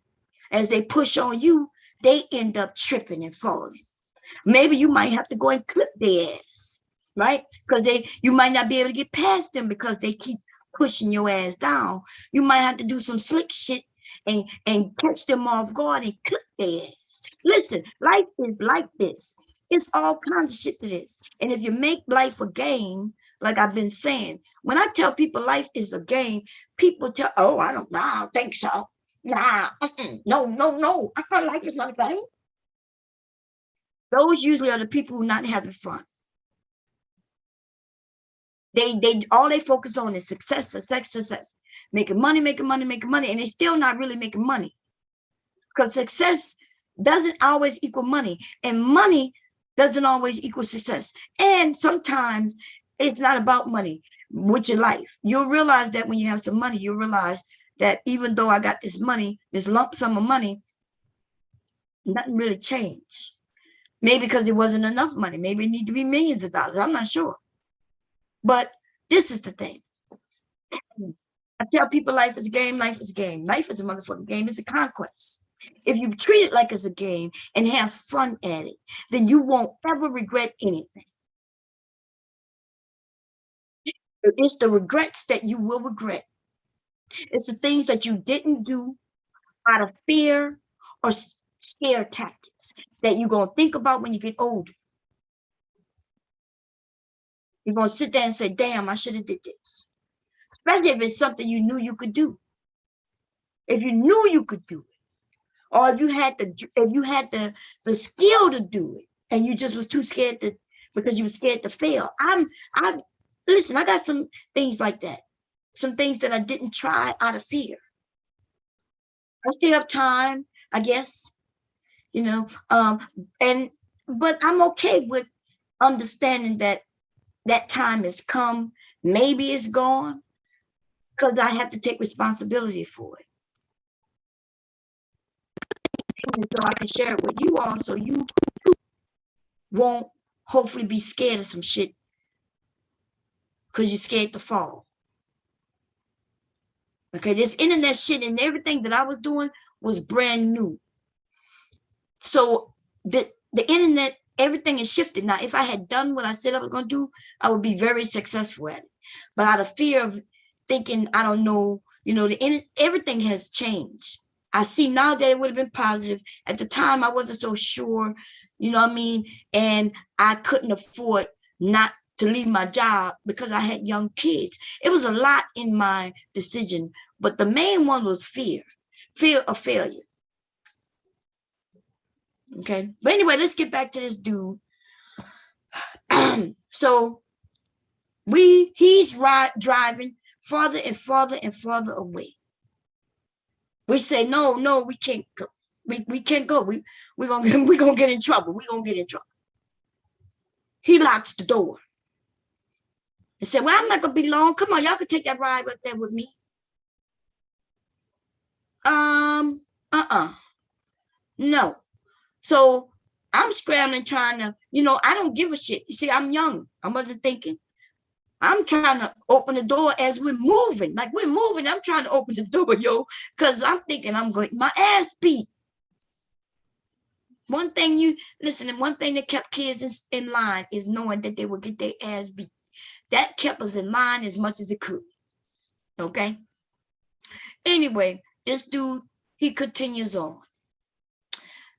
As they push on you, they end up tripping and falling. Maybe you might have to go and clip their ass, right? Because you might not be able to get past them because they keep pushing your ass down. You might have to do some slick shit and catch them off guard and clip their ass. Listen, life is like this. It's all kinds of shit to this. And if you make life a game, like I've been saying, when I tell people life is a game, people tell, oh, I don't think so. Nah, no. I thought life is not a game. Those usually are the people who not having fun. They all they focus on is success, making money, and they still not really making money. Because success doesn't always equal money, and money doesn't always equal success. And sometimes it's not about money with your life. You'll realize that when you have some money, you'll realize that even though I got this money, this lump sum of money, nothing really changed. Maybe because it wasn't enough money. Maybe it need to be millions of dollars. I'm not sure. But this is the thing. I tell people life is a game, life is a game. Life is a motherfucking game. It's a conquest. If you treat it like it's a game and have fun at it, then you won't ever regret anything. It's the regrets that you will regret. It's the things that you didn't do out of fear or scare tactics that you're going to think about when you get older. You're going to sit there and say, damn, I should have did this. Especially if it's something you knew you could do. If you knew you could do it, or if you had the skill to do it, and you just was too scared to, because you were scared to fail. Listen, I got some things like that. Some things that I didn't try out of fear. I still have time, I guess, you know, but I'm okay with understanding that that time has come. Maybe it's gone because I have to take responsibility for it. And so I can share it with you all so you won't hopefully be scared of some shit because you're scared to fall. Okay, this internet shit and everything that I was doing was brand new. So the internet, everything is shifted. Now, if I had done what I said I was going to do, I would be very successful at it. But out of fear of thinking, I don't know, you know, everything has changed. I see now that it would have been positive. At the time, I wasn't so sure, you know what I mean? And I couldn't afford not to leave my job because I had young kids. It was a lot in my decision, but the main one was fear of failure. Okay, but anyway, let's get back to this dude. So he's driving farther and farther and farther away. We say, no, we can't go. We can't go. We're gonna get in trouble. We're gonna get in trouble. He locks the door and said, well, I'm not gonna be long. Come on, y'all can take that ride right there with me. No. So I'm scrambling, trying to, you know, I don't give a shit. You see, I'm young. I wasn't thinking. I'm trying to open the door as we're moving. Like we're moving. I'm trying to open the door, yo, because I'm thinking I'm going, my ass beat. One thing you listen, and one thing that kept kids in line is knowing that they would get their ass beat. That kept us in line as much as it could. Okay. Anyway, this dude, he continues on.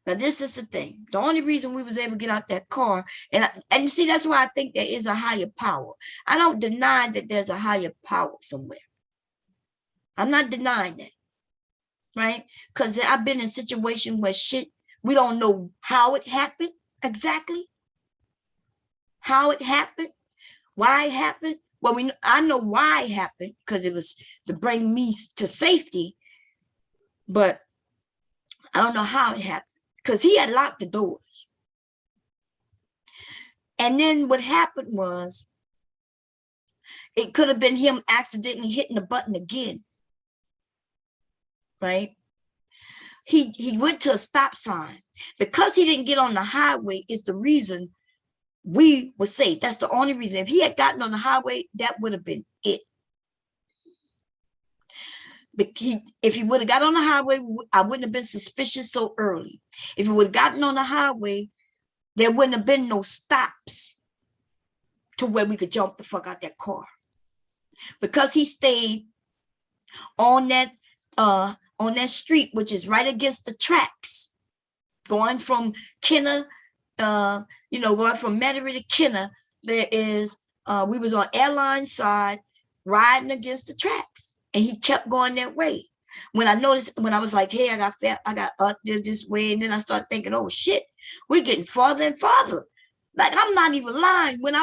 Now, this is the thing. The only reason we was able to get out that car, and see, that's why I think there is a higher power. I don't deny that there's a higher power somewhere. I'm not denying that, right? Because I've been in situations where shit, we don't know how it happened exactly, how it happened, why it happened. Well, I know why it happened, because it was to bring me to safety, but I don't know how it happened, because he had locked the doors. And then what happened was, it could have been him accidentally hitting the button again, right? He went to a stop sign. Because he didn't get on the highway is the reason we were safe. That's the only reason. If he had gotten on the highway, that would have been it. But if he would have got on the highway, I wouldn't have been suspicious so early. If he would have gotten on the highway, there wouldn't have been no stops to where we could jump the fuck out that car. Because he stayed on that street, which is right against the tracks, going from Kenner, going from Metairie to Kenner, there is, we was on Airline side, riding against the tracks, and he kept going that way. When I was like, hey, I got up there this way, and then I started thinking, oh shit, we're getting farther and farther. Like, I'm not even lying. When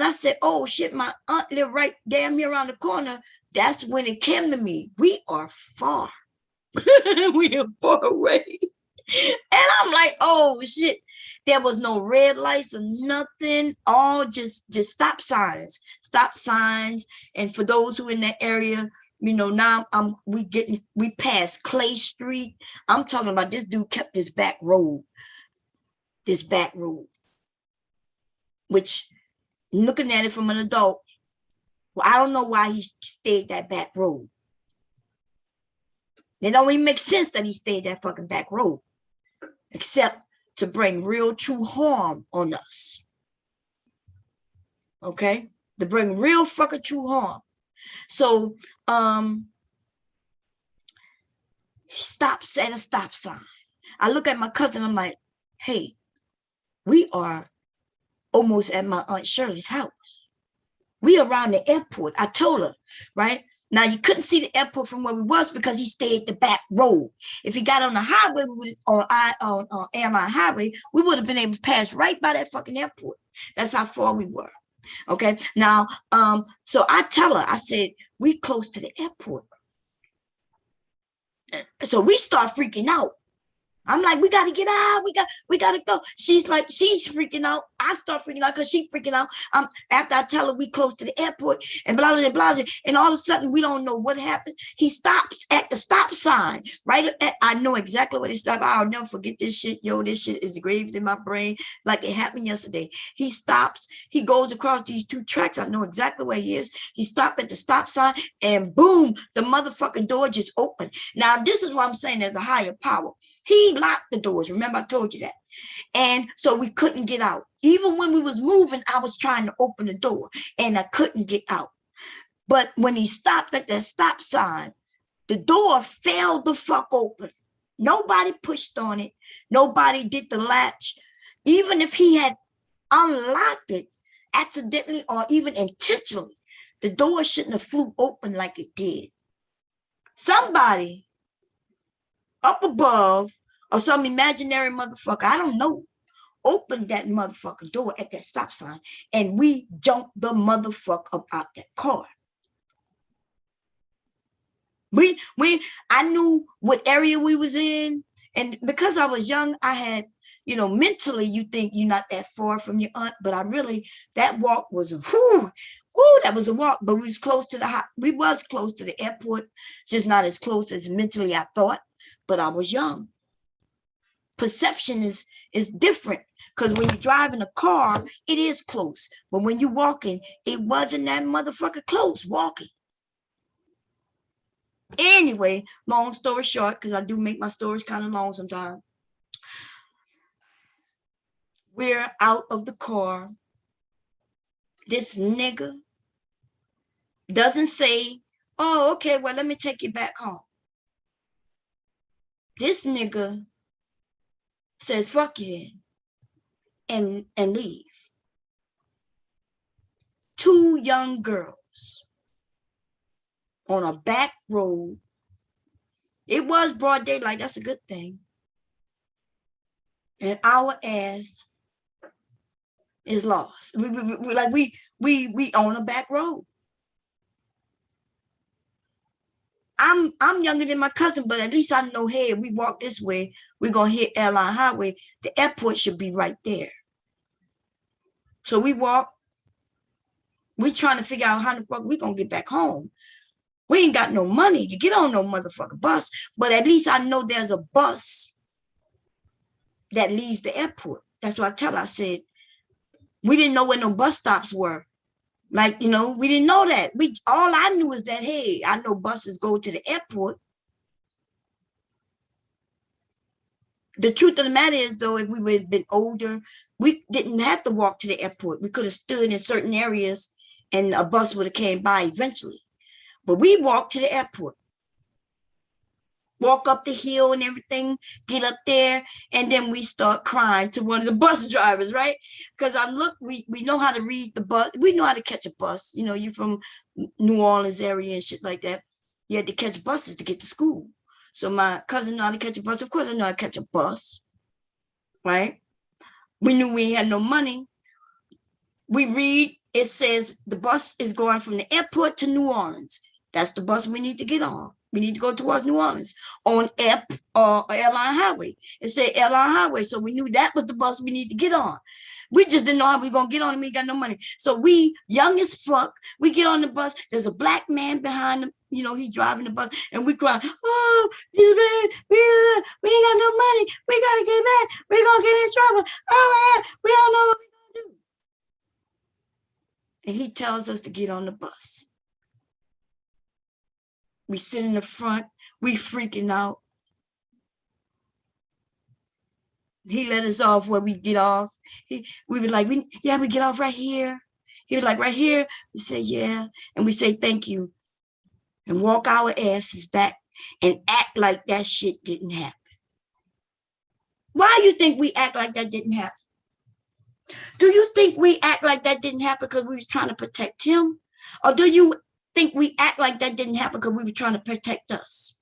I said, oh shit, my aunt lived right damn near around the corner, that's when it came to me. We are far. We are far away. And I'm like, oh shit. There was no red lights or nothing, all just stop signs. And for those who in that area, now we passed Clay Street. I'm talking about this dude kept this back road, which, looking at it from an adult, well, I don't know why he stayed that back road. It don't even make sense that he stayed that fucking back road, except to bring real true harm on us. Okay? To bring real fucking true harm. So, he stops at a stop sign. I look at my cousin, I'm like, hey, we are almost at my Aunt Shirley's house. We around the airport. I told her, right? Now, you couldn't see the airport from where we was because he stayed the back road. If he got on the highway, on Airline Highway, we would have been able to pass right by that fucking airport. That's how far we were. Okay. Now, so I tell her, I said, we close to the airport. So we start freaking out. I'm like, we got to get out. We got to go. She's like, she's freaking out. I start freaking out because she's freaking out. After I tell her we close to the airport and blah, blah, blah, blah. And all of a sudden, we don't know what happened. He stops at the stop sign, right? I know exactly what he stopped. I'll never forget this shit. Yo, this shit is engraved in my brain like it happened yesterday. He stops. He goes across these two tracks. I know exactly where he is. He stopped at the stop sign and boom, the motherfucking door just opened. Now, this is what I'm saying. There's a higher power. He locked the doors. Remember, I told you that. And so we couldn't get out. Even when we was moving, I was trying to open the door and I couldn't get out. But when he stopped at that stop sign, the door fell the fuck open. Nobody pushed on it. Nobody did the latch. Even if he had unlocked it accidentally or even intentionally, the door shouldn't have flew open like it did. Somebody up above, or some imaginary motherfucker, I don't know, opened that motherfucking door at that stop sign, and we jumped the motherfucker up out that car. I knew what area we was in, and because I was young, I had, mentally you think you're not that far from your aunt, but that walk was that was a walk, but we was close to the airport, just not as close as mentally I thought, but I was young. Perception is different, because when you're driving a car, it is close. But when you're walking, it wasn't that motherfucker close walking. Anyway, long story short, because I do make my stories kind of long sometimes. we're out of the car. This nigga doesn't say, oh, okay, well, let me take you back home. This nigga says, fuck you then, and leave. Two young girls on a back road. It was broad daylight. That's a good thing. And our ass is lost. We on a back road. I'm younger than my cousin, but at least I know, hey, if we walk this way, we're gonna hit Airline Highway. The airport should be right there. So we walk. We trying to figure out how the fuck we gonna get back home. We ain't got no money to get on no motherfucking bus, but at least I know there's a bus that leaves the airport. That's what I tell her. I said, we didn't know where no bus stops were. Like, you know, we didn't know that. All I knew is that, hey, I know buses go to the airport. The truth of the matter is, though, if we would have been older, we didn't have to walk to the airport. We could have stood in certain areas and a bus would have came by eventually. But we walked to the airport. Walk up the hill and everything, get up there, and then we start crying to one of the bus drivers, right? Because we know how to read the bus. We know how to catch a bus. You know, you from New Orleans area and shit like that. You had to catch buses to get to school. So my cousin knew how to catch a bus. Of course, I know how to catch a bus, right? We knew we had no money. We read, it says the bus is going from the airport to New Orleans. That's the bus we need to get on. We need to go towards New Orleans on Airline Highway. It said Airline Highway. So we knew that was the bus we need to get on. We just didn't know how we were going to get on and we ain't got no money. So we, young as fuck, we get on the bus. There's a black man behind him. You know, he's driving the bus and we cry, oh, we ain't got no money. We got to get back. We're going to get in trouble. Oh, we don't know what we're going to do. And he tells us to get on the bus. We sit in the front, we freaking out. He let us off where we get off. We was like, we get off right here. He was like, right here. We say, yeah. And we say, thank you. And walk our asses back and act like that shit didn't happen. Why do you think we act like that didn't happen? Do you think we act like that didn't happen because we was trying to protect him? Or do you think we act like that didn't happen because we were trying to protect us?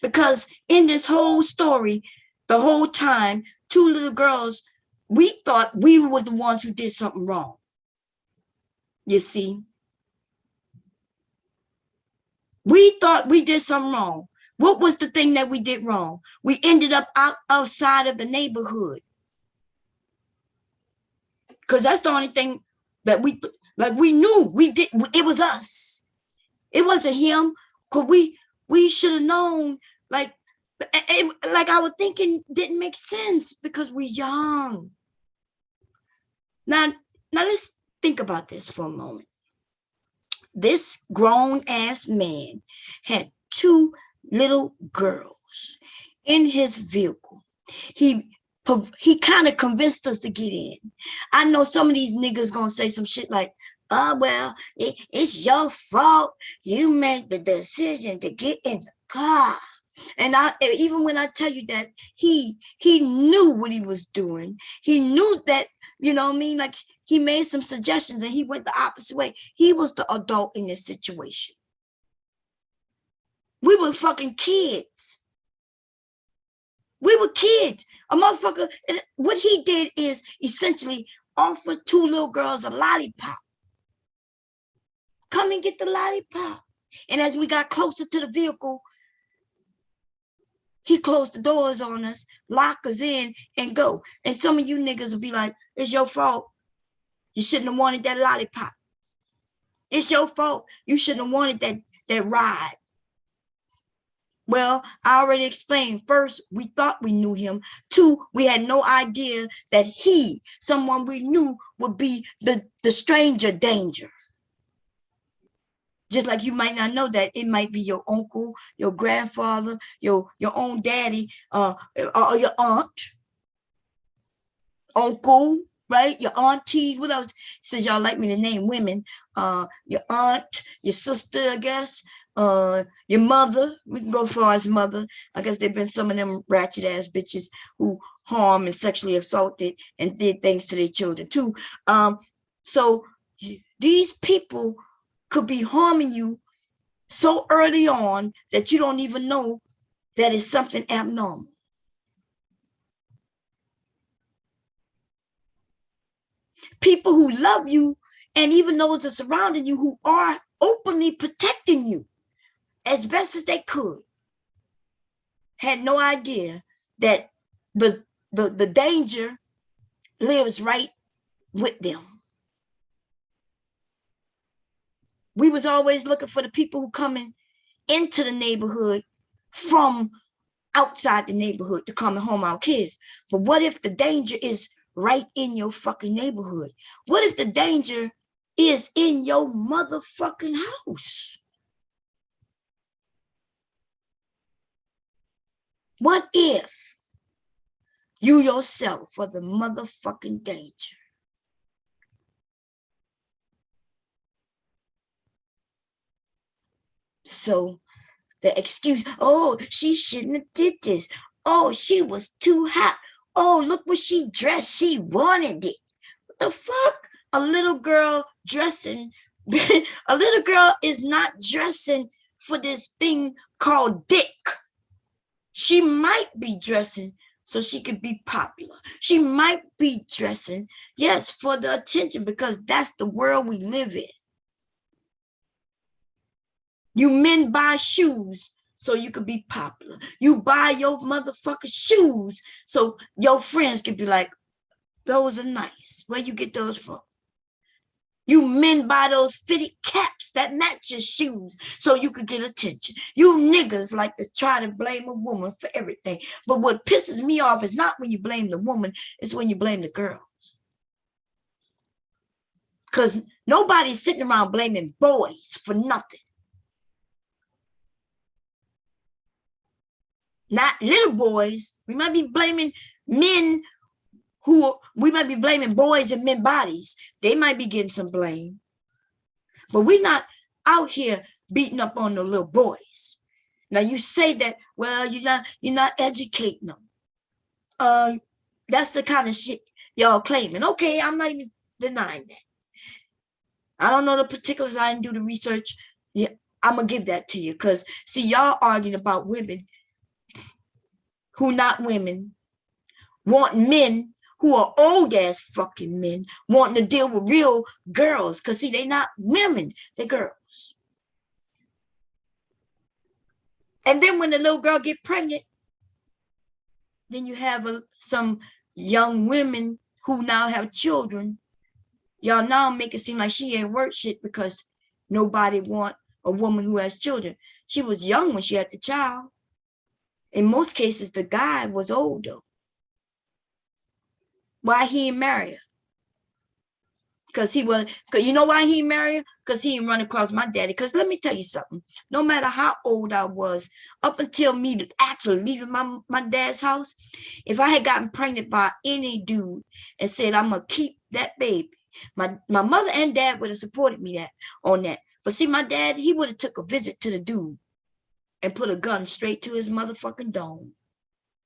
Because in this whole story, the whole time, two little girls, we thought we were the ones who did something wrong. You see? We thought we did something wrong. What was the thing that we did wrong? We ended up outside of the neighborhood. Because that's the only thing that we knew we did. It was us. It wasn't him. Because we should have known, like our thinking didn't make sense because we're young. Now let's think about this for a moment. This grown-ass man had two little girls in his vehicle. He kind of convinced us to get in. I know some of these niggas gonna say some shit like, oh, well, it's your fault. You made the decision to get in the car. And even when I tell you that he knew what he was doing, he knew that, you know what I mean? Like, he made some suggestions and he went the opposite way. He was the adult in this situation. We were fucking kids. We were kids. A motherfucker, what he did is essentially offer two little girls a lollipop. Come and get the lollipop. And as we got closer to the vehicle, he closed the doors on us, lock us in, and go. And some of you niggas will be like, it's your fault. You shouldn't have wanted that lollipop. It's your fault. You shouldn't have wanted that ride. Well, I already explained. First, we thought we knew him. Two, we had no idea that someone we knew, would be the stranger danger. Just like you might not know that it might be your uncle, your grandfather, your own daddy, or your aunt. uncle, right? Your auntie, what else? Says y'all like me to name women. Your aunt, your sister, I guess. Your mother. We can go as far as mother. I guess there've been some of them ratchet ass bitches who harmed and sexually assaulted and did things to their children too. So these people could be harming you so early on that you don't even know that it's something abnormal. People who love you and even those that surrounding you who are openly protecting you as best as they could had no idea that the danger lives right with them. We was always looking for the people who coming into the neighborhood from outside the neighborhood to come and harm our kids. But what if the danger is right in your fucking neighborhood? What if the danger is in your motherfucking house? What if you yourself are the motherfucking danger? So the excuse, oh, she shouldn't have did this. Oh, she was too hot. Oh, look what she dressed. She wanted it. What the fuck? A little girl dressing. A little girl is not dressing for this thing called dick. She might be dressing so she could be popular. She might be dressing, yes, for the attention, because that's the world we live in. You men buy shoes so you could be popular. You buy your motherfucking shoes so your friends can be like, those are nice. Where you get those from? You men buy those fitted caps that match your shoes so you could get attention. You niggas like to try to blame a woman for everything. But what pisses me off is not when you blame the woman, it's when you blame the girls. Because nobody's sitting around blaming boys for nothing. Not little boys. We might be blaming men we might be blaming boys and men bodies. They might be getting some blame. But we're not out here beating up on the little boys. Now you say that, well, you're not educating them. That's the kind of shit y'all claiming. Okay, I'm not even denying that. I don't know the particulars. I didn't do the research. Yeah, I'm gonna give that to you because see, y'all arguing about women who not women, want men who are old ass fucking men wanting to deal with real girls. Because see, they not women, they're girls. And then when the little girl get pregnant, then you have some young women who now have children. Y'all now make it seem like she ain't worth shit because nobody want a woman who has children. She was young when she had the child. In most cases, the guy was older. Why he didn't marry her? Because you know why he didn't marry her? Because he didn't run across my daddy. Because let me tell you something. No matter how old I was, up until me actually leaving my dad's house, if I had gotten pregnant by any dude and said, I'm going to keep that baby, my mother and dad would have supported me on that. But see, my dad, he would have took a visit to the dude and put a gun straight to his motherfucking dome.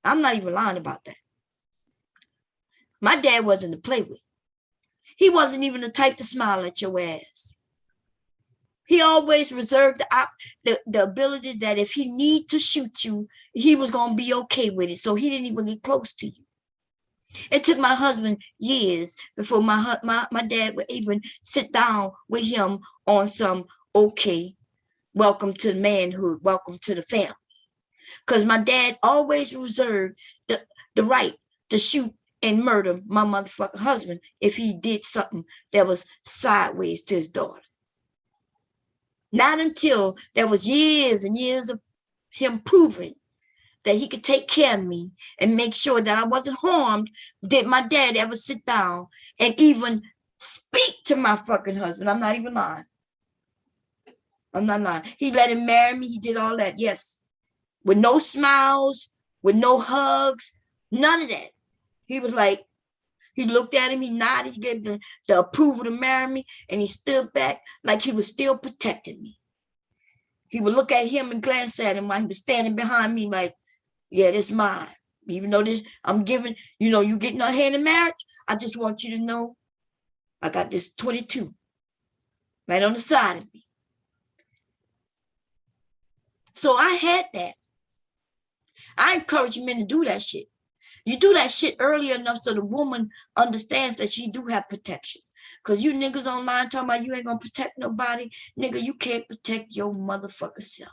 I'm not even lying about that. My dad wasn't to play with. He wasn't even the type to smile at your ass. He always reserved the ability that if he need to shoot you, he was going to be okay with it. So he didn't even get close to you. It took my husband years before my dad would even sit down with him on some, okay, welcome to manhood, welcome to the family. Because my dad always reserved the right to shoot and murder my motherfucking husband if he did something that was sideways to his daughter. Not until there was years and years of him proving that he could take care of me and make sure that I wasn't harmed did my dad ever sit down and even speak to my fucking husband. I'm not even lying. I'm not lying. He let him marry me. He did all that. Yes. With no smiles, with no hugs, none of that. He was like, He looked at him, he nodded, he gave the approval to marry me, and he stood back like he was still protecting me. He would look at him and glance at him while he was standing behind me like, yeah, this mine. Even though this, I'm giving, you getting her hand in marriage, I just want you to know I got this 22 right on the side of me. So I had that. I encourage men to do that shit. You do that shit early enough so the woman understands that she do have protection. Because you niggas online talking about you ain't gonna protect nobody. Nigga, you can't protect your motherfucker self.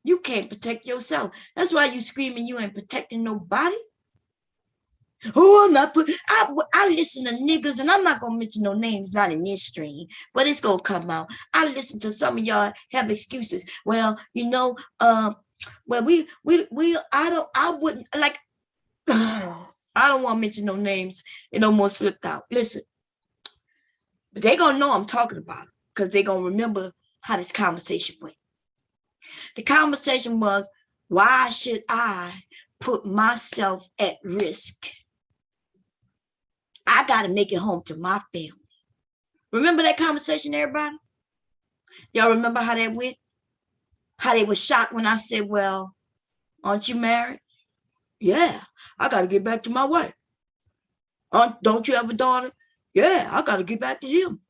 You can't protect yourself. That's why you screaming you ain't protecting nobody. Oh, I'm not I listen to niggas, and I'm not gonna mention no names, not in this stream, but it's gonna come out. I listen to some of y'all have excuses. Well, well, I wouldn't like I don't want to mention no names. It almost slipped out. Listen, but they gonna know I'm talking about it because they gonna remember how this conversation went. The conversation was, why should I put myself at risk? I got to make it home to my family. Remember that conversation, everybody? Y'all remember how that went? How they were shocked when I said, well, aren't you married? Yeah, I got to get back to my wife. Don't you have a daughter? Yeah, I got to get back to him.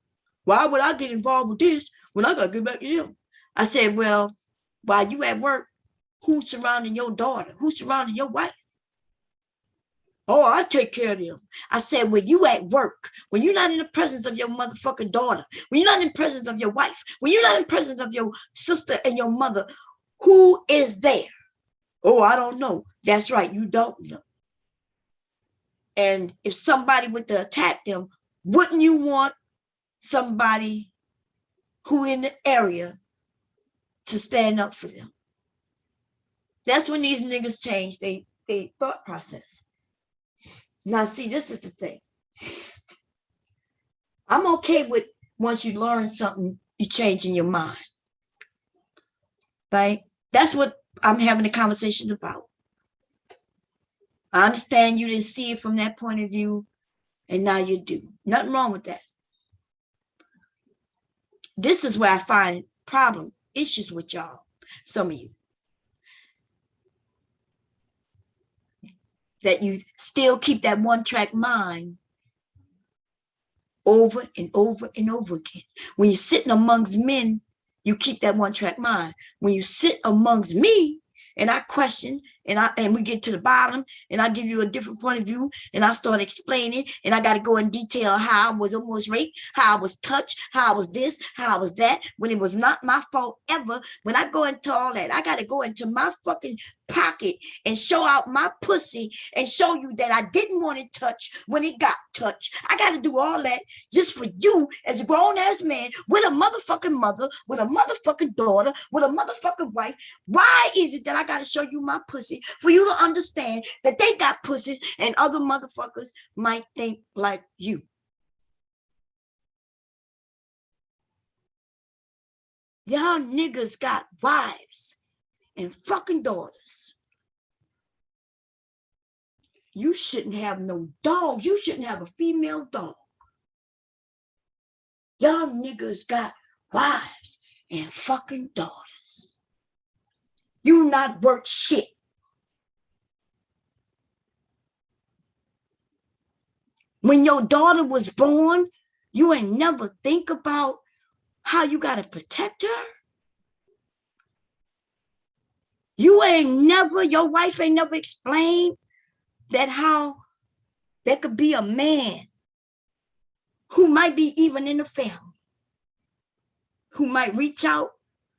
Why would I get involved with this when I got to get back to him? I said, well, while you at work, who's surrounding your daughter? Who's surrounding your wife? Oh, I take care of them. I said, when you at work, when you're not in the presence of your motherfucking daughter, when you're not in the presence of your wife, when you're not in the presence of your sister and your mother, who is there? Oh, I don't know. That's right, you don't know. And if somebody were to attack them, wouldn't you want somebody who in the area to stand up for them? That's when these niggas change their thought process. Now, see, this is the thing. I'm okay with once you learn something, you change in your mind. Right? That's what I'm having the conversation about. I understand you didn't see it from that point of view, and now you do. Nothing wrong with that. This is where I find issues with y'all, some of you. That you still keep that one-track mind over and over and over again. When you're sitting amongst men, you keep that one-track mind. When you sit amongst me and I question and we get to the bottom and I give you a different point of view and I start explaining and I got to go in detail how I was almost raped, how I was touched, how I was this, how I was that, when it was not my fault ever. When I go into all that, I got to go into my fucking pocket and show out my pussy and show you that I didn't want it touched when it got touched. I got to do all that just for you as a grown-ass man with a motherfucking mother, with a motherfucking daughter, with a motherfucking wife. Why is it that I got to show you my pussy for you to understand that they got pussies and other motherfuckers might think like you? Y'all niggas got wives and fucking daughters. You shouldn't have no dogs. You shouldn't have a female dog. Y'all niggas got wives and fucking daughters. You not worth shit. When your daughter was born, you ain't never think about how you got to protect her. Your wife ain't never explained that how there could be a man who might be even in the family, who might reach out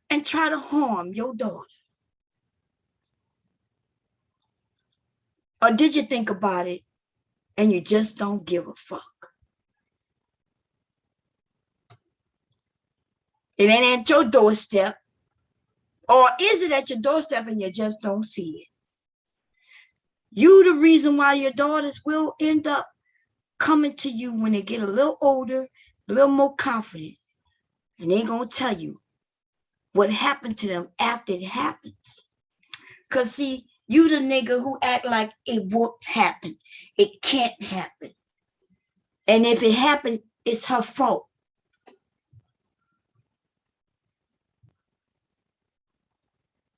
and try to harm your daughter. Or did you think about it and you just don't give a fuck? It ain't at your doorstep. Or is it at your doorstep and you just don't see it? You the reason why your daughters will end up coming to you when they get a little older, a little more confident. And they're going to tell you what happened to them after it happens. Because see, You the nigga who act like it won't happen. It can't happen. And if it happened, it's her fault.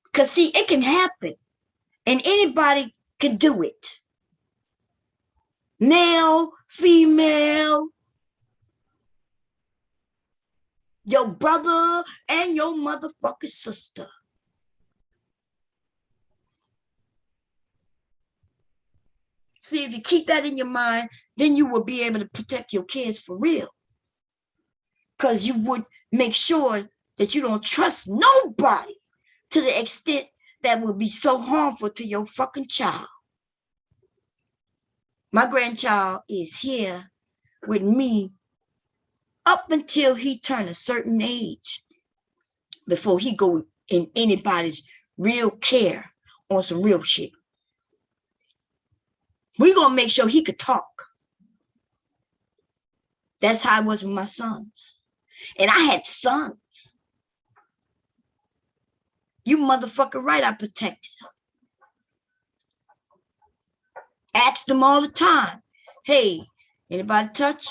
Because see, it can happen. And anybody can do it. Male, female, your brother and your motherfucking sister. See, if you keep that in your mind, then you will be able to protect your kids for real. Because you would make sure that you don't trust nobody to the extent that will be so harmful to your fucking child. My grandchild is here with me up until he turn a certain age before he go in anybody's real care on some real shit. We're going to make sure he could talk. That's how it was with my sons. And I had sons. You motherfucker right, I protected them. Asked them all the time, hey, anybody touch?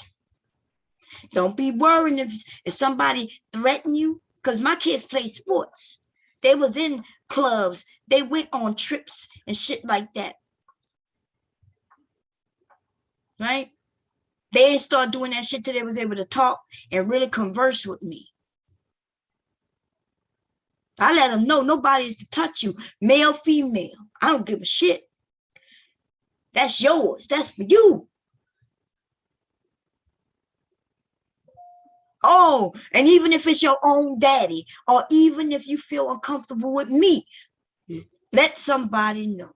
Don't be worrying if somebody threaten you. Because my kids play sports. They was in clubs. They went on trips and shit like that. Right? They didn't start doing that shit till they was able to talk and really converse with me. I let them know nobody is to touch you, male, female. I don't give a shit. That's yours. That's for you. Oh, and even if it's your own daddy, or even if you feel uncomfortable with me, let somebody know.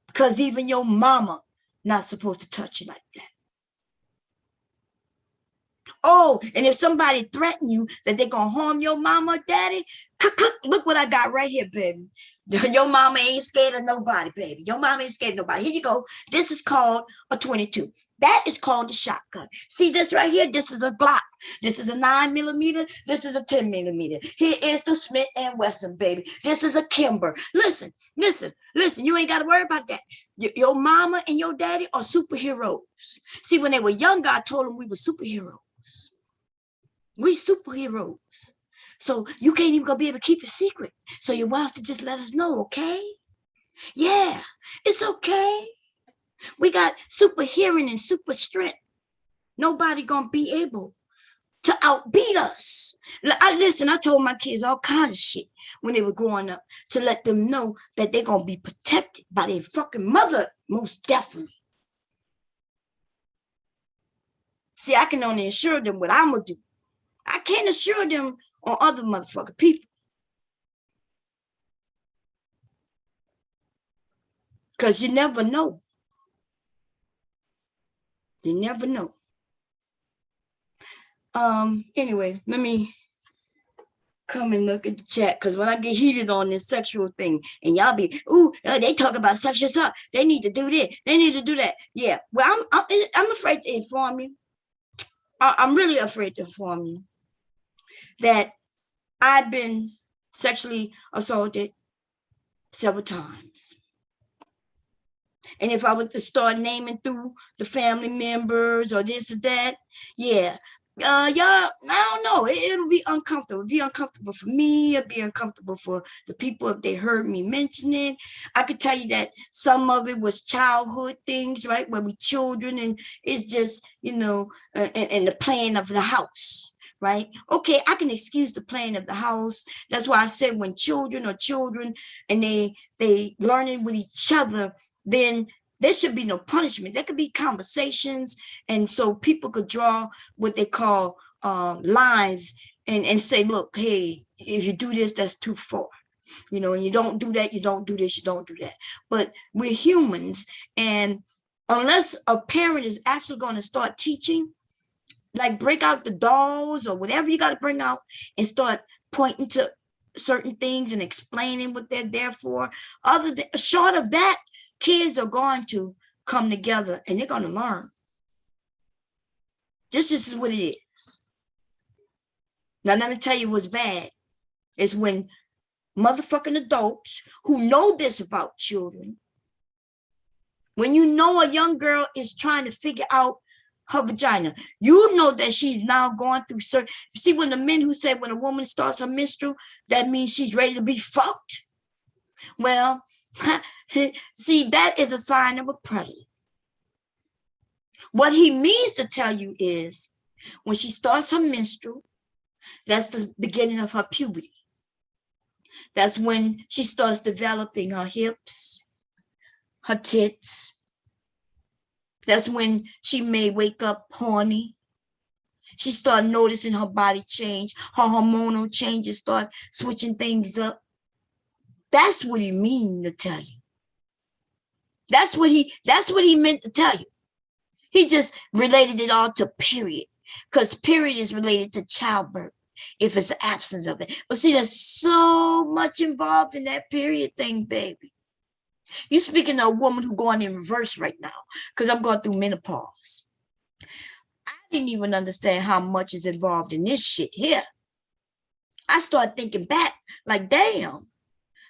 Because even your mama not supposed to touch you like that. Oh, and if somebody threaten you that they're going to harm your mama or daddy, look what I got right here, baby. Your mama ain't scared of nobody, baby. Your mama ain't scared of nobody. Here you go. This is called a 22. That is called a shotgun. See this right here? This is a Glock. This is a 9mm. This is a 10mm. Here is the Smith & Wesson, baby. This is a Kimber. Listen. You ain't got to worry about that. Your mama and your daddy are superheroes. See, when they were younger, I told them we were superheroes. We superheroes. So you can't even gonna be able to keep a secret. So your wives to just let us know, okay? Yeah, it's okay. We got super hearing and super strength. Nobody gonna be able to outbeat us. I told my kids all kinds of shit when they were growing up to let them know that they're gonna be protected by their fucking mother, most definitely. See, I can only assure them what I'm gonna do. I can't assure them on other motherfucking people. Because you never know. You never know. Anyway, let me come and look at the chat, because when I get heated on this sexual thing and y'all be, they talk about sexual stuff. They need to do this. They need to do that. Yeah. Well, I'm afraid to inform you. I'm really afraid to inform you that I've been sexually assaulted several times. And if I were to start naming through the family members or this or that, yeah. Y'all, I don't know. It'll be uncomfortable. It'll be uncomfortable for me. It'll be uncomfortable for the people if they heard me mention it. I could tell you that some of it was childhood things, right? Where we children, and it's just, and the playing of the house, right? Okay, I can excuse the playing of the house. That's why I said when children are children and they learning with each other, then there should be no punishment. There could be conversations, and so people could draw what they call lines and say, look, hey, if you do this, that's too far. And you don't do that, you don't do this, you don't do that. But we're humans, and unless a parent is actually going to start teaching, like break out the dolls or whatever you got to bring out and start pointing to certain things and explaining what they're there for, short of that, kids are going to come together and they're going to learn. This is what it is. Now, let me tell you what's bad. It's when motherfucking adults who know this about children. When you know a young girl is trying to figure out her vagina, you know that she's now going through certain. See, when the men who say when a woman starts her menstrual, that means she's ready to be fucked. Well, see, that is a sign of a predator. What he means to tell you is when she starts her menstrual, that's the beginning of her puberty. That's when she starts developing her hips, her tits. That's when she may wake up horny. She start noticing her body change, her hormonal changes start switching things up. That's what he mean to tell you. That's what he meant to tell you. He just related it all to period, because period is related to childbirth if it's the absence of it. But see, there's so much involved in that period thing, baby. You're speaking to a woman who's going in reverse right now, because I'm going through menopause. I didn't even understand how much is involved in this shit here. I started thinking back, like, damn,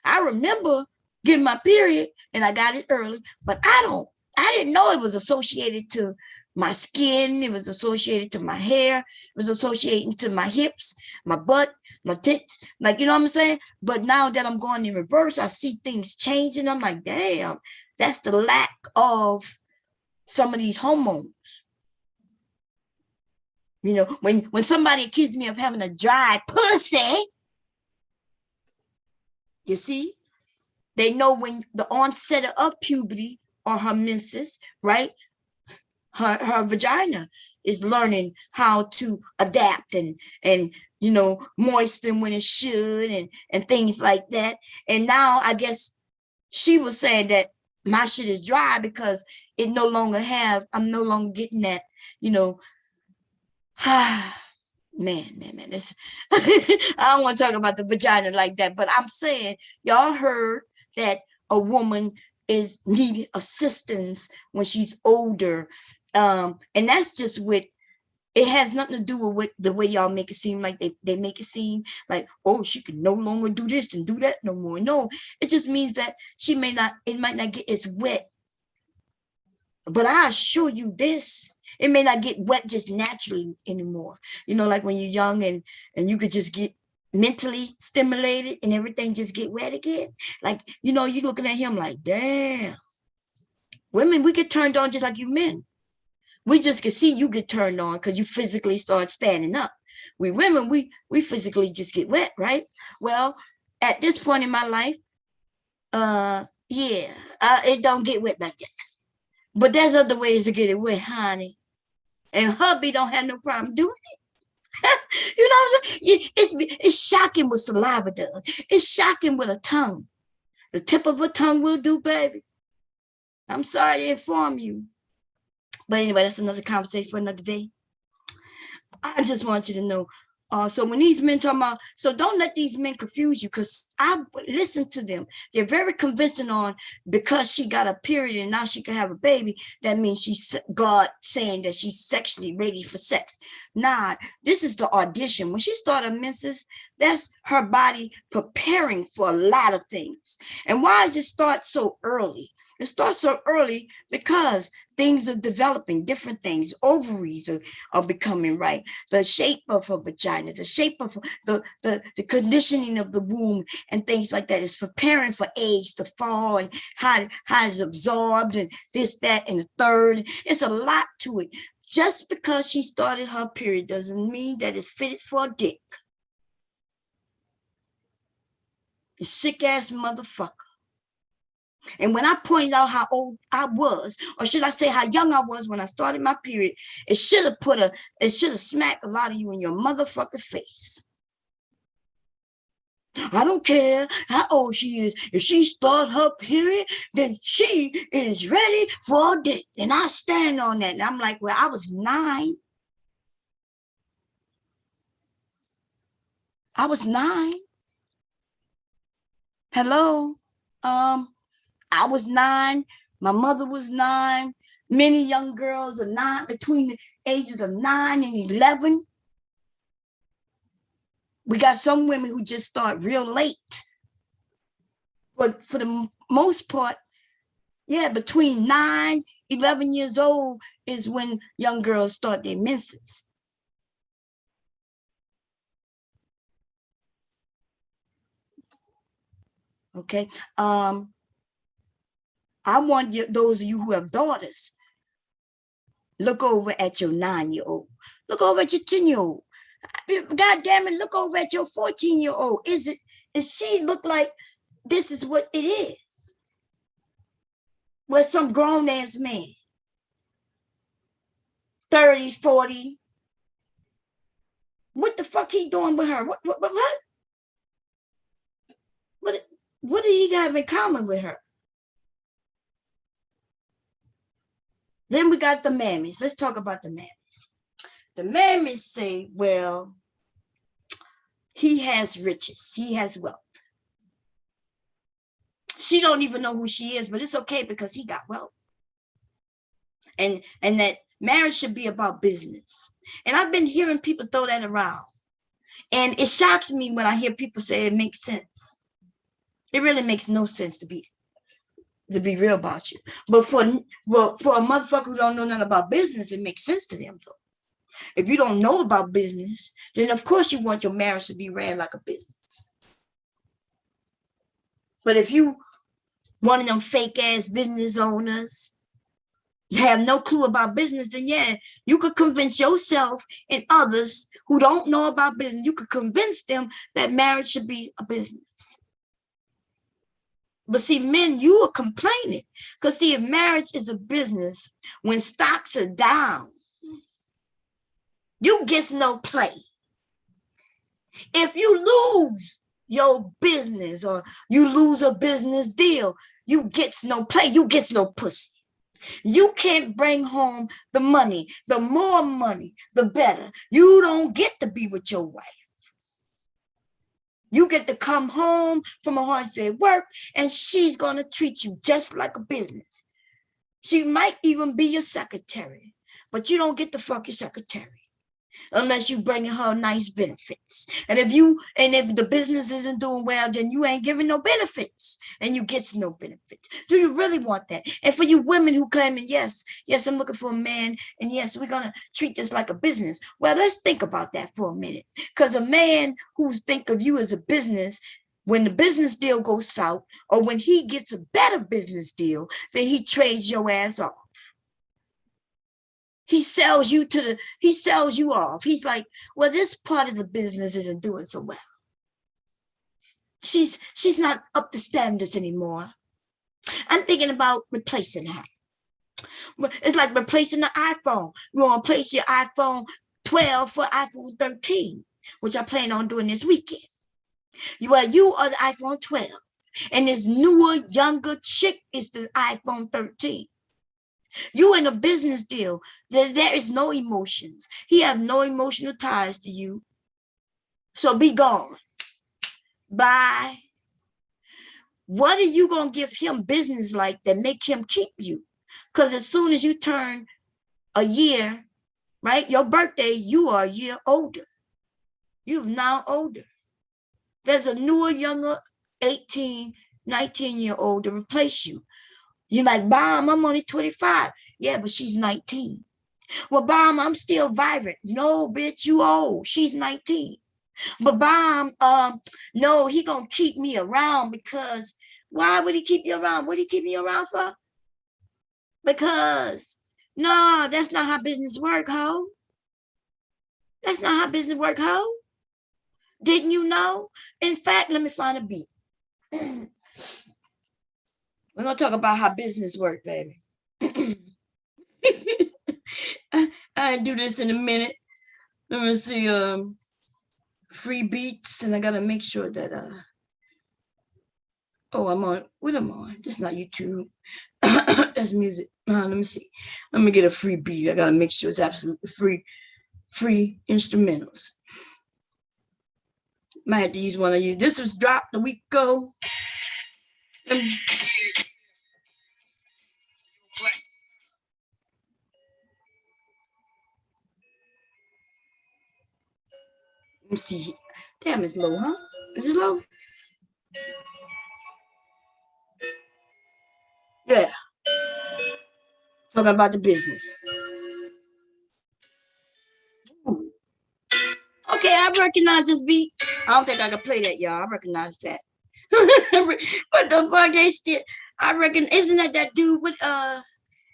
I remember getting my period and I got it early, but I didn't know it was associated to my skin. It was associated to my hair. It was associated to my hips, my butt, my tits. Like, you know what I'm saying? But now that I'm going in reverse, I see things changing. I'm like, damn, that's the lack of some of these hormones. You know, when somebody accuses me of having a dry pussy, you see, they know when the onset of puberty or her menses, right? Her vagina is learning how to adapt and you know, moisten when it should and things like that. And now I guess she was saying that my shit is dry because it no longer I'm no longer getting that, you know. Man, this I don't want to talk about the vagina like that, but I'm saying y'all heard that a woman is needing assistance when she's older. And that's just with, it has nothing to do with the way y'all make it seem like they make it seem like, oh, she can no longer do this and do that no more. No, it just means that it might not get as wet. But I assure you this, it may not get wet just naturally anymore. You know, like when you're young and you could just get mentally stimulated and everything just get wet again. Like, you know, you looking at him like, damn. Women, we get turned on just like you men. We just can see you get turned on because you physically start standing up. We women, we physically just get wet, right? Well, at this point in my life, it don't get wet like that. But there's other ways to get it wet, honey. And hubby don't have no problem doing it. You know what I'm saying? It's shocking what saliva does. It's shocking with a tongue. The tip of a tongue will do, baby. I'm sorry to inform you. But anyway, that's another conversation for another day. I just want you to know. So when these men talk about, so don't let these men confuse you, because I listen to them. They're very convincing on because she got a period and now she can have a baby. That means she's God saying that she's sexually ready for sex. Nah, this is the audition. When she started menses, that's her body preparing for a lot of things. And why does it start so early? It starts so early because things are developing, different things. Ovaries are becoming right. The shape of her vagina, the shape of the conditioning of the womb and things like that is preparing for age to fall and how it's absorbed and this, that, and the third. It's a lot to it. Just because she started her period doesn't mean that it's fitted for a dick. You sick ass motherfucker. And when I pointed out how old I was, or should I say how young I was when I started my period, it should have smacked a lot of you in your motherfucking face. I don't care how old she is. If she started her period, then she is ready for a dick. And I stand on that. And I'm like, well, I was 9. I was 9. Hello? I was 9. My mother was 9. Many young girls are 9, between the ages of 9 and 11. We got some women who just start real late. But for the most part, yeah, between 9, 11 years old is when young girls start their menses. Okay. I want you, those of you who have daughters, look over at your 9-year-old. Look over at your 10-year-old. God damn it, look over at your 14-year-old. Is she look like this is what it is? With some grown ass man, 30, 40. What the fuck he doing with her? What did he have in common with her? Then we got the mammies. Let's talk about the mammies. The mammies say, well, he has riches. He has wealth. She don't even know who she is, but it's okay because he got wealth. And that marriage should be about business. And I've been hearing people throw that around. And it shocks me when I hear people say it makes sense. It really makes no sense to be real about you. But for a motherfucker who don't know nothing about business, it makes sense to them though. If you don't know about business, then of course you want your marriage to be ran like a business. But if you one of them fake ass business owners, have no clue about business, then yeah, you could convince yourself and others who don't know about business, you could convince them that marriage should be a business. But see, men, you are complaining. Because see, if marriage is a business, when stocks are down, you get no play. If you lose your business or you lose a business deal, you get no play. You get no pussy. You can't bring home the money. The more money, the better. You don't get to be with your wife. You get to come home from a hard day's work and she's going to treat you just like a business. She might even be your secretary, but you don't get to fuck your secretary unless you bringing her nice benefits. And if the business isn't doing well, then you ain't giving no benefits and you get no benefits. Do you really want that? And for you women who claiming, yes, I'm looking for a man, and yes, we're going to treat this like a business. Well, let's think about that for a minute. Because a man who's think of you as a business, when the business deal goes south, or when he gets a better business deal, then he trades your ass off. He sells you off. He's like, well, this part of the business isn't doing so well. She's not up to standards anymore. I'm thinking about replacing her. It's like replacing the iPhone. You want to replace your iPhone 12 for iPhone 13, which I plan on doing this weekend. You are the iPhone 12, and this newer, younger chick is the iPhone 13. You in a business deal. There is no emotions. He have no emotional ties to you. So be gone. Bye. What are you going to give him business like that make him keep you? Because as soon as you turn a year, right, your birthday, you are a year older. You're now older. There's a newer, younger, 18, 19-year-old to replace you. You're like, Bomb, I'm only 25. Yeah, but she's 19. Well, Bomb, I'm still vibrant. No, bitch, you old. She's 19. But Bomb, no, he gonna keep me around because why would he keep you around? What did he keep me around for? Because no, that's not how business work, ho. That's not how business work, ho. Didn't you know? In fact, let me find a beat. We're gonna talk about how business work, baby. I do this in a minute. Let me see. Free beats, and I gotta make sure that I'm on. What am I on? This is not YouTube. That's music. Let me see. Let me get a free beat. I gotta make sure it's absolutely free. Free instrumentals. Might have to use one of you. This was dropped a week ago. Let me see. Damn, it's low, huh? Is it low? Yeah. Talking about the business. Ooh. Okay, I recognize this beat. I don't think I can play that, y'all. I recognize that. What the fuck? They still. I reckon. Isn't that dude with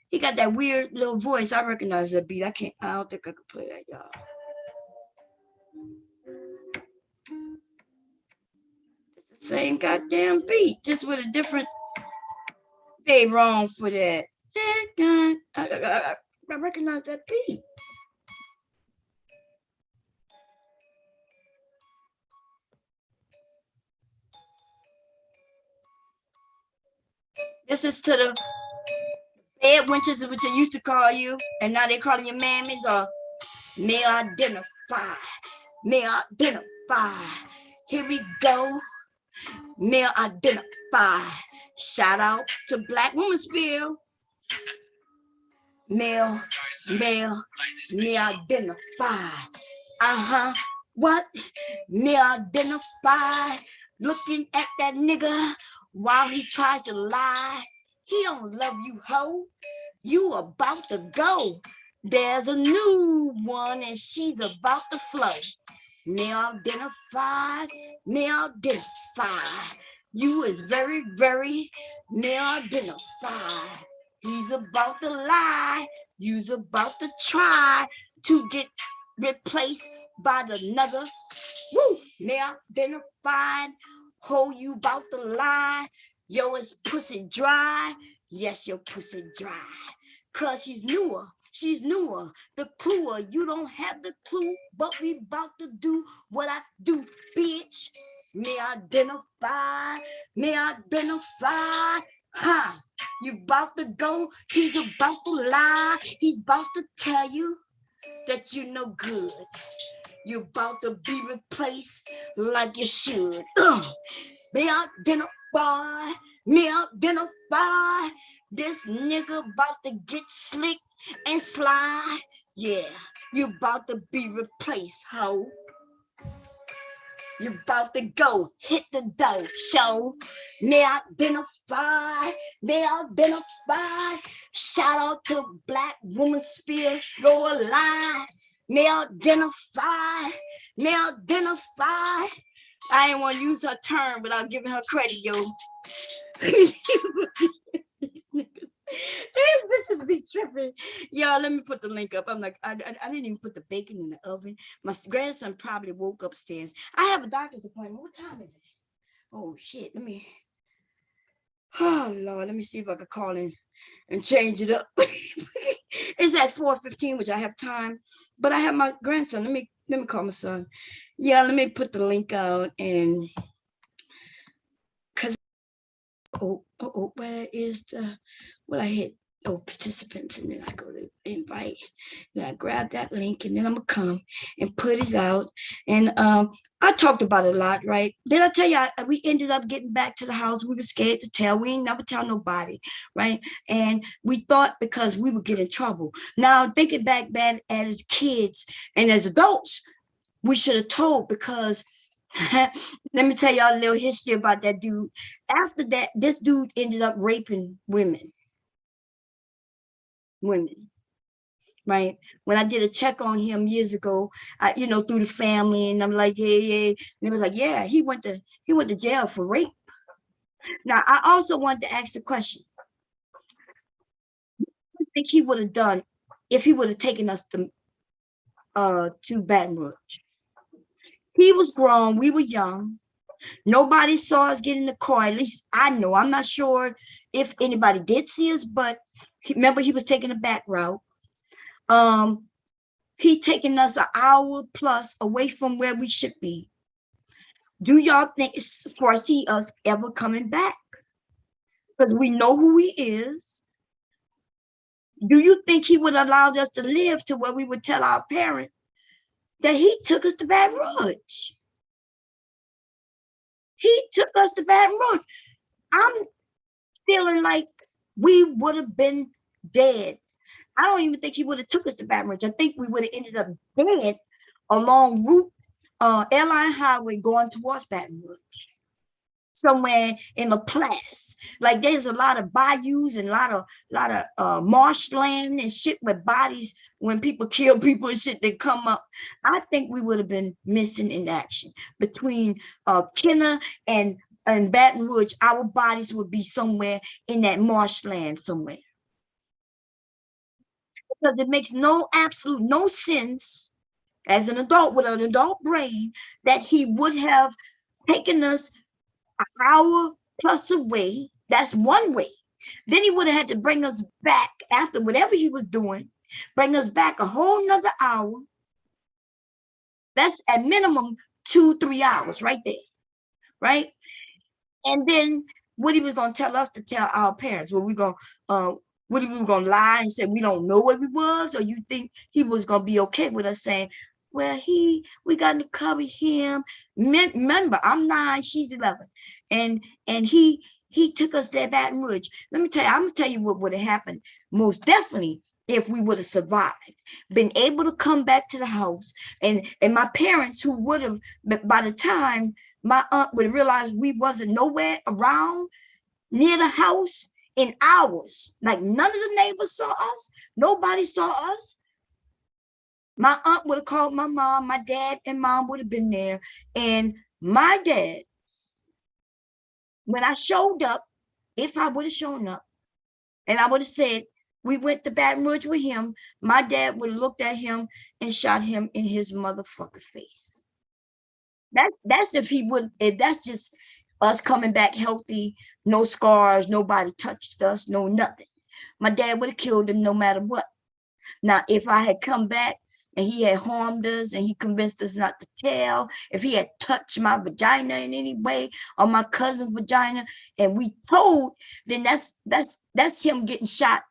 He got that weird little voice. I recognize that beat. I can't. I don't think I can play that, y'all. It's the same goddamn beat, just with a different. They wrong for that. I recognize that beat. This is to the bed wenches, which they used to call you, and now they calling you mammies, or may identify. May identify. Here we go. Male identify. Shout out to Black Womanspiel. Male identify. What? Male identify. Looking at that nigga while he tries to lie. He don't love you, ho. You about to go. There's a new one and she's about to flow. Male identified, male identified. You is very, very male identified. He's about to lie. You's about to try to get replaced by another. Woo! Male identified. Ho, you about to lie. Yo, is pussy dry? Yes, your pussy dry. Cause she's newer. She's newer, the cluer. You don't have the clue, but we about to do what I do, bitch. May identify, huh? You about to go, he's about to lie. He's about to tell you that you no good. You about to be replaced like you should. May identify, this nigga about to get slick and slide. Yeah, you about to be replaced, ho. You about to go hit the dough, show. May identify. Shout out to Black Womanspiel, go alive. May identify. I ain't want to use her term without giving her credit, yo. These bitches be tripping. Y'all, let me put the link up. I'm like, I didn't even put the bacon in the oven. My grandson probably woke upstairs. I have a doctor's appointment. What time is it? Oh shit, oh Lord, let me see if I can call in and change it up. It's at 4:15, which I have time, but I have my grandson. Let me call my son. Yeah, let me put the link out. And because where is the what I hit? Oh, participants, and then I go to invite. Then I grab that link, and then I'm gonna come and put it out. And I talked about it a lot, right? Did I tell you we ended up getting back to the house? We were scared to tell. We ain't never tell nobody, right? And we thought because we would get in trouble. Now thinking back then as kids and as adults, we should have told, because let me tell y'all a little history about that dude. After that, this dude ended up raping women, right? When I did a check on him years ago, through the family, and I'm like, yeah. And it was like, yeah, he went to jail for rape. Now, I also wanted to ask the question: what do you think he would have done if he would have taken us to Baton Rouge? He was grown, we were young. Nobody saw us get in the car. At least I know. I'm not sure if anybody did see us, but remember, he was taking a back route. He taking us an hour plus away from where we should be. Do y'all think it's foresee us ever coming back? Because we know who he is. Do you think he would allow us to live to where we would tell our parents that he took us to Baton Rouge? He took us to Baton Rouge. I'm feeling like we would have been dead. I don't even think he would have took us to Baton Rouge. I think we would have ended up dead along route Airline Highway going towards Baton Rouge. somewhere in Laplace. Like there's a lot of bayous and a lot of marshland and shit with bodies when people kill people and shit that come up. I think we would have been missing in action between Kenner and Baton Rouge. Our bodies would be somewhere in that marshland somewhere. Because it makes absolute no sense as an adult with an adult brain that he would have taken us an hour plus away. That's one way. Then he would have had to bring us back after whatever he was doing, bring us back a whole nother hour. That's at minimum 2-3 hours right there, right? And then what he was going to tell us to tell our parents? What he was going to lie and say we don't know where we was, or you think he was going to be okay with us saying, well, we got to cover him. Remember, I'm 9, she's 11, and he took us there, Baton Rouge. Let me tell you, I'm gonna tell you what would have happened most definitely if we would have survived, been able to come back to the house, and my parents who would have, by the time my aunt would realize we wasn't nowhere around near the house in hours, like none of the neighbors saw us, nobody saw us. My aunt would have called my mom, my dad and mom would have been there. And my dad, when I showed up, if I would have shown up and I would have said, we went to Baton Rouge with him, my dad would have looked at him and shot him in his motherfucking face. That's if that's just us coming back healthy, no scars, nobody touched us, no nothing. My dad would have killed him no matter what. Now, if I had come back and he had harmed us and he convinced us not to tell, if he had touched my vagina in any way or my cousin's vagina and we told, then that's him getting shot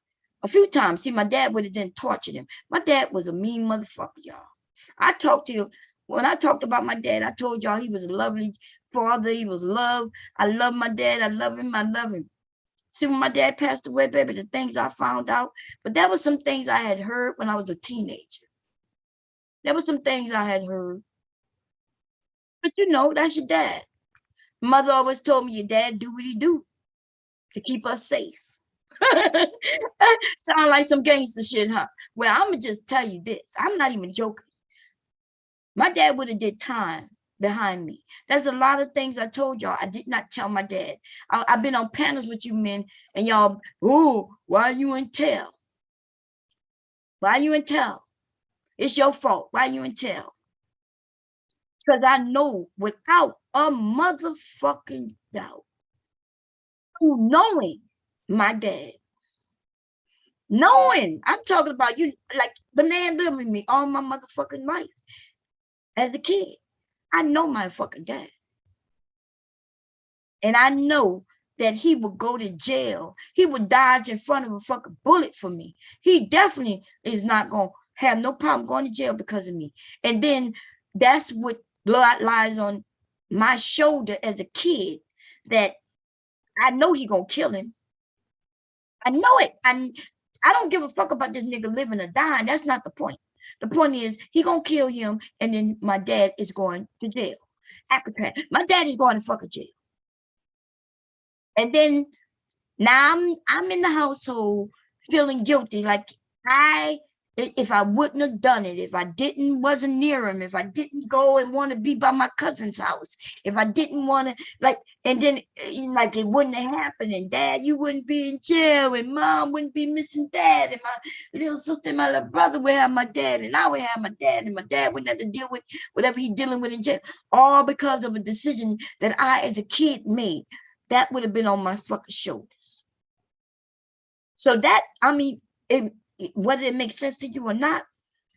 a few times. See, my dad would have then tortured him. My dad was a mean motherfucker, y'all. When I talked about my dad, I told y'all he was a lovely father. He was love. I love my dad. I love him. I love him. See, when my dad passed away, baby, the things I found out, but there were some things I had heard when I was a teenager. There were some things I had heard. But you know, that's your dad. Mother always told me your dad do what he do to keep us safe. Sound like some gangster shit, huh? Well, I'm going to just tell you this. I'm not even joking. My dad would have did time behind me. There's a lot of things I told y'all I did not tell my dad. I've been on panels with you men and y'all, oh, why you in tell? Why you in tell? It's your fault. Why you in tell? Because I know without a motherfucking doubt, knowing my dad, knowing, I'm talking about you, like the man lived with me all my motherfucking life as a kid. I know my fucking dad. And I know that he would go to jail. He would dodge in front of a fucking bullet for me. He definitely is not going to have no problem going to jail because of me. And then that's what lies on my shoulder as a kid, that I know he going to kill him. I know it. I don't give a fuck about this nigga living or dying. That's not the point. The point is he going to kill him, and then my dad is going to jail. My dad is going to fucking jail. And then now I'm in the household feeling guilty, like if I wouldn't have done it, if I wasn't near him, if I didn't go and want to be by my cousin's house, if I didn't want to, and then like it wouldn't have happened, and dad, you wouldn't be in jail, and mom wouldn't be missing dad, and my little sister and my little brother would have my dad, and I would have my dad, and my dad wouldn't have to deal with whatever he's dealing with in jail, all because of a decision that I as a kid made. That would have been on my fucking shoulders. So that, I mean, whether it makes sense to you or not,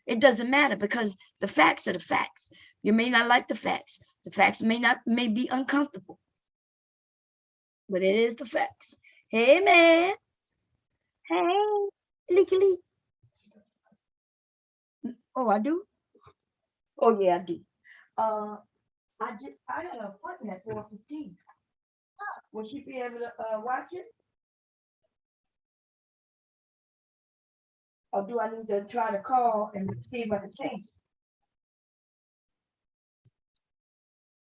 it doesn't matter, because the facts are the facts. You may not like the facts. The facts may be uncomfortable, but it is the facts. Hey, man. Hey, Leaky. Oh, I do? Oh, yeah, I do. I got an appointment at 4:15. Will she be able to watch it? Or do I need to try to call and see if I can change it?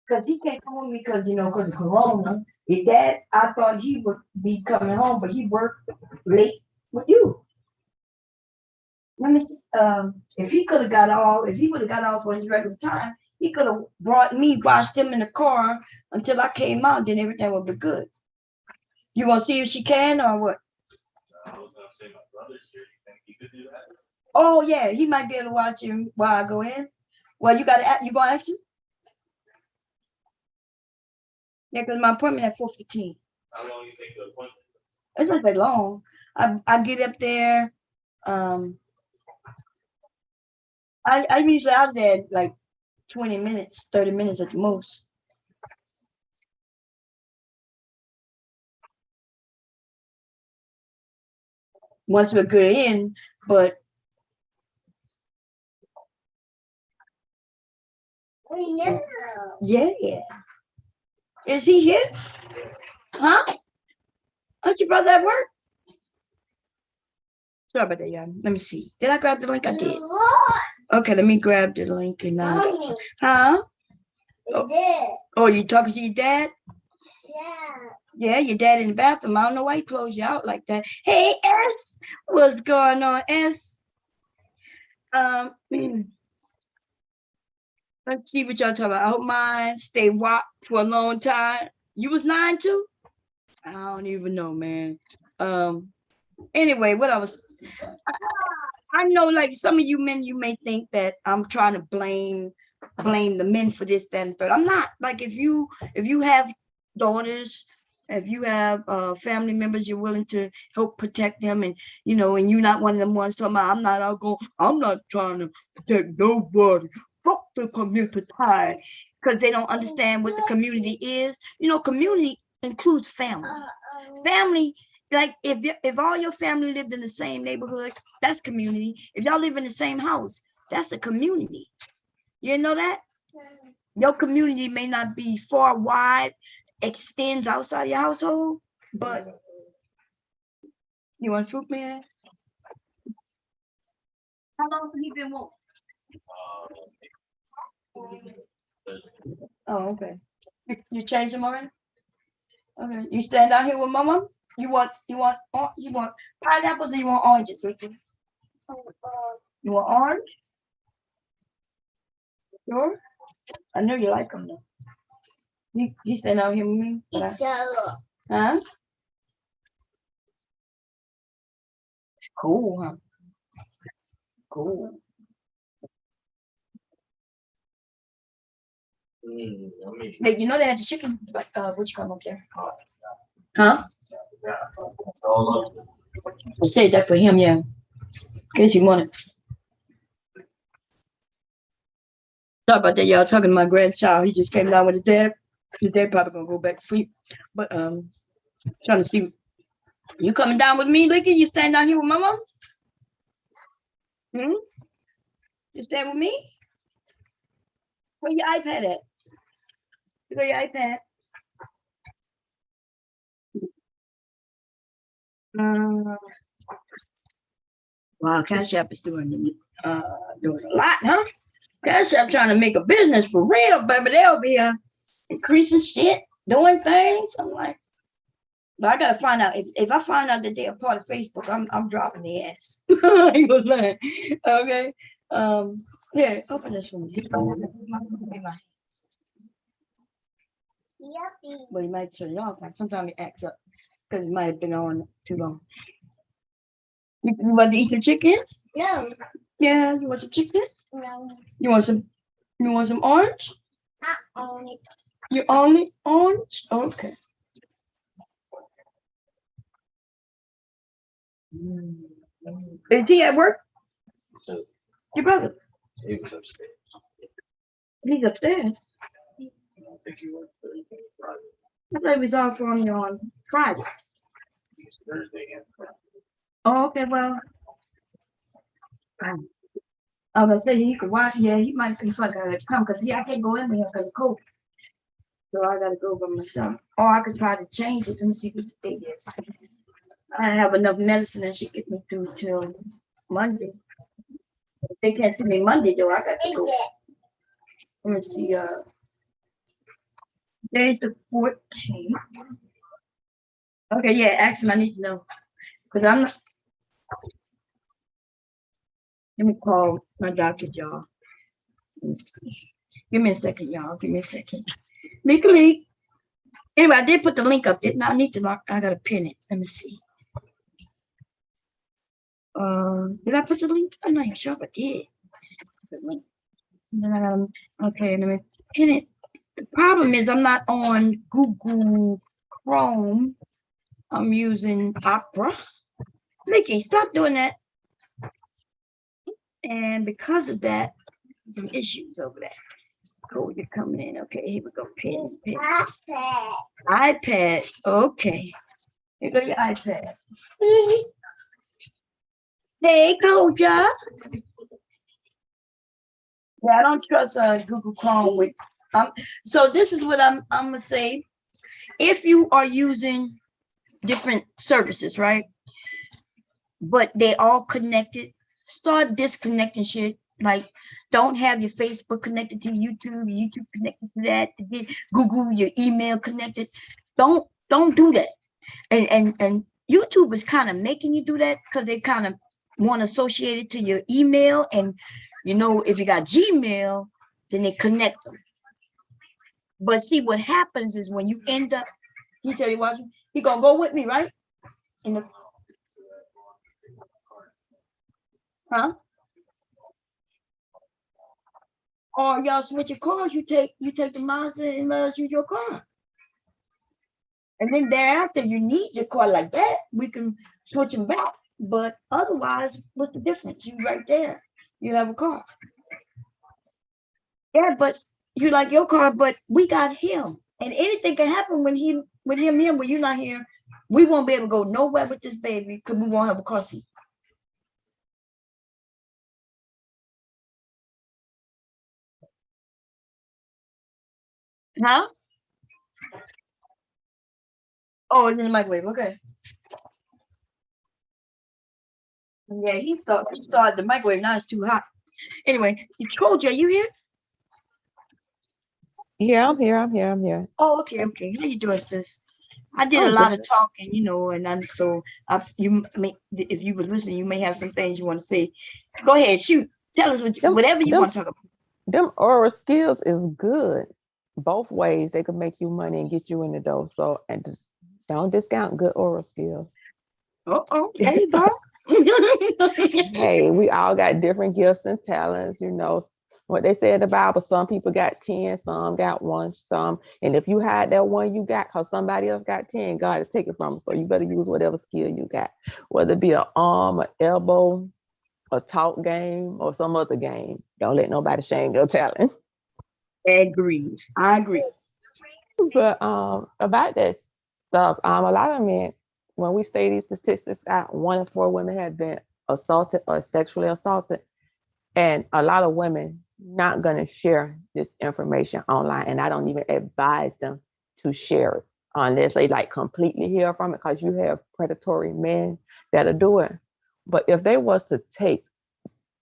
Because he can't come with me because, because of Corona. His dad, I thought he would be coming home, but he worked late with you. Let me see, if he could have got off, if he would have got off on his regular time, he could have brought me, watched him in the car until I came out, then everything would be good. You gonna see if she can or what? I was gonna say my brother's here. You think he could do that? Oh yeah, he might be able to watch him while I go in. Well, you gonna ask him? Yeah, because my appointment at 4:15. How long you take the appointment? It's not that long. I get up there. I'm usually out there like 20 minutes, 30 minutes at the most. Once we're good in, but yeah. Is he here? Huh? Aren't your brother at work? Sorry about that, y'all. Let me see. Did I grab the link? I did. Okay, let me grab the link and huh? Oh, you talking to your dad? Yeah, your dad in the bathroom. I don't know why he closed you out like that. Hey, S, what's going on, S? Let's see what y'all talking about. I hope mine stay WAP for a long time. You was 9 too? I don't even know, man. Anyway, what I know, like some of you men, you may think that I'm trying to blame the men for this, that, and third. I'm not. Like if you have daughters, if you have family members, you're willing to help protect them, and and you're not one of them ones talking about I'm not trying to protect nobody. Fuck the community, because they don't understand what the community is. Community includes family. Family, like if all your family lived in the same neighborhood, that's community. If y'all live in the same house, that's a community. You know that? Your community may not be far wide, extends outside your household, but you want fruit, man? How long have you been woke? Oh, okay. You changed them already? Okay. You stand out here with mama? You want pineapples or you want oranges? You want orange? Sure. I know you like them though. You stand out here with me? Huh? Cool, huh? Cool. Hey, you know they had the chicken, but what you come up there? Huh? I said that for him, yeah. In case you wanted. Sorry about that, y'all. Talking to my grandchild. He just came down with his dad. His dad probably gonna go back to sleep. But trying to see. You coming down with me, Licky? You stand down here with my mom? You stand with me? Where your iPad at? Where your iPad? Wow, Cash App is doing a lot, huh? Cash App trying to make a business for real, baby. They'll be increasing shit, doing things. I'm like, but I gotta find out if I find out that they're a part of Facebook, I'm dropping the ass. Okay. Yeah, open this for me. But you might turn it off. Like sometimes it acts up because it might have been on too long. You want to eat some chicken? No. Yeah, you want some chicken? No. You want some orange? I own it. You only orange? Okay. Is he at work? Your brother? He was upstairs. He's upstairs. I don't think he was Friday. I thought he was off on Friday. He's Thursday and Friday. Oh, okay, well. I was gonna say he could watch. Yeah, he might be fucking to come because I can't go in there because of COVID. So I gotta go by myself. Or I could try to change it and see what the date is. I have enough medicine that should get me through till Monday. If they can't see me Monday though, I got to go. Let me see. Today's the 14th. Okay, yeah, ask him. I need to know. Because I'm not. Let me call my doctor, y'all. Let me see. Give me a second, y'all. Give me a second. Leak. Anyway, I did put the link up, didn't I? I need to lock. I gotta pin it. Let me see. Did I put the link? I'm not even sure if I did. The link. Okay, let me pin it. The problem is I'm not on Google Chrome. I'm using Opera. Mickey, stop doing that. And because of that, some issues over there. Oh, you're coming in. Okay, here we go. Pin. iPad. Okay. Here go your iPad. Hey, Koja. Yeah, I don't trust Google Chrome with. So this is what I'm gonna say. If you are using different services, right? But they all connected, start disconnecting shit. Like, don't have your Facebook connected to YouTube, YouTube connected to that, to get Google, your email connected. Don't do that. And YouTube is kind of making you do that because they kind of want to associate it to your email. And you know, if you got Gmail, then they connect them. But see, what happens is when you end up, he tell you watching, he gonna go with me, right? In the, huh? Or y'all switch your cars, you take the Mazda and let us use your car. And then thereafter, you need your car like that, we can switch them back. But otherwise, what's the difference? You right there, you have a car. Yeah, but you like your car, but we got him. And anything can happen when him here, when you're not here. We won't be able to go nowhere with this baby because we won't have a car seat. Huh? Oh, it's in the microwave. Okay. Yeah, he started the microwave. Now it's too hot. Anyway, Troja, you here? Yeah, I'm here. Oh, okay. How you doing, sis? I did a I'm lot good. of talking, you know, and I'm so you may, if you were listening, you may have some things you want to say. Go ahead, shoot. Tell us Them, whatever you them, want to talk about. them oral skills is good. Both ways they could make you money and get you in the door. So, and just don't discount good oral skills. Oh, there you go. Hey, we all got different gifts and talents. You know what they say in the Bible. Some people got 10, some got one, some. And if you had that one you got, cause somebody else got 10, God is taking from them. So you better use whatever skill you got, whether it be an arm, an elbow, a talk game, or some other game. Don't let nobody shame your talent. Agreed. I agree. But about that stuff, a lot of men, when we say these statistics, 1 in 4 women have been assaulted or sexually assaulted, and a lot of women not gonna share this information online, and I don't even advise them to share it unless they like completely heal from it, because you have predatory men that'll do it. But if they was to take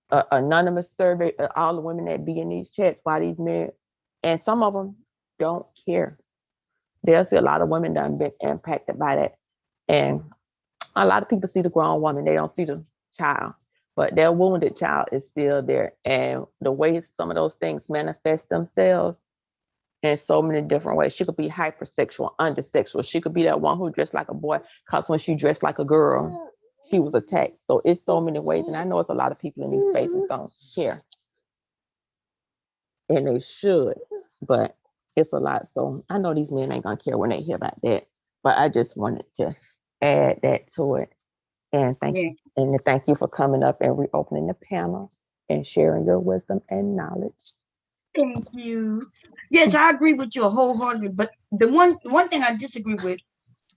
an anonymous survey of all the women that be in these chats by these men, and some of them don't care. There's a lot of women that have been impacted by that. And a lot of people see the grown woman, they don't see the child, but their wounded child is still there. And the way some of those things manifest themselves in so many different ways. She could be hypersexual, undersexual. She could be that one who dressed like a boy, because when she dressed like a girl, she was attacked. So it's so many ways. And I know it's a lot of people in these spaces don't care. And they should, but it's a lot. So I know these men ain't gonna care when they hear about that. But I just wanted to add that to it. And thank you for coming up and reopening the panel and sharing your wisdom and knowledge. Thank you. Yes, I agree with you wholeheartedly. But the one thing I disagree with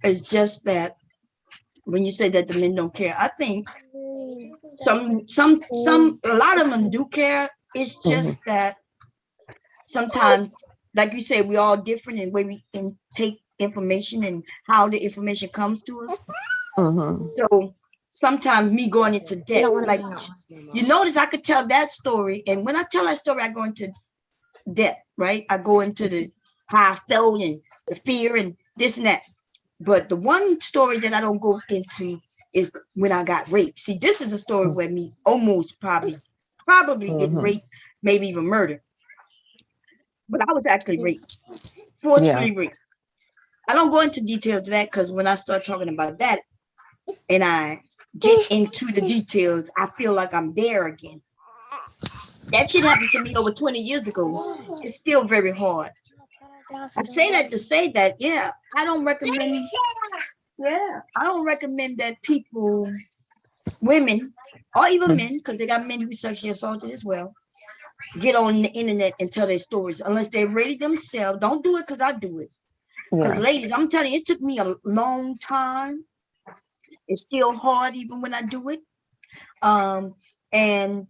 is just that when you say that the men don't care, I think a lot of them do care. It's just that sometimes, like you say, we all different in way we can take information and how the information comes to us. So sometimes me going into depth, like you notice, I could tell that story, and when I tell that story, I go into depth, right? I go into the how I felt and the fear and this and that. But the one story that I don't go into is when I got raped. See, this is a story where me almost probably getting Mhm. raped, maybe even murdered. But I was actually raped, Yeah. forcefully raped. I don't go into details of that because when I start talking about that and I get into the details, I feel like I'm there again. That shit happened to me over 20 years ago. It's still very hard. I say that to say that, yeah, I don't recommend, I don't recommend that people, women, or even men, because they got men who sexually assaulted as well, get on the internet and tell their stories unless they're ready themselves. Don't do it because I do it. Because, Yeah. ladies, I'm telling you, it took me a long time. It's still hard even when I do it. And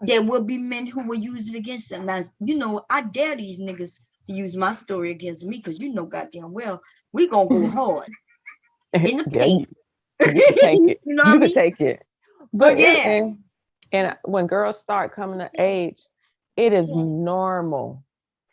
there will be men who will use it against them. Now, you know, I dare these niggas to use my story against me because you know goddamn well we gonna go hard in the Yeah, paint. you can take it. You know what You I can mean? take it. But But yeah, and when girls start coming of age, it is normal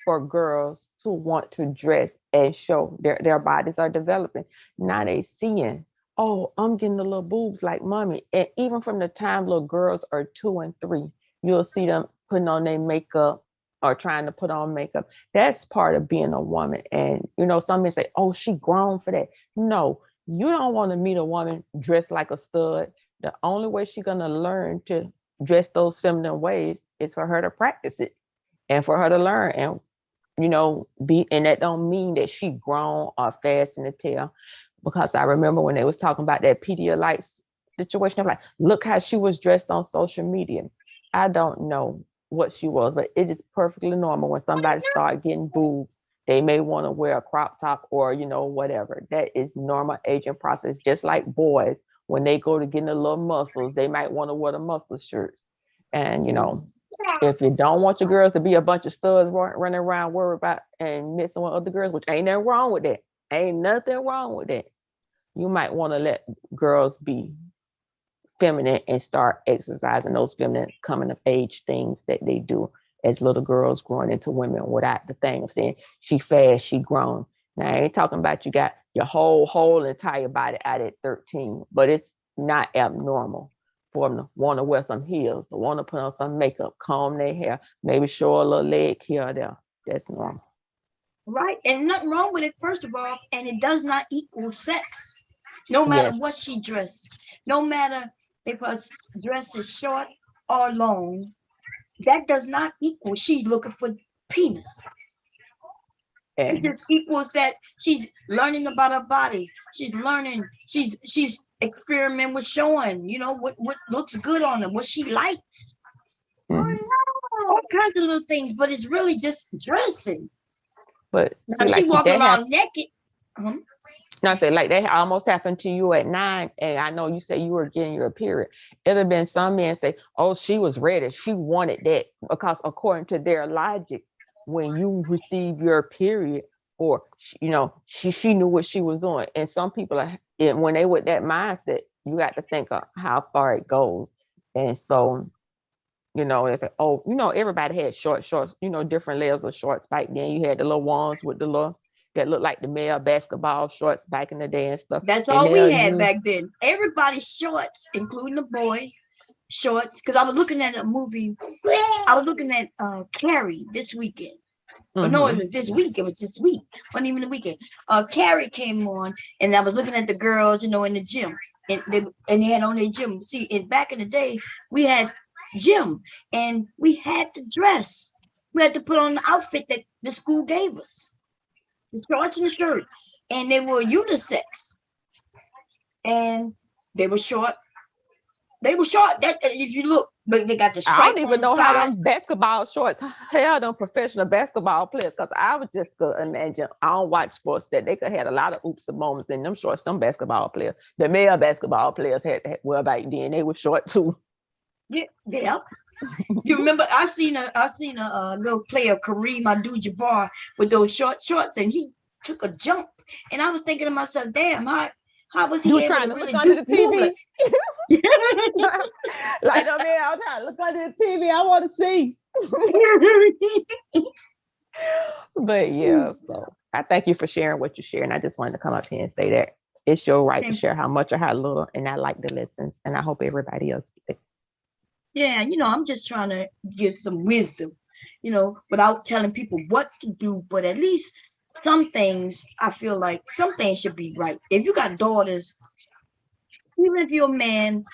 for girls to want to dress and show their bodies are developing. Now they seeing, oh, I'm getting the little boobs like mommy. And even from the time little girls are 2 and 3, you'll see them putting on their makeup or trying to put on makeup. That's part of being a woman. And you know, some men say, oh, she grown for that. No, you don't want to meet a woman dressed like a stud. The only way she's gonna learn to dress those feminine ways is for her to practice it and for her to learn. And you know, and that don't mean that she grown or fast in the tail. Because I remember when they was talking about that Pedialyte situation, I'm like, look how she was dressed on social media. I don't know what she was, but it is perfectly normal when somebody start getting boobs. They may want to wear a crop top or, you know, whatever. That is normal aging process. Just like boys, when they go to getting the little muscles, they might want to wear the muscle shirts. And, you know, if you don't want your girls to be a bunch of studs running around worried about and messing with other girls, which ain't nothing wrong with that. Ain't nothing wrong with that. You might want to let girls be feminine and start exercising those feminine coming of age things that they do as little girls growing into women without the thing of saying she fast, she grown. Now I ain't talking about you got your whole entire body out at 13, but it's not abnormal for them to want to wear some heels, to want to put on some makeup, comb their hair, maybe show a little leg here or there. That's normal. right, and nothing wrong with it. First of all, and it does not equal sex. No matter Yes. what she dressed, no matter if her dress is short or long, that does not equal she's looking for penis. It And just equals that she's learning about her body. She's learning. She's experimenting with showing. You know what looks good on her, what she likes, mhm. all kinds of little things. But it's really just dressing. But Now see, if she like walking that around naked, no, I say like that almost happened to you at 9, and I know you say you were getting your period. It'd have been some men say, "Oh, she was ready. She wanted that," because according to their logic, when you receive your period, or you know, she knew what she was doing. And some people are, when they with that mindset, you got to think of how far it goes. And so, you know, it's like, oh, you know, everybody had shorts, you know, different layers of shorts back then. You had the little ones with the little that looked like the male basketball shorts back in the day and stuff. that's And all we they'll had use back then. Everybody's shorts, including the boys, shorts. Because I was looking at a movie. I was looking at Carrie this weekend. But no, it was this week. It was this week. Wasn't even the weekend. Carrie came on, and I was looking at the girls, you know, in the gym, and they had on their gym. See, back in the day, we had gym, and we had to dress. We had to put on the outfit that the school gave us, the shorts and the shirt, and they were unisex, and they were short. They were short. That if you look, but they got the I stripe don't on even the know how side. them basketball shorts held them professional basketball players, because I was just could imagine. I don't watch sports that they could have a lot of oops and moments in them shorts. Some basketball players, the male basketball players had well back then they were short too. Yeah. You remember? I seen a little player, Kareem Abdul-Jabbar, with those short shorts, and he took a jump. And I was thinking to myself, damn, how was You he were able to trying to look really under the move TV, it? like, oh man, I'm trying to look under the TV. I want to see. But yeah, so I thank you for sharing what you share. And I just wanted to come up here and say that it's your right to Thank- share how much or how little. And I like the lessons. And I hope everybody else gets it. Yeah, I'm just trying to give some wisdom, without telling people what to do, but at least some things I feel like some things should be right. If you got daughters, even if you're a man,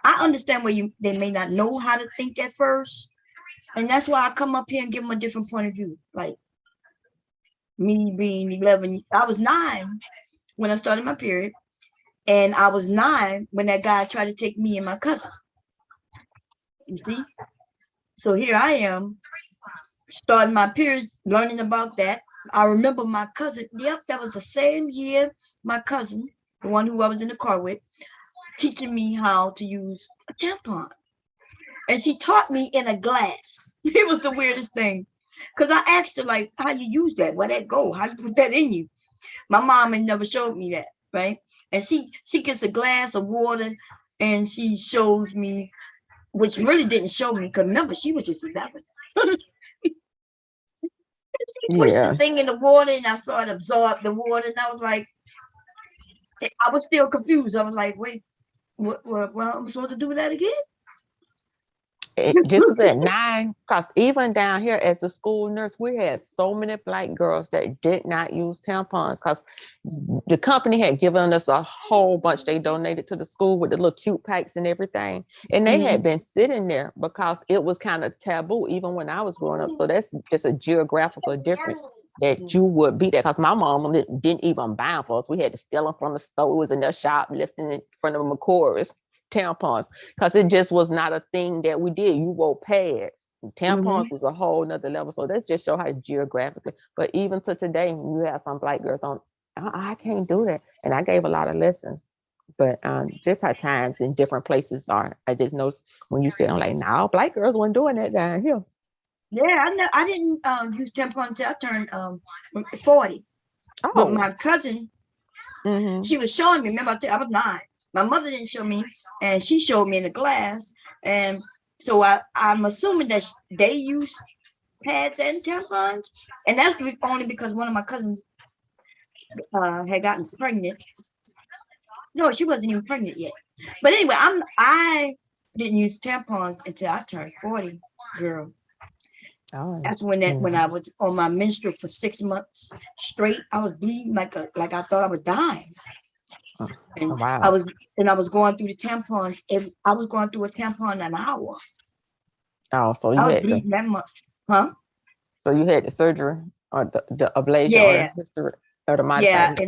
I understand where they may not know how to think at first. And that's why I come up here and give them a different point of view. Like me being 11, I was 9 when I started my period. And I was 9 when that guy tried to take me and my cousin. You see? So here I am, starting my period, learning about that. I remember my cousin, yep, that was the same year my cousin, the one who I was in the car with, teaching me how to use a tampon. And she taught me in a glass. It was the weirdest thing. Because I asked her, like, how you use that? Where that go? How you put that in you? My mom had never showed me that, right? And she gets a glass of water and she shows me, which really didn't show me, because remember, she was just 11. She pushed the Yeah. thing in the water and I saw it absorb the water. And I was like, I was still confused. I was like, wait, what I'm supposed to do with that again? This was at 9, because even down here as the school nurse, we had so many Black girls that did not use tampons because the company had given us a whole bunch. They donated to the school with the little cute packs and everything. And they had been sitting there because it was kind of taboo even when I was growing up. So that's just a geographical difference that you would be there, because my mom didn't even buy them for us. We had to steal them from the store. It was in their shop lifting in front of McCoy's tampons, because it just was not a thing that we did. You wore pads. Tampons was a whole nother level. So that's just show how geographically. But even to today, you have some Black girls on, I can't do that. And I gave a lot of lessons. But just how times in different places are. I just noticed when you said, I'm like, no, Black girls weren't doing that down here. Yeah, I didn't use tampon until I turned 40. Oh. But my cousin, she was showing me. Remember, I was 9. My mother didn't show me, and she showed me in the glass. And so I'm assuming that they use pads and tampons. And that's only because one of my cousins had gotten pregnant. No, she wasn't even pregnant yet. But anyway, I didn't use tampons until I turned 40, girl. Oh. That's when I was on my menstrual for 6 months straight. I was bleeding like I thought I was dying. And wow. I was going through the tampons. I was going through a tampon an hour. Oh, so you I was had bleeding that much, huh? So you had the surgery or the ablation Yeah. or the hysterectomy or the modified?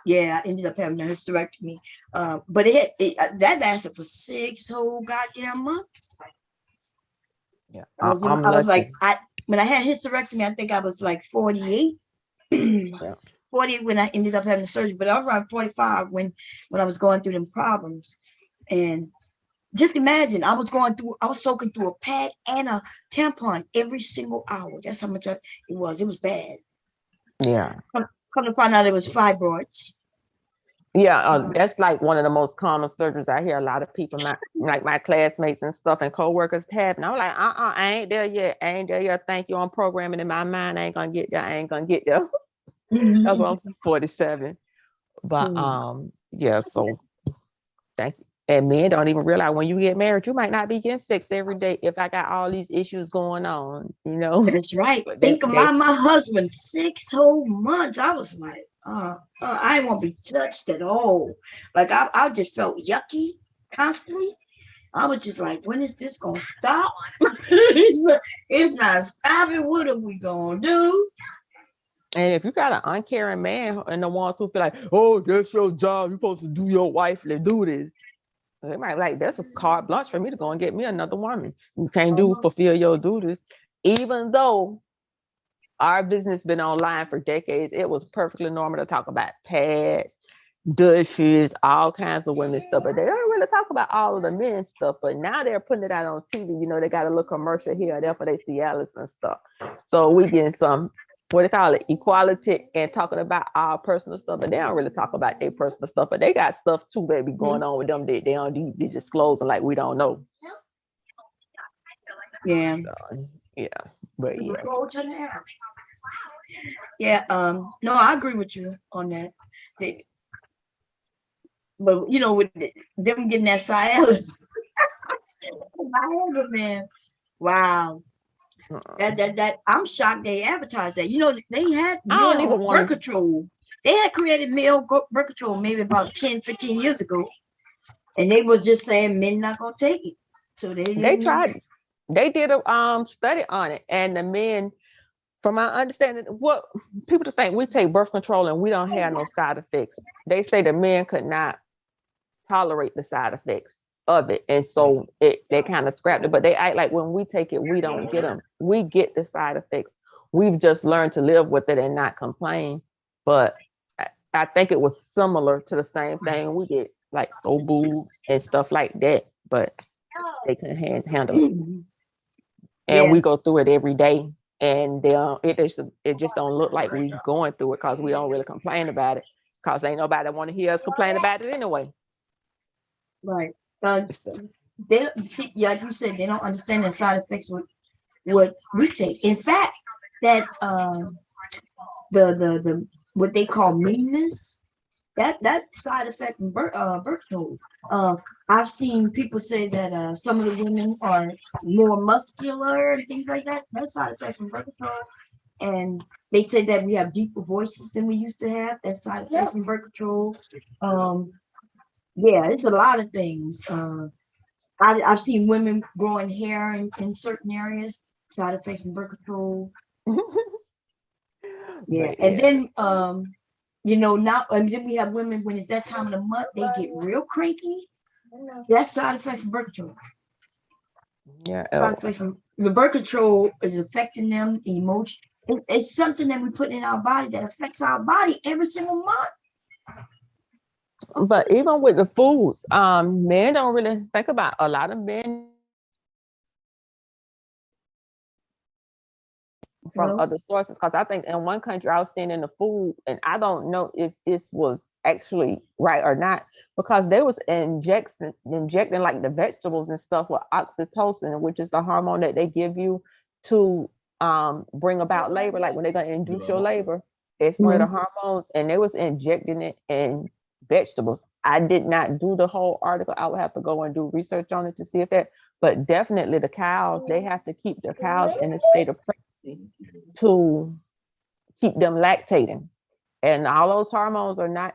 I ended up having a hysterectomy. But that lasted for 6 whole goddamn months. Yeah, I was like, when I had hysterectomy, I think I was like 48. Yeah. 40 when I ended up having the surgery, but I was around 45 when I was going through them problems. And just imagine, I was soaking through a pad and a tampon every single hour. That's how much it was. It was bad. Yeah. Come to find out it was fibroids. Yeah, that's like one of the most common surgeries I hear a lot of people, like my classmates and stuff and coworkers have. And I'm like, I ain't there yet. I ain't there yet. Thank you. I'm programming in my mind. I ain't gonna get there. I ain't gonna get there. That's why I'm 47. But yeah, so thank you. And men don't even realize when you get married, you might not be getting sex every day if I got all these issues going on, That's right. Think of my husband, 6 whole months. I was like, I didn't want to be touched at all. Like I just felt yucky constantly. I was just like, when is this gonna stop? It's not stopping. What are we gonna do? And if you got an uncaring man and the ones who feel like, oh, that's your job, you're supposed to do your wifely duties. They might like, that's a carte blanche for me to go and get me another woman. You can't fulfill your duties. Even though our business been online for decades, it was perfectly normal to talk about pads, dishes, all kinds of women's stuff, but they don't really talk about all of the men's stuff. But now they're putting it out on TV. They got a little commercial here or there for they Cialis and stuff. So we getting some, what they call it, equality, and talking about our personal stuff, but they don't really talk about their personal stuff. But they got stuff too, baby, going on with them that they don't be disclosing like we don't know. Yeah. So, yeah. But yeah. Yeah, no, I agree with you on that. They- but you know, with them getting that Cialis, Viagra, man. Wow. That I'm shocked they advertised that. You know, they had I don't male even want birth to. control. They had created male birth control maybe about 10, 15 years ago. And they was just saying men not gonna take it. So they They didn't. tried. They did a study on it, and the men, from my understanding, what people to think we take birth control and we don't have no side effects. They say the men could not tolerate the side effects of it, and so they kind of scrapped it. But they act like when we take it, we don't get them. We get the side effects. We've just learned to live with it and not complain. But I think it was similar to the same thing we get, like so boobs and stuff like that. But they couldn't handle it, and Yeah, we go through it every day. And it just don't look like we going through it because we don't really complain about it because ain't nobody want to hear us complain about it anyway. right. Uh, So, they see, yeah, like you said, they don't understand the side effects with what we take. In fact, that the what they call meanness, that side effect in birth control. Uh, I've seen people say that some of the women are more muscular and things like that. That's side effect from birth control. And they say that we have deeper voices than we used to have. That's side effect from birth control. Um, yeah, it's a lot of things. I've seen women growing hair in certain areas, side effects from birth control. Yeah, but and yeah, then you know, now and then we have women when it's that time of the month, they get real cranky. That's side effect from birth control. yeah. Side effect from the birth control is affecting them emotion. It's something that we put in our body that affects our body every single month. But even with the foods, men don't really think about. A lot of men You from know, other sources, because I think in one country I was seeing in the food, and I don't know if this was actually right or not, because they was injecting like the vegetables and stuff with oxytocin, which is the hormone that they give you to bring about labor, like when they're gonna induce your labor. It's one of the hormones, and they was injecting it in vegetables. I did not do the whole article. I would have to go and do research on it to see if that, but definitely the cows, they have to keep the cows in a state of pregnancy to keep them lactating. And all those hormones are not,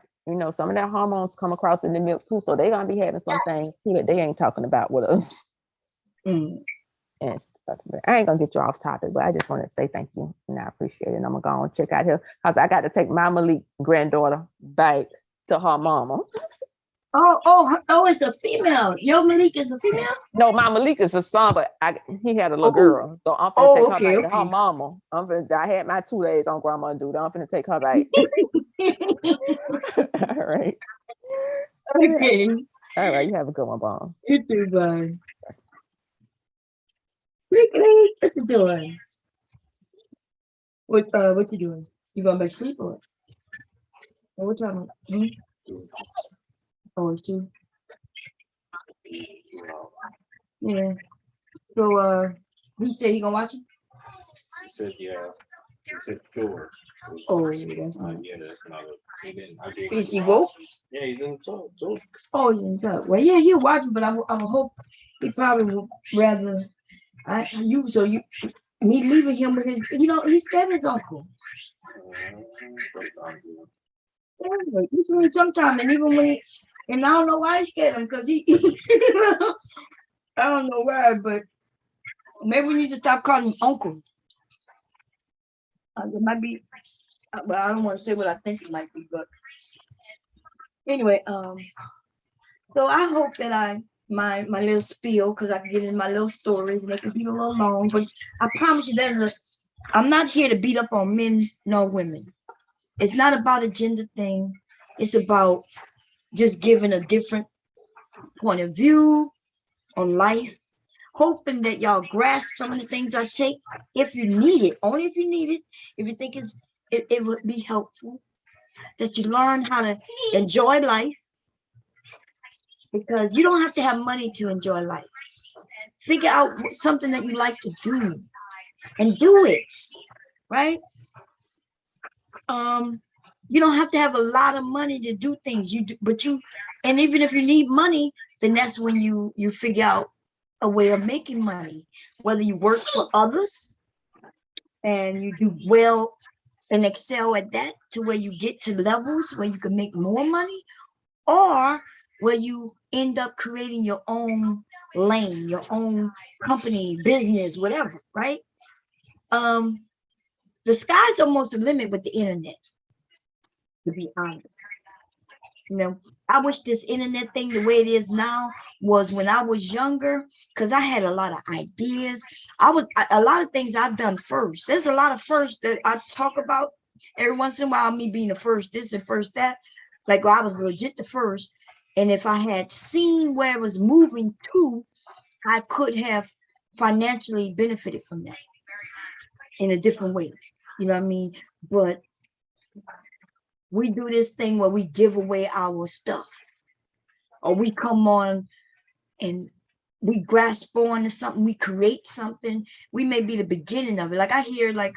some of that hormones come across in the milk too. So they're gonna be having some things too that they ain't talking about with us. mm. And stuff. But I ain't gonna get you off topic, but I just want to say thank you and I appreciate it. And I'm gonna go and check out here because I got to take my Malik granddaughter back to her mama. Oh, it's a female. Yo Malik is a female. No, my Malik is a son, but he had a little Oh, girl. So I'm gonna take her okay, back to her okay. mama. I had my 2 days on grandma duty. I'm gonna take her back. All right. Okay. All right. You have a good one, Bon. You too, bye. Quickly, what you doing? What you doing? You going back to sleep or what time? Hmm? Oh, it's two. Yeah. So he said he gonna watch it. He said, yeah. He said, sure. Oh, that's not. Yeah, that's not a. Is he woke? Yeah, he's in the talk. Oh, he's in trouble. Well, yeah, he'll watch it, but I would hope he probably would rather me leaving him with his, he's scared his uncle. Yeah, usually sometimes, and even when and I don't know why he's scared him because he I don't know why, but maybe we need to stop calling him uncle. It might be, but I don't want to say what I think it might be. But anyway, so I hope that my little spiel, because I can get in my little stories, and they can be a little long. But I promise you, I'm not here to beat up on men nor women. It's not about a gender thing. It's about just giving a different point of view on life, hoping that y'all grasp some of the things I take if you need it, only if you need it, if you think it would be helpful, that you learn how to enjoy life, because you don't have to have money to enjoy life. Figure out something that you like to do and do it, right? You don't have to have a lot of money to do things. You do, but you, and even if you need money, then that's when you figure out a way of making money. Whether you work for others and you do well and excel at that to where you get to levels where you can make more money, or where you end up creating your own lane, your own company, business, whatever, right? Um, the sky's almost the limit with the internet, to be honest. You know, I wish this internet thing, the way it is now, was when I was younger, because I had a lot of ideas. A lot of things I've done first. There's a lot of firsts that I talk about every once in a while, me being the first this and first that. Like I was legit the first. And if I had seen where it was moving to, I could have financially benefited from that in a different way. You know what I mean? But we do this thing where we give away our stuff, or we come on and we grasp on to something, we create something. We may be the beginning of it. Like I hear like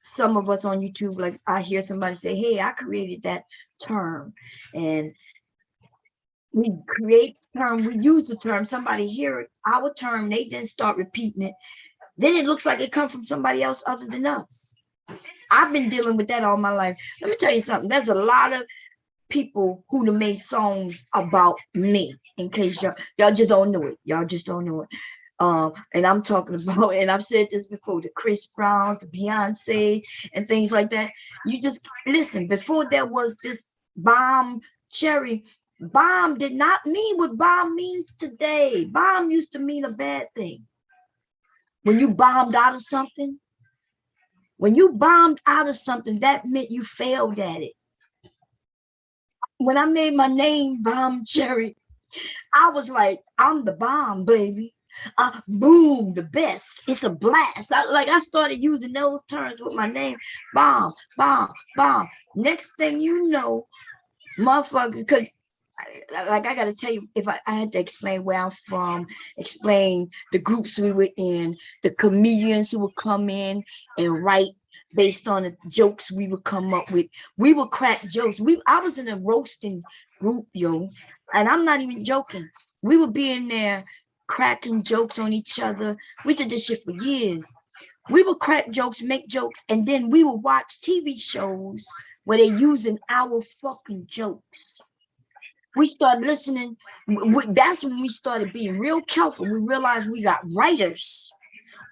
some of us on YouTube, like I hear somebody say, hey, I created that term. And we create term, we use the term, somebody hear it, our term, they then start repeating it. Then it looks like it comes from somebody else other than us. I've been dealing with that all my life. Let me tell you something. There's a lot of people who have made songs about me, in case y'all just don't know it. Y'all just don't know it. And I'm talking about, and I've said this before, the Chris Browns, the Beyonce, and things like that. You just listen, before there was this bomb cherry, bomb did not mean what bomb means today. Bomb used to mean a bad thing. When you bombed out of something, that meant you failed at it. When I made my name Bomb Cherry, I was like, I'm the bomb, baby. Boom, the best. It's a blast. I started using those terms with my name. Bomb, bomb, bomb. Next thing you know, motherfuckers, because I got to tell you, if I had to explain where I'm from, explain the groups we were in, the comedians who would come in and write based on the jokes we would come up with. We would crack jokes. I was in a roasting group, yo, and I'm not even joking. We would be in there cracking jokes on each other. We did this shit for years. We would crack jokes, make jokes, and then we would watch TV shows where they're using our fucking jokes. We started listening. That's when we started being real careful. We realized we got writers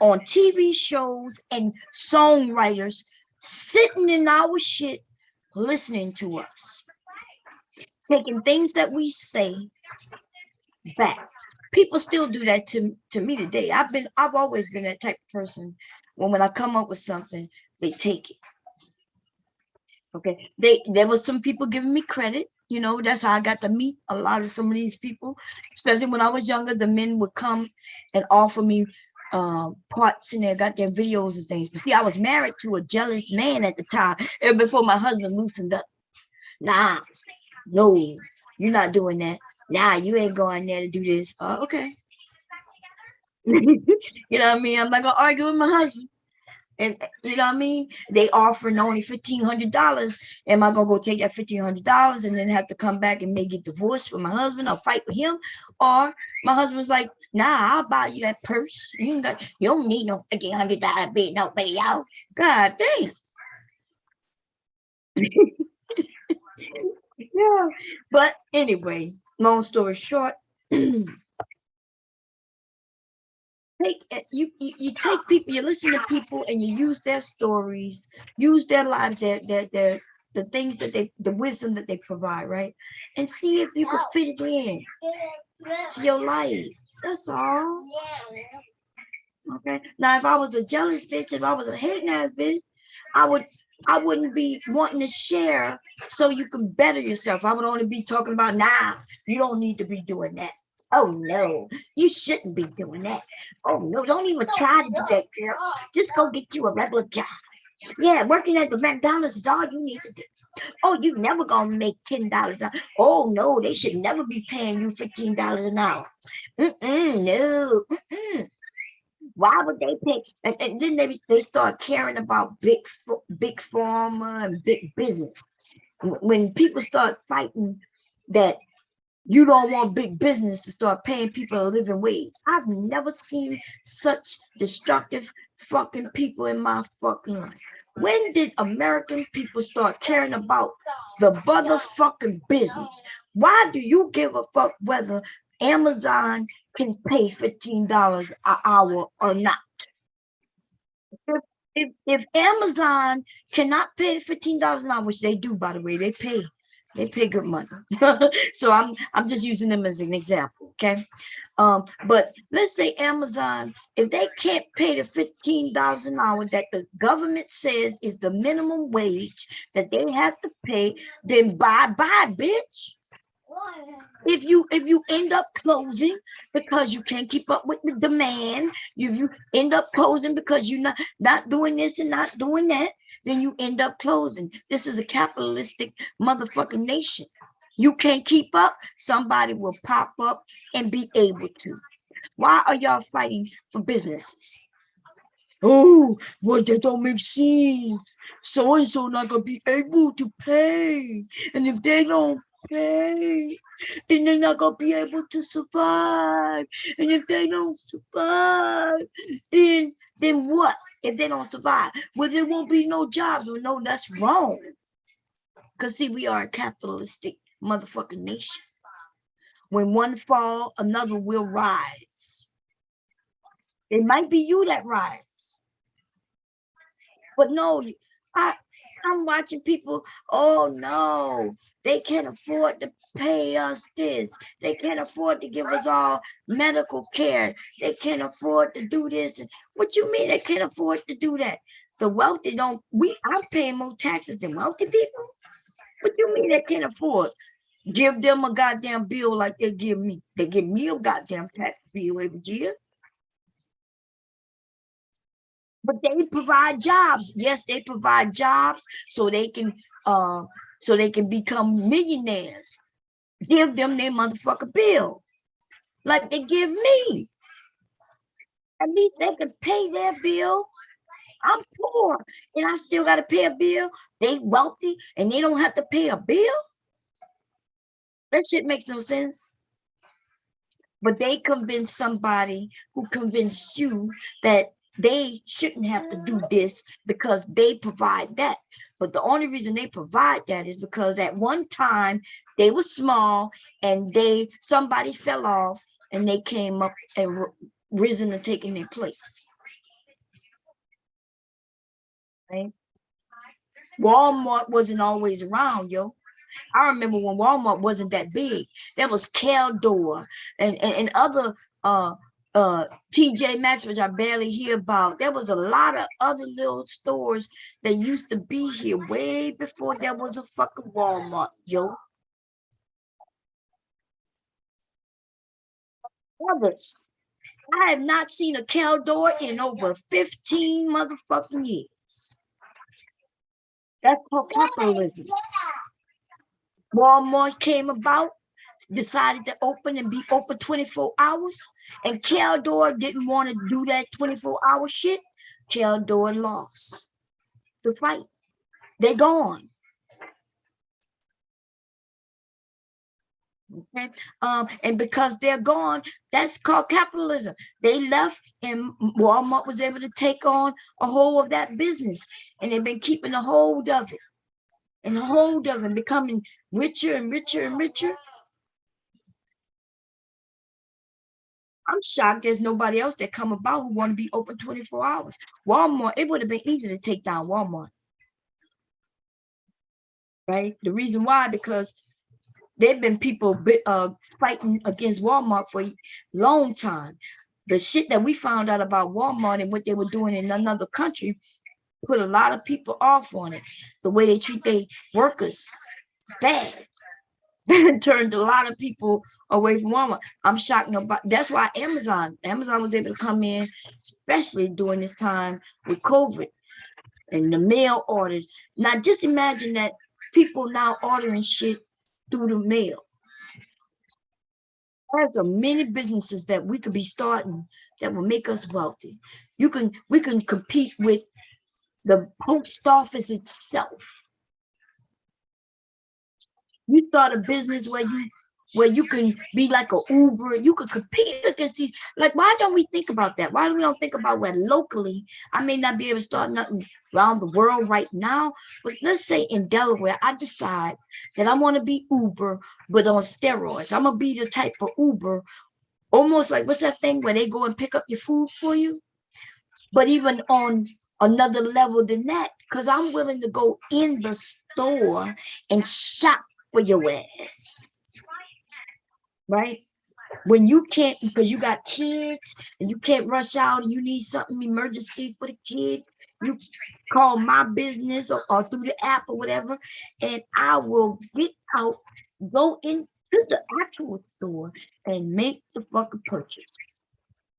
on TV shows and songwriters sitting in our shit, listening to us, taking things that we say back. People still do that to me today. I've always been that type of person. When I come up with something, they take it. Okay, there was some people giving me credit. You know, that's how I got to meet a lot of some of these people. Especially when I was younger, the men would come and offer me parts in their goddamn videos and things. But see, I was married to a jealous man at the time, and before my husband loosened up. Nah, no, you're not doing that. Nah, you ain't going there to do this. Okay. You know what I mean? I'm not gonna argue with my husband. And you know what I mean? They offering only $1,500. Am I gonna go take that $1,500 and then have to come back and maybe get divorced with my husband or fight with him? Or my husband's like, nah, I'll buy you that purse. You don't need no $1,500 being nobody out. God damn. Yeah. But anyway, long story short, you take people, you listen to people, and you use their stories, use their lives, their the things that the wisdom that they provide, right? And see if you can fit it in to your life. That's all. Okay. Now, if I was a jealous bitch, if I was a hating ass bitch, I wouldn't be wanting to share so you can better yourself. I would only be talking about, nah, you don't need to be doing that. Oh no, you shouldn't be doing that. Oh no, don't even try to do that, girl. Just go get you a regular job. Yeah, working at the McDonald's is all you need to do. Oh, you never gonna make $10 an hour. Oh no, they should never be paying you $15 an hour. No. Why would they pay? And then they start caring about big pharma and big business. When people start fighting that you don't want big business to start paying people a living wage. I've never seen such destructive fucking people in my fucking life. When did American people start caring about the motherfucking business? Why do you give a fuck whether Amazon can pay $15 an hour or not? If Amazon cannot pay the $15 an hour, which they do, by the way, they pay good money. So I'm just using them as an example, okay? But let's say Amazon, if they can't pay the $15 an hour that the government says is the minimum wage that they have to pay, then bye, bitch. If you end up closing because you can't keep up with the demand, you end up closing because you're not doing this and not doing that, then you end up closing. This is a capitalistic motherfucking nation. You can't keep up, somebody will pop up and be able to. Why are y'all fighting for businesses? Oh, well, that don't make sense. So and so not gonna be able to pay, and if they don't pay, then they're not gonna be able to survive. And if they don't survive, then what? If they don't survive, well, there won't be no jobs. Well, no, that's wrong. Because see, we are a capitalistic motherfucking nation. When one fall, another will rise. It might be you that rise. But no, I'm watching people, oh no, they can't afford to pay us this. They can't afford to give us all medical care. They can't afford to do this. What you mean they can't afford to do that? The wealthy don't, I'm paying more taxes than wealthy people. What you mean they can't afford? Give them a goddamn bill like they give me. They give me a goddamn tax bill every year. But they provide jobs. Yes, they provide jobs so they can become millionaires. Give them their motherfucker bill. Like they give me. At least they can pay their bill. I'm poor and I still gotta pay a bill. They wealthy and they don't have to pay a bill. That shit makes no sense. But they convinced somebody who convinced you that they shouldn't have to do this because they provide that. But the only reason they provide that is because at one time they were small and somebody fell off and they came up and risen and taken their place. Right? Walmart wasn't always around, yo. I remember when Walmart wasn't that big. There was Caldor and other TJ Maxx, which I barely hear about. There was a lot of other little stores that used to be here way before there was a fucking Walmart, yo. Others. I have not seen a Caldor in over 15 motherfucking years. That's called capitalism. Walmart came about, decided to open and be open 24 hours. And Caldor didn't want to do that 24-hour shit. Caldor lost the fight. They're gone. Okay. And because they're gone, that's called capitalism. They left and Walmart was able to take on a whole of that business. And they've been keeping a hold of it. And a hold of it, becoming richer and richer and richer. I'm shocked there's nobody else that come about who want to be open 24 hours. Walmart, it would have been easy to take down Walmart. Right? The reason why, because there've been people fighting against Walmart for a long time. The shit that we found out about Walmart and what they were doing in another country put a lot of people off on it. The way they treat their workers, bad. Turned a lot of people away from Walmart. I'm shocked about that's why Amazon was able to come in, especially during this time with COVID and the mail orders. Now just imagine that people now ordering shit through the mail. There's so many businesses that we could be starting that will make us wealthy. We can compete with the post office itself. You start a business where you can be like a Uber, you could compete against these. Like, why don't we think about that? Why do we don't think about where locally, I may not be able to start nothing around the world right now, but let's say in Delaware, I decide that I want to be Uber, but on steroids. I'm gonna be the type of Uber, almost like, what's that thing where they go and pick up your food for you? But even on another level than that, because I'm willing to go in the store and shop for your ass. Right? When you can't, because you got kids and you can't rush out and you need something emergency for the kid, you call my business or through the app or whatever, and I will get out, go into the actual store and make the fucking purchase.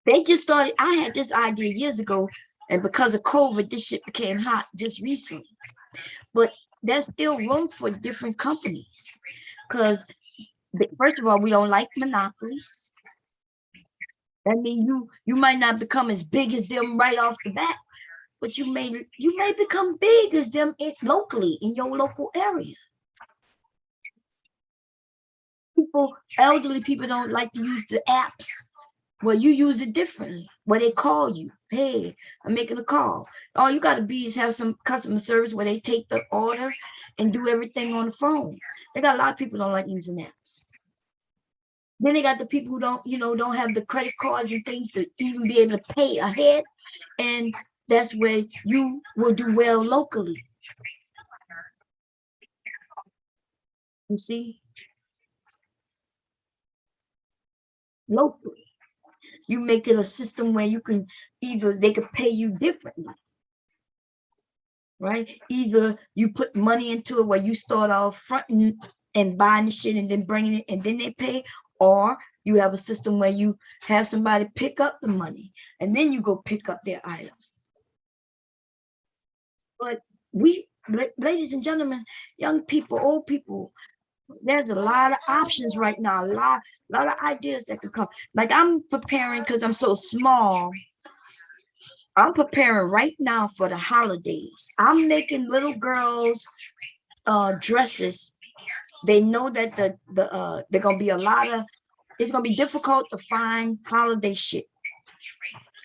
They just started, I had this idea years ago, and because of COVID, this shit became hot just recently. But there's still room for different companies, because first of all, we don't like monopolies. I mean, you might not become as big as them right off the bat, but you may become big as them locally in your local area. Elderly people don't like to use the apps. Well, you use it differently. Where they call you, hey, I'm making a call. All you got to be is have some customer service where they take the order and do everything on the phone. They got a lot of people don't like using apps. Then they got the people who don't have the credit cards and things to even be able to pay ahead. And that's where you will do well locally. You see? Locally. You make it a system where you can they could pay you differently. Right? Either you put money into it where you start off fronting and buying the shit and then bringing it and then they pay, or you have a system where you have somebody pick up the money and then you go pick up their items. But ladies and gentlemen, young people, old people, there's a lot of options right now, a lot of ideas that could come. Like, I'm preparing, because I'm so small, I'm preparing right now for the holidays. I'm making little girls dresses. They know that they're gonna be it's gonna be difficult to find holiday shit,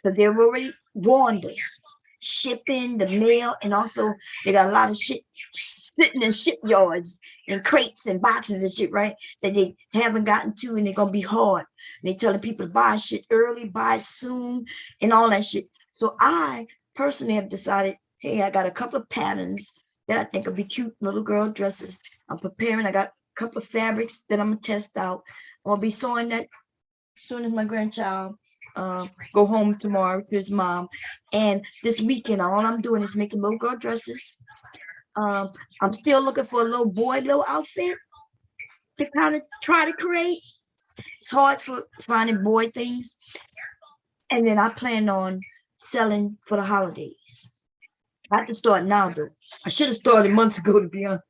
because they've already warned us. Shipping, the mail, and also they got a lot of shit sitting in shipyards and crates and boxes and shit, right? That they haven't gotten to, and they're gonna be hard. And they telling people to buy shit early, buy it soon, and all that shit. So I personally have decided, hey, I got a couple of patterns that I think will be cute little girl dresses. I'm preparing. I got a couple of fabrics that I'm gonna test out. I'm gonna be sewing that as soon as my grandchild go home tomorrow to his mom. And this weekend, all I'm doing is making little girl dresses. I'm still looking for a little boy outfit to kind of try to create. It's hard for finding boy things. And then I plan on selling for the holidays. I have to start now, though. I should have started months ago, to be honest.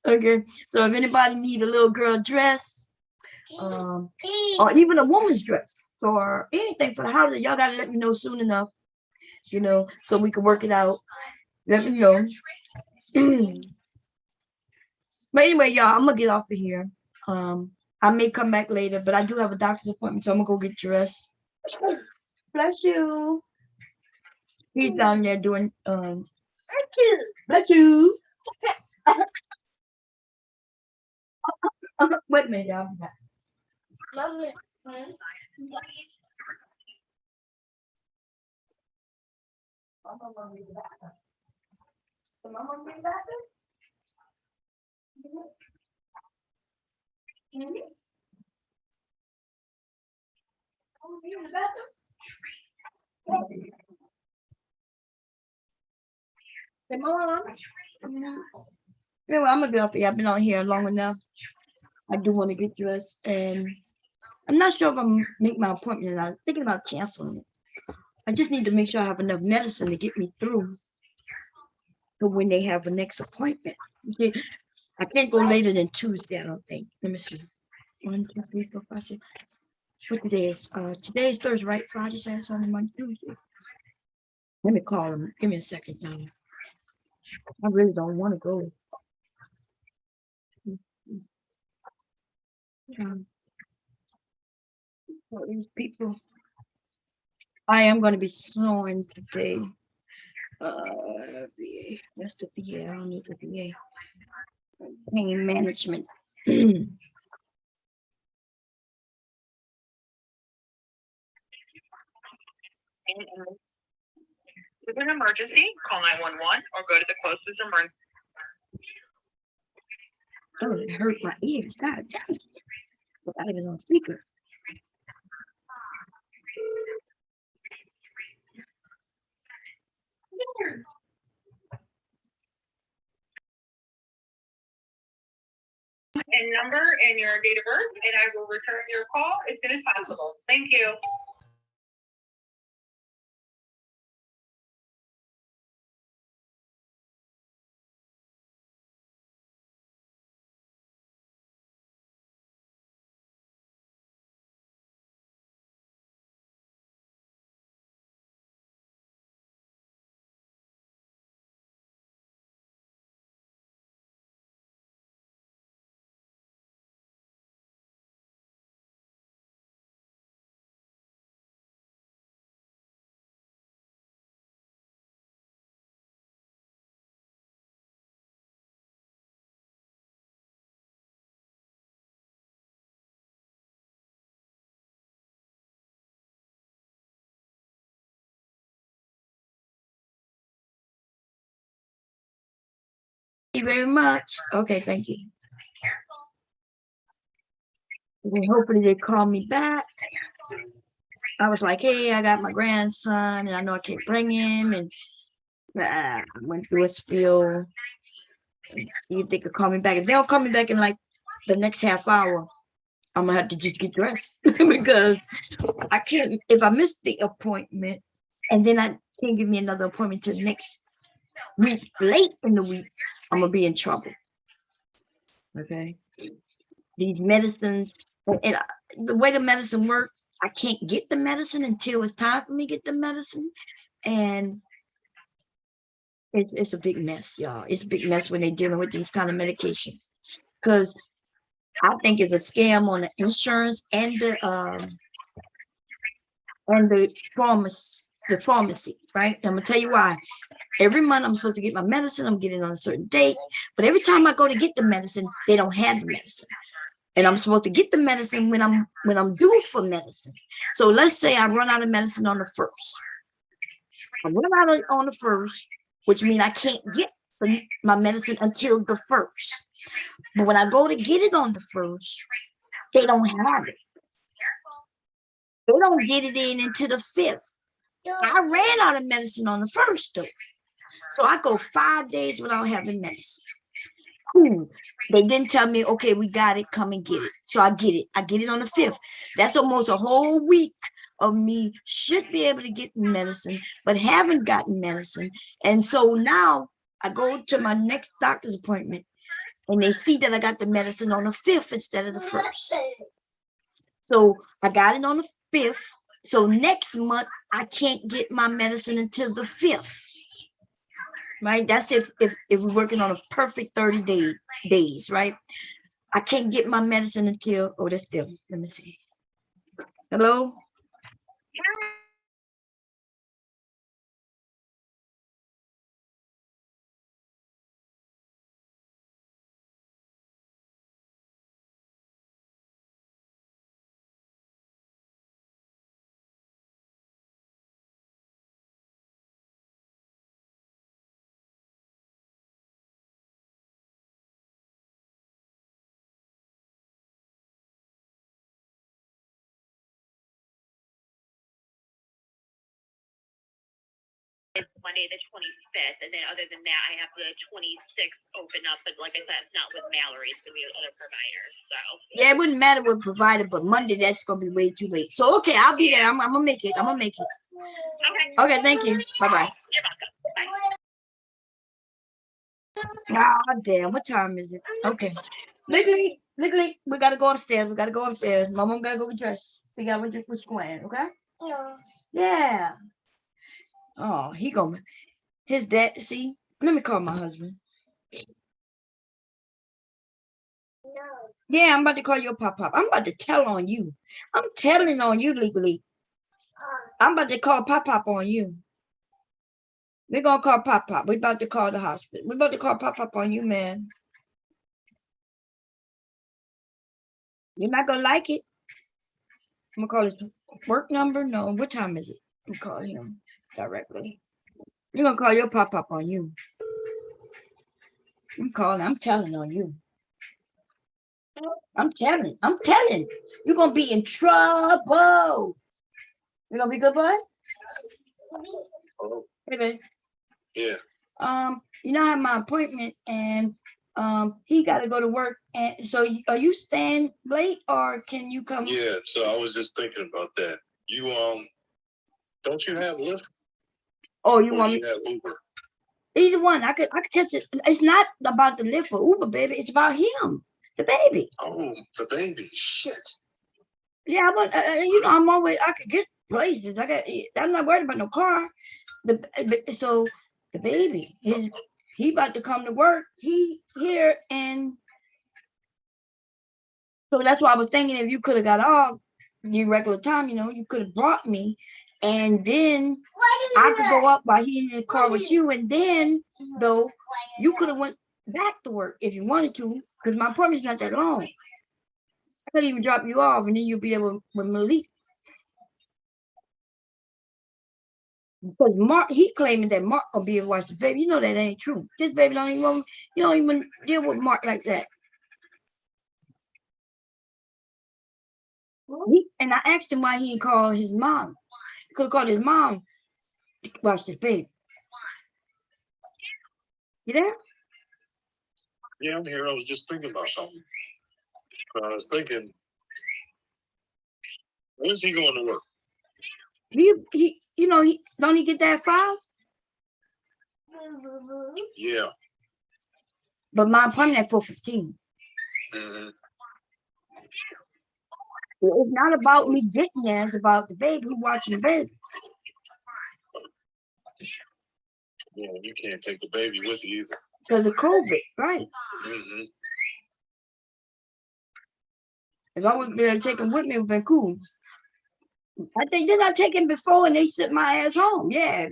Okay, so if anybody need a little girl dress, or even a woman's dress or anything for the holiday, y'all gotta let me know soon enough, so we can work it out. Let me know. But anyway, y'all, I'm gonna get off of here. I may come back later, but I do have a doctor's appointment, so I'm gonna go get dressed. Bless you. He's down there doing bless you. Wait a minute, y'all. Come on. Anyway, I'm gonna get off here. I've been on here long enough. I do want to get dressed, and I'm not sure if I'm make my appointment. I'm thinking about canceling it. I just need to make sure I have enough medicine to get me through to when they have the next appointment. Okay. I can't go later than Tuesday, I don't think. Let me see. 1, 2, 3, 4, 5, 6. What today is? Today is Thursday, right? Friday, Saturday, Sunday, Monday, Tuesday. Let me call him. Give me a second, y'all. I really don't want to go. For these people. I am going to be sewing today. VA. That's the VA. I don't need the VA. Pain management. With an emergency, call 911 or go to the closest emergency. Oh, it hurt my ears. God damn it. But I was on speaker. And number and your date of birth, and I will return your call as soon as possible. Thank you. Thank you very much. Okay, thank you. And hopefully they call me back. I was like, hey, I got my grandson and I know I can't bring him, and I went through a spiel and see if they could call me back. If they don't call me back in like the next half hour, I'm gonna have to just get dressed because I can't, if I miss the appointment and then I can't give me another appointment till next week, late in the week, I'm gonna be in trouble. Okay. These medicines, and the way the medicine works, I can't get the medicine until it's time for me to get the medicine. And it's a big mess, y'all. It's a big mess when they're dealing with these kind of medications. Because I think it's a scam on the insurance and the pharmacy, right? I'm gonna tell you why. Every month I'm supposed to get my medicine, I'm getting on a certain date, but every time I go to get the medicine, they don't have the medicine. And I'm supposed to get the medicine when I'm due for medicine. So let's say I run out of medicine on the 1st. I run out on the 1st, which means I can't get my medicine until the 1st. But when I go to get it on the 1st, they don't have it. They don't get it in until the 5th. I ran out of medicine on the 1st though. So I go 5 days without having medicine. Cool. They didn't tell me, okay, we got it, come and get it. So I get it. I get it on the 5th. That's almost a whole week of me should be able to get medicine, but haven't gotten medicine. And so now I go to my next doctor's appointment and they see that I got the medicine on the 5th instead of the 1st. So I got it on the 5th. So next month, I can't get my medicine until the 5th. Right? That's if we're working on a perfect 30 days, right? I can't get my medicine until, oh, that's them. Let me see. Hello? It's Monday the 25th, and then other than that, I have the 26th open up. But like I said, it's not with Mallory; it's gonna be with other providers. So Yeah, it wouldn't matter what provider, but Monday that's gonna be way too late. So okay, I'll be there. I'm gonna make it. I'm gonna make it. okay. Okay, thank you. Bye-bye. You're welcome. Bye. Ah, damn, what time is it? Okay. Legally, Legally, we gotta go upstairs. We gotta go upstairs. My mom gotta go get dressed. Figure out what which going, okay? No. Yeah. Oh, he gonna his dad. See, let me call my husband. No. Yeah, I'm about to call your pop. I'm about to tell on you. I'm telling on you legally. I'm about to call pop on you. We're gonna call pop. We about to call the hospital. We about to call pop on you, man. You're not gonna like it. I'm gonna call his work number. No, what time is it? I'm gonna call him directly. You're gonna call your pop on you. I'm calling. I'm telling on you. I'm telling. You're gonna be in trouble. You gonna be good, boy? Oh, Hey, babe. yeah. You know, I have my appointment, and he got to go to work. And so, are you staying late, or can you come? Yeah, so I was just thinking about that. You don't you have Lyft Oh, you or want do me? you have Uber? Either one. I could catch it. It's not about the Lyft or Uber, baby. It's about him, the baby. Oh, the baby. Shit. Yeah, but you know, I'm always. I could get places. I'm not worried about no car. So the baby, he about to come to work. He here, and so that's why I was thinking if you could have got off your regular time, you know, you could have brought me, and then I could go up while he in the car with you, and then though you could have went back to work if you wanted to, because my appointment's not that long. I could even drop you off, and then you'll be able with Malik. Because Mark, he claiming that Mark gonna be able to watch his baby. You know that ain't true. This baby don't even you don't even deal with Mark like that. And I asked him why he didn't call his mom. He could have called his mom to watch this baby. You there? Yeah, I'm here. I was just thinking about something. I was thinking, when's he going to work? You know, don't he get that at 5? Yeah. But my appointment at 4:15. Mm-hmm. It's not about me getting there. It's about the baby who watching the baby. Yeah, you can't take the baby with you either. Because of COVID, right? Mm-hmm. If I was there to take him with me, it would have been cool. I think did I take him before and they sent my ass home? Yeah.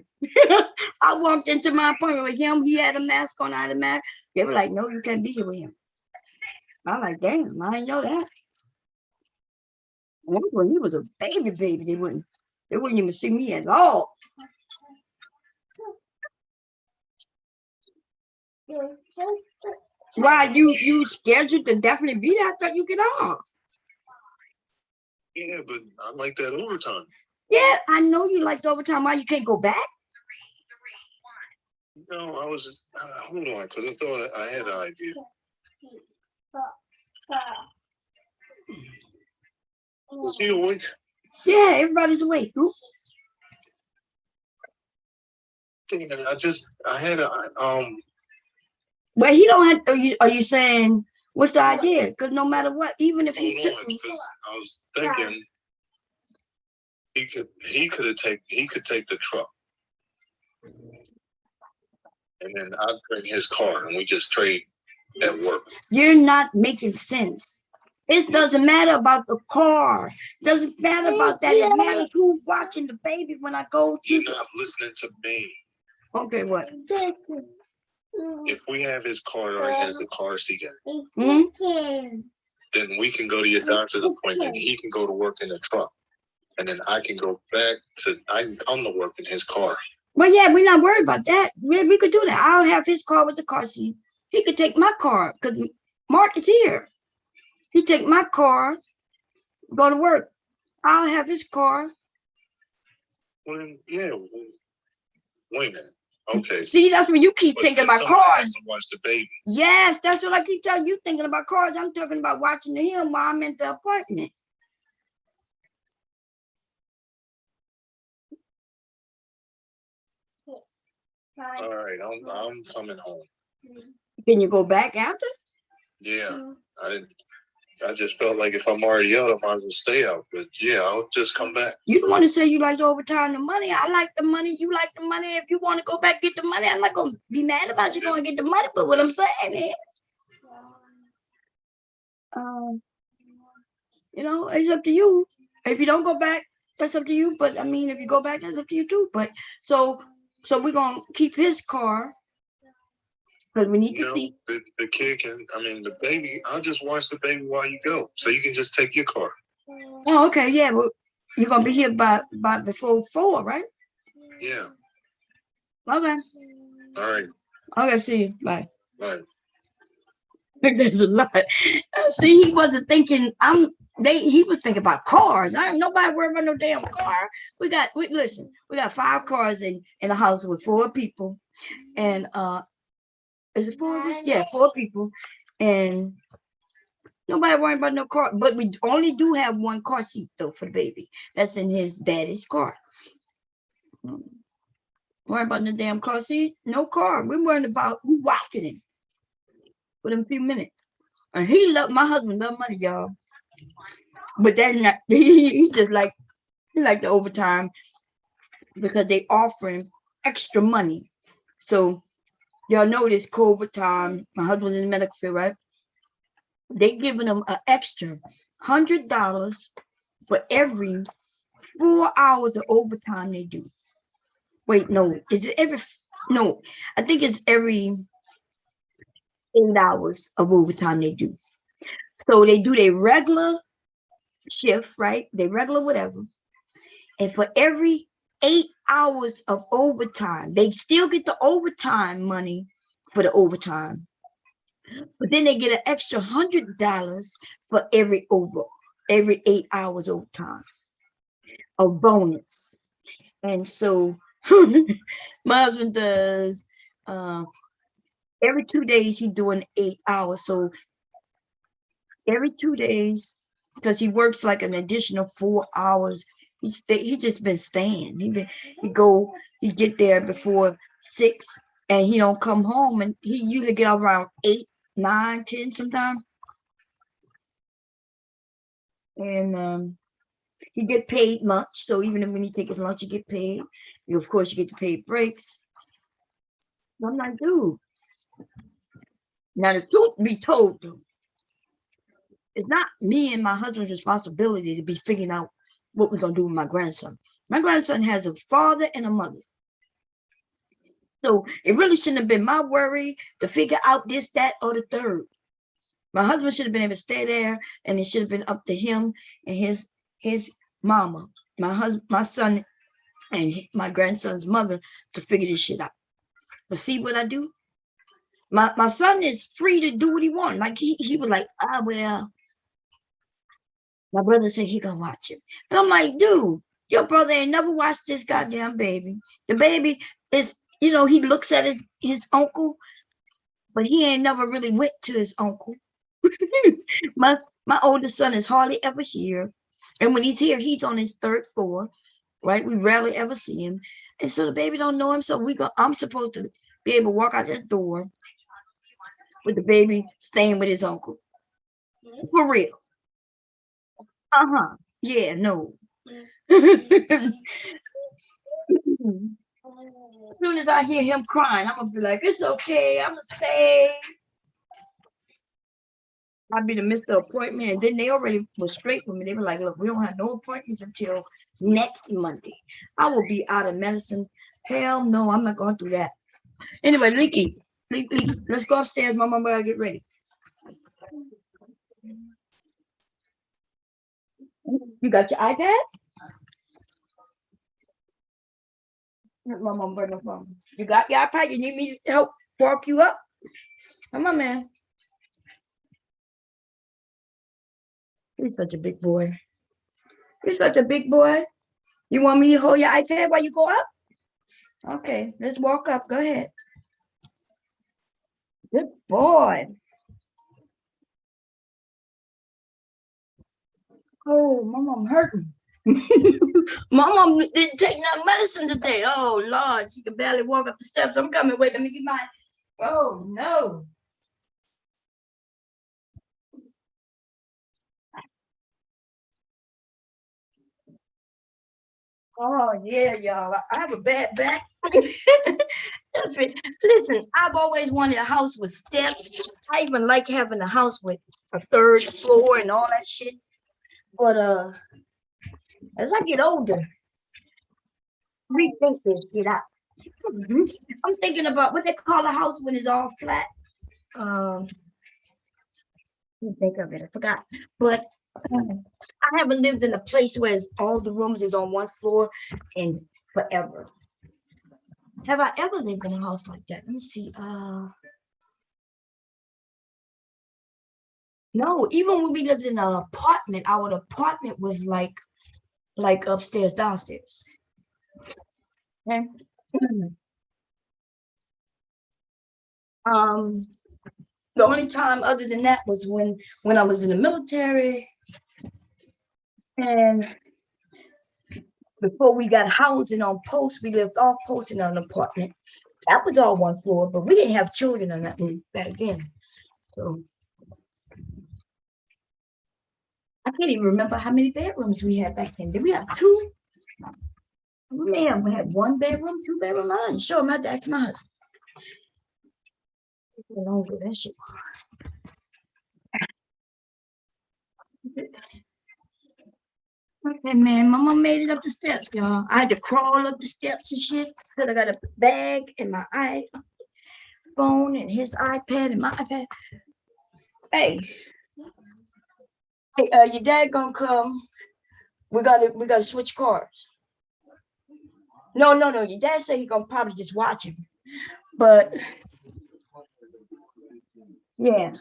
I walked into my appointment with him. He had a mask on, I had a mask. They were like, no, you can't be here with him. I'm like, damn, I didn't know that. And that's when he was a baby. They wouldn't even see me at all. Why you scheduled to definitely be there? I thought you get off. Yeah, but I like that overtime. Yeah, I know you liked overtime. Why you can't go back? No, I was just, hold on, because I thought I had an idea. Is he awake? Yeah, everybody's awake. Oop. I had a, But he don't have. Are you saying what's the idea? Because no matter what, even if he hold on, took me, because I was thinking he could take the truck. And then I'd bring his car and we just trade at work. you're not making sense. It doesn't matter about the car. Doesn't matter about that. It matters who's watching the baby when I go You're to. not listening to me. Okay, what? If we have his car and has the car seat in, Hmm? then we can go to your doctor's appointment. He can go to work in the truck. And then I can come to work in his car. Well, yeah, we're not worried about that. We could do that. I'll have his car with the car seat. He could take my car because Mark is here. He take my car, go to work. I'll have his car. Well, yeah. Wait a minute. Okay. See, that's what you keep But thinking then about somebody has cars. to watch the baby. Yes, that's what I keep telling you, thinking about cars. I'm talking about watching him while I'm at the appointment. All right, I'm coming home. Can you go back after? Yeah, I didn't. I just felt like if I'm already out, I might as well stay out. But yeah, I'll just come back. You don't want to say you like the overtime, the money. I like the money. You like the money. If you want to go back, get the money. I'm not going to be mad about you going to get the money. But what I'm saying is, you know, it's up to you. If you don't go back, that's up to you. But I mean, if you go back, that's up to you too. But so we're going to keep his car. But we need to see. The kid can, I mean, the baby, I'll just watch the baby while you go. So you can just take your car. Oh, okay. Yeah. Well, you're going to be here by before 4, right? Yeah. Okay. All right. Okay. See you. Bye. Bye. There's a lot. See, he wasn't thinking. He was thinking about cars. I ain't nobody worried about no damn car. We got 5 cars in the house with 4 people, and is it 4 of us? Yeah, 4 people, and nobody worrying about no car. But we only do have 1 car seat though for the baby. That's in his daddy's car. Worrying about the damn car seat? No car. We're worrying about who watching him for them few minutes. And my husband love money, y'all. But that's not, he just like the overtime because they offer him extra money. So y'all know this COVID time. My husband's in the medical field, right? They giving him an extra $100 for every 4 hours of overtime they do. Wait, no, is it every? No, I think it's every 8 hours of overtime they do. So they do their regular shift, right? They regular whatever. And for every 8 hours of overtime, they still get the overtime money for the overtime. But then they get an extra $100 for every 8 hours overtime, a bonus. And so my husband does every 2 days he's doing 8 hours. So every 2 days, because he works like an additional 4 hours, he just been staying. He get there before 6, and he don't come home, and he usually get out around 8, 9, 10 sometimes. And he get paid lunch, so even when he take his lunch, you get paid. Of course, you get to pay breaks. I'm like, dude. Now the truth be told, it's not me and my husband's responsibility to be figuring out what we're gonna do with my grandson. My grandson has a father and a mother. So it really shouldn't have been my worry to figure out this, that, or the third. My husband should have been able to stay there, and it should have been up to him and his mama, my son and my grandson's mother to figure this shit out. But see what I do? My son is free to do what he wants. Like he was like, well, my brother said he gonna watch it. And I'm like, dude, your brother ain't never watched this goddamn baby. The baby is, he looks at his uncle, but he ain't never really went to his uncle. My oldest son is hardly ever here. And when he's here, he's on his 3rd floor, right? We rarely ever see him. And so the baby don't know him. So I'm supposed to be able to walk out that door with the baby staying with his uncle. For real. Yeah, no. As soon as I hear him crying, I'm gonna be like, it's okay, I'm gonna stay. I'll be to miss the appointment. And then they already were straight with me. They were like, look, we don't have no appointments until next Monday. I will be out of medicine. Hell no, I'm not going through that. Anyway, Leaky, let's go upstairs. My mama gotta get ready. You got your iPad? My mom bring the phone. You got your iPad? You need me to help park you up? Come on, man. You're such a big boy. You're such a big boy. You want me to hold your iPad while you go up? Okay, let's walk up. Go ahead. Good boy. Oh, my mom hurting. My mom didn't take no medicine today. Oh, Lord, she could barely walk up the steps. I'm coming. Wait, let me get my. Oh, no. Oh, yeah, y'all. I have a bad back. That's right. Listen, I've always wanted a house with steps. I even like having a house with a third floor and all that shit. But as I get older, rethink this, get out. I'm thinking about what they call a house when it's all flat. Let me think of it. I forgot. But I haven't lived in a place where all the rooms is on one floor and forever. Have I ever lived in a house like that? Let me see. No, even when we lived in an apartment, our apartment was like upstairs, downstairs. Okay. The only time other than that was when I was in the military and before we got housing on post, we lived off post in an apartment. That was all one floor, but we didn't have children or nothing back then. So I can't even remember how many bedrooms we had back then. Did we have two? We may have had one bedroom, two bedroom. I'm not sure. I'm have to ask my husband. How long ago that shit was. Okay, man, mama made it up the steps, y'all. I had to crawl up the steps and shit because I got a bag and my iPhone and his iPad and my iPad. Hey, your dad gonna come. We gotta switch cars. No. Your dad said he gonna probably just watch him, but yeah.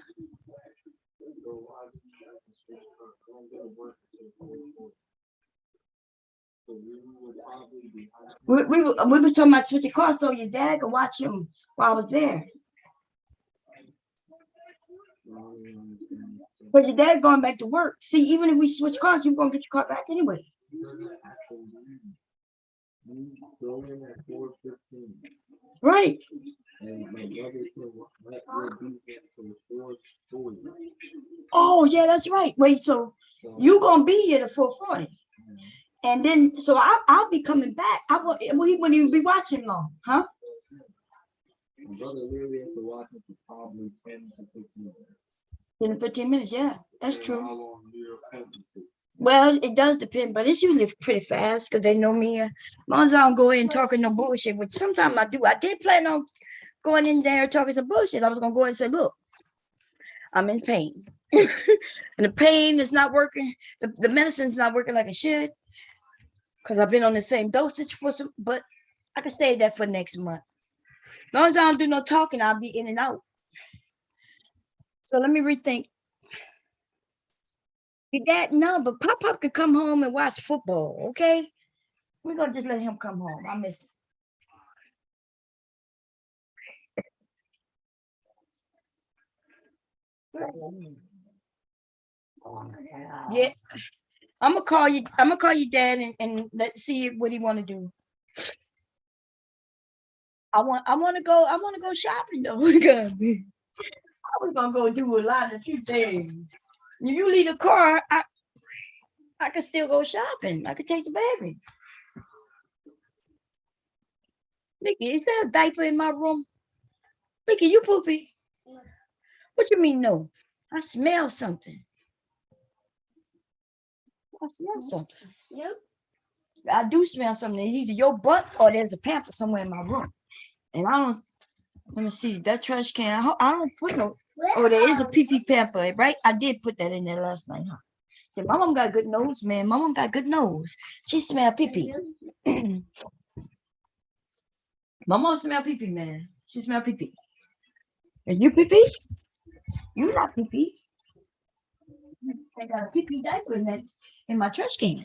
We was talking about switching cars so your dad could watch him while I was there. But your dad going back to work. See, even if we switch cars, you're gonna get your car back anyway. Right. Oh yeah, that's right. Wait, so you gonna be here to 4:40, and then so I'll be coming back. We wouldn't even be watching long, huh? Brother literally has to watch it for probably 10 to 15 minutes. 10 to 15 minutes, yeah, that's true. How long your penalty takes. Well, it does depend, but it's usually pretty fast because they know me. As long as I don't go in talking no bullshit, which sometimes I do. I did plan on going in there talking some bullshit. I was gonna go in and say, look, I'm in pain. And the pain is not working. The medicine's not working like it should. Because I've been on the same dosage for some, but I can say that for next month. As long as I don't do no talking, I'll be in and out. So let me rethink. Your dad, no, but Pop could come home and watch football, okay? We're gonna just let him come home. I miss it. Yeah. I'm gonna call you dad and let's see what he wanna do. I wanna go shopping though. I was gonna go do a few things. If you leave the car, I could still go shopping. I could take the baby. Nikki, is there a diaper in my room? Nikki, you poopy. What you mean no? I smell something. I smell something. Nope. I do smell something. It's either your butt or there's a pamper somewhere in my room. And I don't, let me see, that trash can, I don't put no, oh, there is a pee-pee pamper, right? I did put that in there last night, huh? See, my mom got good nose, man. My mom got good nose. She smell pee-pee. My mom smell pee-pee, man. She smell pee-pee. And you pee-pee? You not pee-pee. I got a pee-pee diaper in my trash can.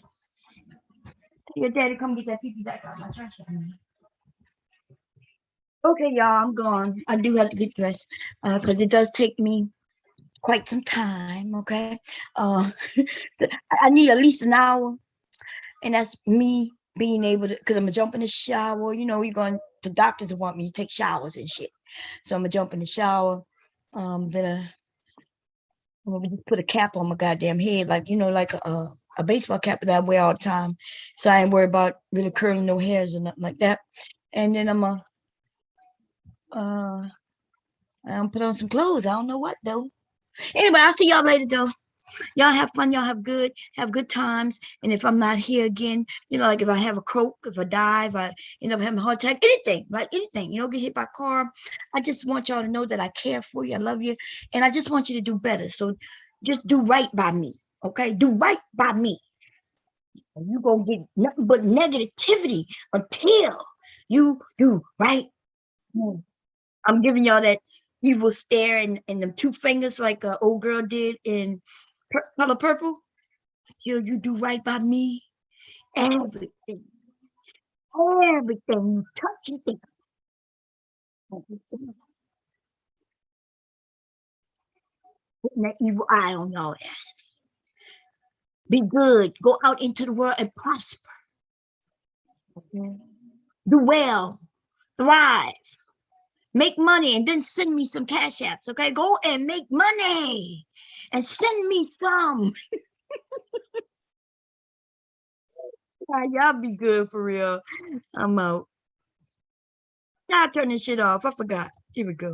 Your daddy come get that pee-pee diaper out of my trash can. Okay, y'all, I'm gone. I do have to get dressed because it does take me quite some time, okay? I need at least an hour, and that's me being able to, because I'm gonna jump in the shower. You know, the doctors want me to take showers and shit. So I'm gonna jump in the shower. I'm gonna just put a cap on my goddamn head, like, you know, like a a baseball cap that I wear all the time. So I ain't worried about really curling no hairs or nothing like that. And then I'm put on some clothes. I don't know what though. Anyway, I'll see y'all later though. Y'all have fun. Y'all have good times. And if I'm not here again, like if I have a croak, if I die, if I end up having a heart attack, anything, get hit by a car. I just want y'all to know that I care for you. I love you. And I just want you to do better. So just do right by me. Okay? Do right by me. And you're going to get nothing but negativity until you do right. I'm giving y'all that evil stare and them two fingers like an old girl did in Color Purple. Until you do right by me, everything you touch and think. Putting that evil eye on y'all asses. Be good. Go out into the world and prosper. Okay? Do well. Thrive. Make money and then send me some cash apps. Okay? Go and make money and send me some. Y'all be good for real. I'm out. Y'all turn this shit off. I forgot. Here we go.